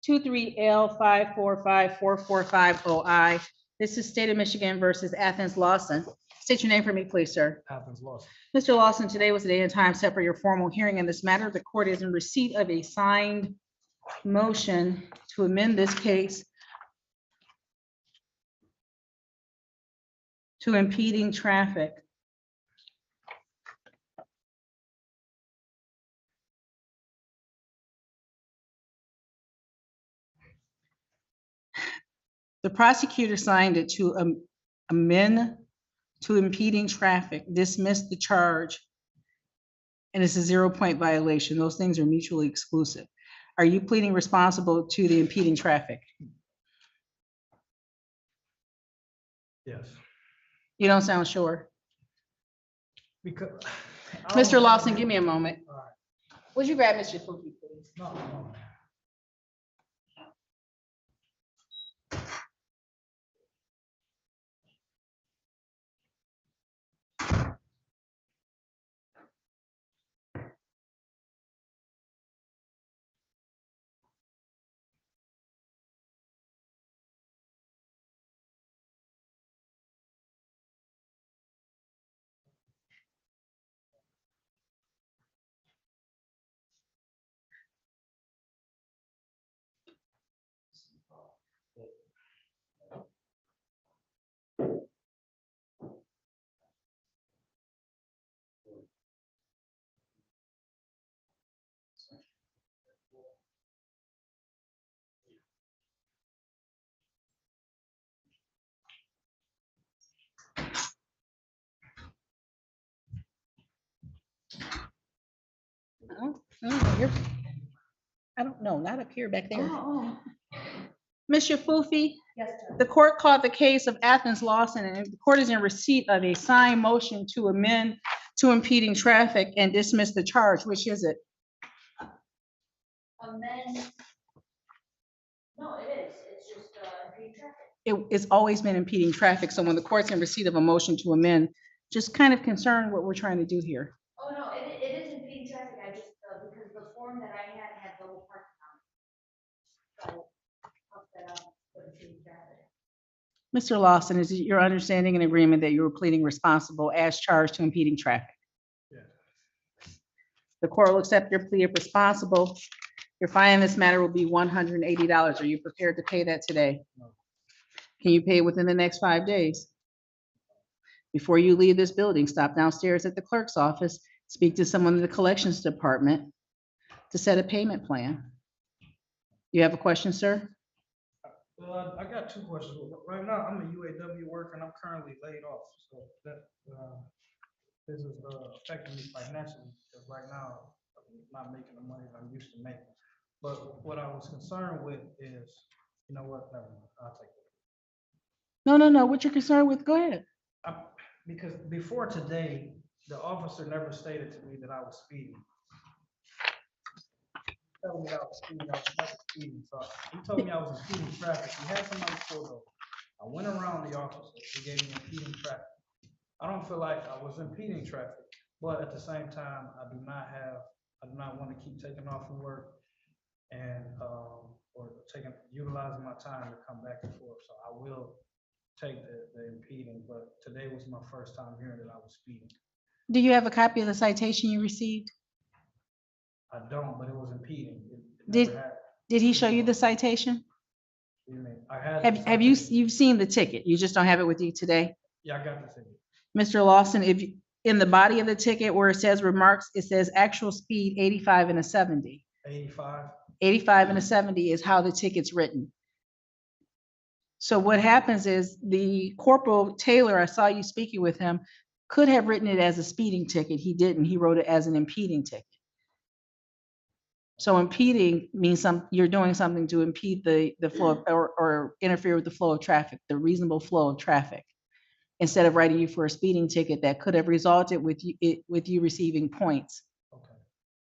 23L5454450I. This is State of Michigan versus Athens Lawson. State your name for me, please, sir. Happens lost. Mr. Lawson, today was the day and time set for your formal hearing in this matter. The court is in receipt of a signed motion to amend this case to impeding traffic. The prosecutor signed it to amend to impeding traffic, dismiss the charge, and it's a 0-point violation. Those things are mutually exclusive. Are you pleading responsible to the impeding traffic? Yes. You don't sound sure. Because. Mr. Lawson, give me a moment. Would you grab Mr. Fuki, please? No. I don't know, not up here, back there. Oh, Mr. Fufi, yes, the court called the case of Athens Lawson, and the court is in receipt of a signed motion to amend to impeding traffic and dismiss the charge. Which is it? amend. No, it is. It's just, impeding traffic. It's always been impeding traffic. So when the court's in receipt of a motion to amend, just kind of concerned what we're trying to do here. Oh, no, it is impeding traffic. I just, because the form that I had double parking on it. So, hook that up for impeding traffic. Mr. Lawson, is it your understanding and agreement that you were pleading responsible as charged to impeding traffic? Yeah. The court will accept your plea of responsible. Your fine in this matter will be $180. Are you prepared to pay that today? No. Can you pay it within the next 5 days? Before you leave this building, stop downstairs at the clerk's office, speak to someone in the collections department to set a payment plan. You have a question, sir? Well, I got two questions. Right now, I'm a UAW worker and I'm currently laid off. So that, this is affecting me financially because right now I'm not making the money that I'm used to making. But what I was concerned with is, you know what, never mind, I'll take it. No. What you're concerned with, go ahead. Because before today, the officer never stated to me that I was speeding. He told me I was speeding, I was never speeding. So he told me I was impeding traffic. He had somebody pulled over. I went around the officer. He gave me impeding traffic. I don't feel like I was impeding traffic, but at the same time, I do not want to keep taking off from work and or utilizing my time to come back and forth. So I will take the impeding, but today was my first time hearing that I was speeding. Do you have a copy of the citation you received? I don't, but it was impeding. Did he show you the citation? What do you mean? I had. Have you've seen the ticket? You just don't have it with you today? Yeah, I got the ticket. Mr. Lawson, if you, in the body of the ticket where it says remarks, it says actual speed 85 and a 70. 85. 85 and a 70 is how the ticket's written. So what happens is the Corporal Taylor, I saw you speaking with him, could have written it as a speeding ticket. He didn't. He wrote it as an impeding ticket. So impeding means you're doing something to impede the flow or interfere with the flow of traffic, the reasonable flow of traffic. instead of writing you for a speeding ticket that could have resulted with you receiving points.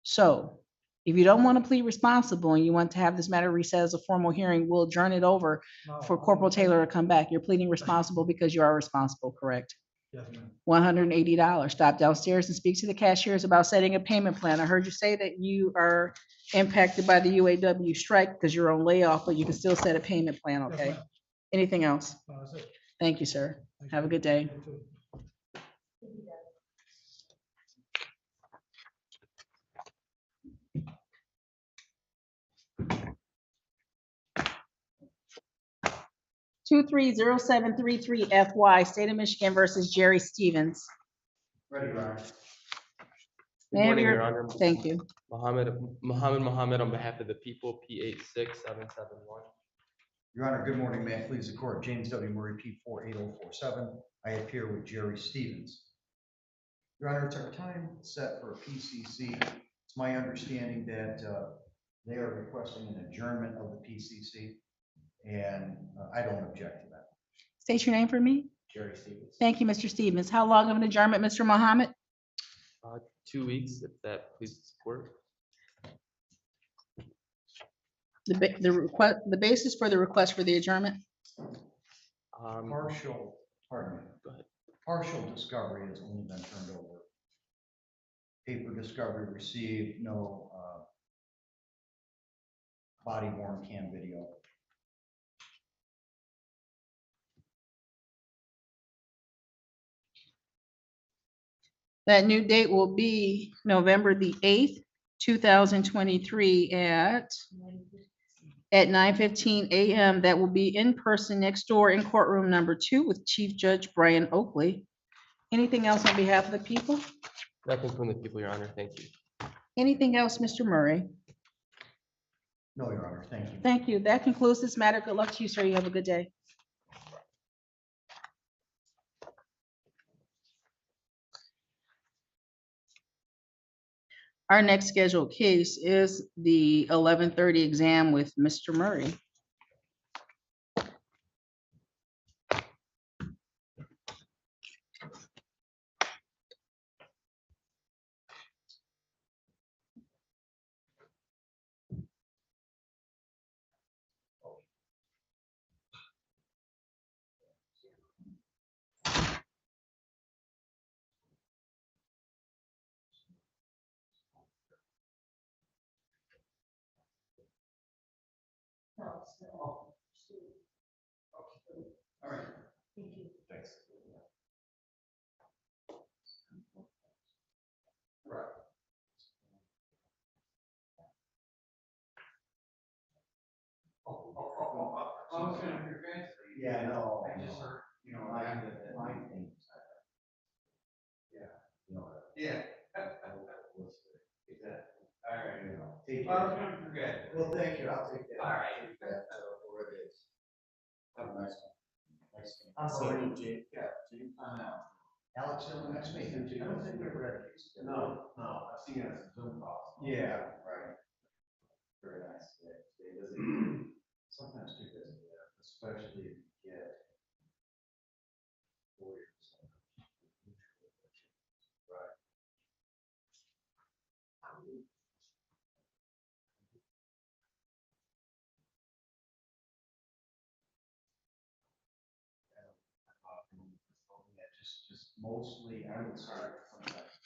So if you don't want to plead responsible and you want to have this matter reset as a formal hearing, we'll adjourn it over for Corporal Taylor to come back. You're pleading responsible because you are responsible, correct? Yes, ma'am. $180. Stop downstairs and speak to the cashiers about setting a payment plan. I heard you say that you are impacted by the UAW strike because you're on layoff, but you can still set a payment plan, Yes, okay? ma'am. Anything else? No, that's it. Thank you, sir. Have a good day. You too. 230733 FY, State of Michigan versus Jerry Stevens. Ready, Your Honor. May I have morning, your- Your Honor. Thank you. Mohammed on behalf of the people, P86771. Your Honor, good morning. May it please the court, James W. Murray, P48047. I appear with Jerry Stevens. Your Honor, it's our time set for a PCC. It's my understanding that they are requesting an adjournment of the PCC, and I don't object to that. State your name for me. Jerry Stevens. Thank you, Mr. Stevens. How long of an adjournment, Mr. Mohammed? 2 weeks, if that pleases the court. The basis for the request for the adjournment? Partial, pardon me. Go ahead. Partial discovery has only been turned over. Paper discovery received, no body worn cam video. That new date will be November the 8th, 2023 at 9:15 a.m. That will be in person next door in courtroom number 2 with Chief Judge Brian Oakley. Anything else on behalf of the people? Nothing from the people, Your Honor. Thank you. Anything else, Mr. Murray? No, Your Honor, thank you. Thank you. That concludes this matter. Good luck to you, sir. You have a good day. Our next scheduled case is the 11:30 exam with Mr. Murray. All right. Thank you. Thanks. Right. Yeah, no. I just heard, I did my things. Yeah. Yeah. Exactly. All right. Take care. Well, thank you. I'll take that. All right. Where it is. Have a nice one. Nice. I'm sorry, Jake. Yeah, Jake. Alex, next meeting. I don't think we ever had a case. No, I've seen it as a Zoom call. Yeah, right. Very nice. Stay busy. Sometimes too busy, especially if you get lawyers. Right. Just mostly, I would say sometimes.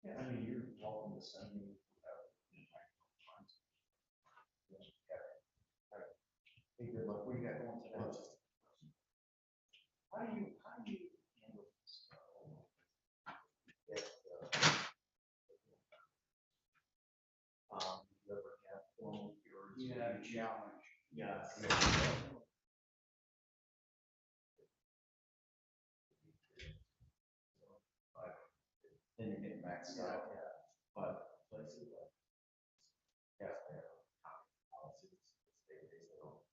Yeah, I mean, you're welcome to send me. Hey, good luck. We got going today. How do you handle this? You ever have formal hearings? Yeah, challenge. Yeah. Then you're getting maxed out, but places like. Yeah. Policies, they don't.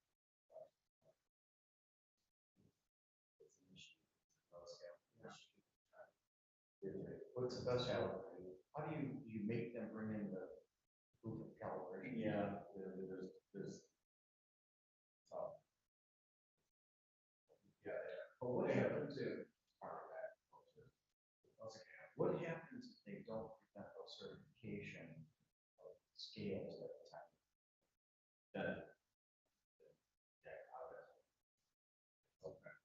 What's the best way? How do you make them bring in the proof of calibration? Yeah, there's. Yeah. application of scales at the time. Then. Okay.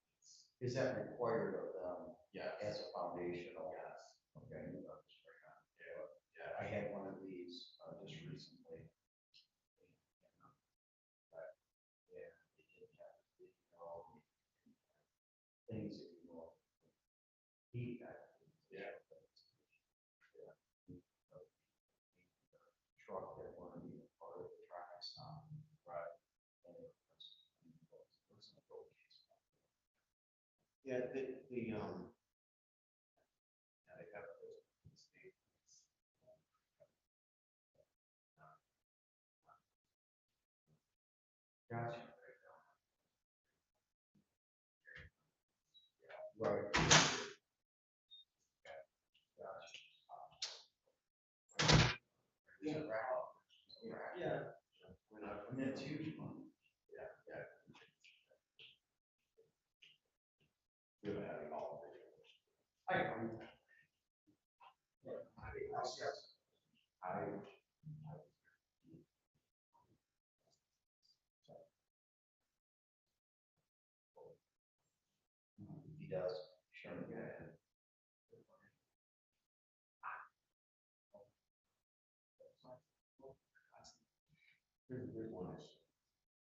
Is that required of them? Yeah. As a foundational? Yes. Okay. Yeah. I had one of these just recently. Yeah, it did have, things that you know. Heat. Yeah. Truck that wanted to be a part of the traffic stop. Right. Yeah, yeah, they have those statements. Gotcha. Right. Yeah. Yeah. And that's huge money. Yeah, yeah. Really having all of it. I agree. He does, sure, yeah. Here's one issue.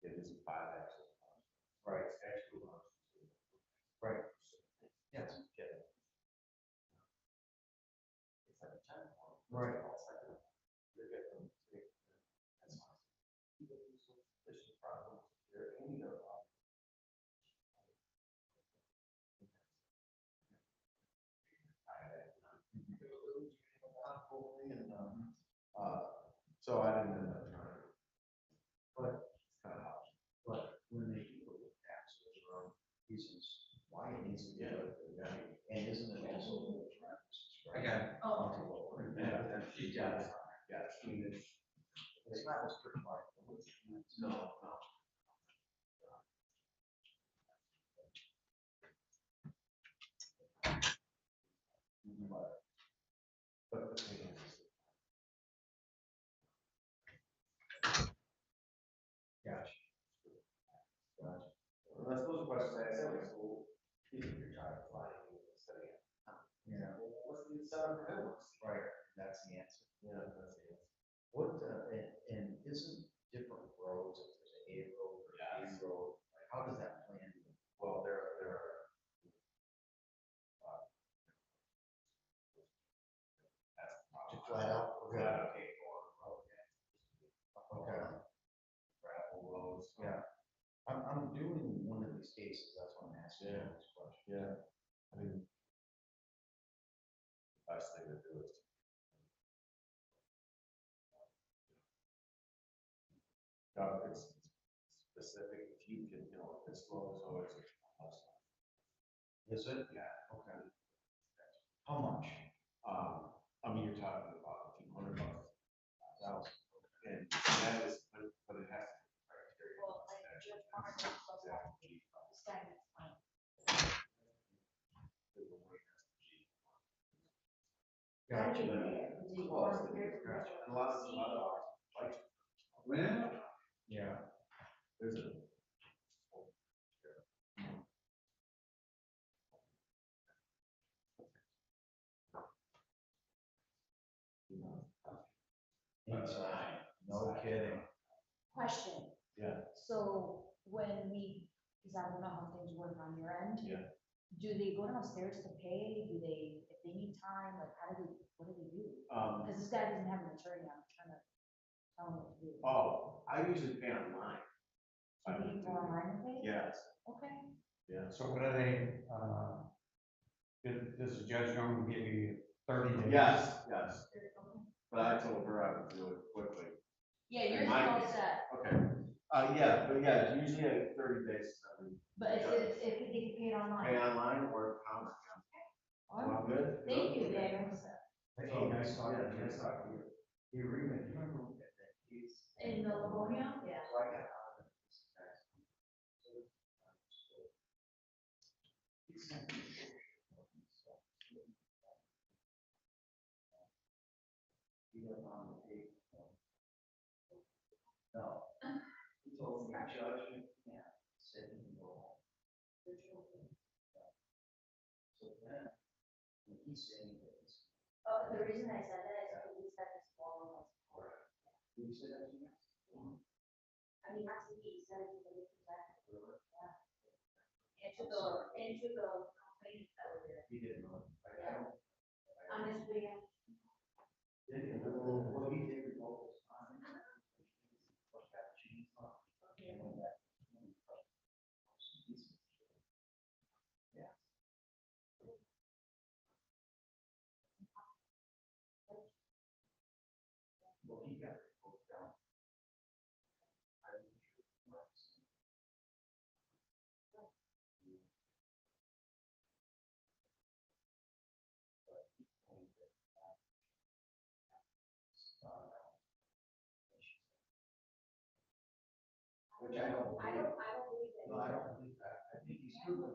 It is a 5-axis. Right, actually. Right. Yes. Right. So I didn't end up trying. But when they do look at taxes around pieces, why it needs to be and isn't it also? I got it. Oh. Yeah, she got it. Yeah, I mean, it's not a strict line. No, no. But the thing is. Gotcha. Gotcha. Well, that's those questions I asked in school. If your child flying instead of. Yeah. What's the incentive for him? Right, that's the answer. Yeah, that's the answer. What, and isn't different roads, if there's a road or a B road, like how does that plan? Well, there are. That's flat out. Flat out pay for. Okay. Gravel roads. Yeah. I'm doing one of these cases, that's why I'm asking this question. Yeah. I mean. Best thing to do is. It's specific, if you can, this low is always. Is it? Yeah, okay. How much? I mean, you're talking about a few $100. And that is, but it has to. Gotcha. A lot of like. Well, yeah. There's a. No kidding. Question. Yeah. So when we, because I don't know how things work on your end. Yeah. Do they go downstairs to pay? Do they, if they need time, like how do they, what do they do? Because this guy doesn't have an attorney, I'm trying to tell him what to do. Oh, I usually pay online. So you can go online and pay? Yes. Okay. Yeah. So what are they, does the judge normally give you 30 days? Yes, yes. But I told her I would do it quickly. Yeah, yours In is my all case. set. Okay. Yeah, but yeah, it's usually 30 days. But if they can pay it online. Pay online or counter. All right. Good? Thank you, yeah, I'm set. Hey, nice talking to you. Nice talking to you. You remember, you remember that case? In the Livonia? Yeah. So I got. No. He told me, Judge, you can't sit and go home. So then, when he's saying this. Oh, the reason I said that is because we said this ball was. Did you say that to me? I mean, actually, he said it to the back. Yeah. Into the complaint that was there. He didn't know. Yeah. On his way out. Did he? Well, he did revoke his time. What that cheese on. And when that. Yeah. Well, he got revoked down. Which I don't. I don't believe it. No, I don't believe that. I think he's proven.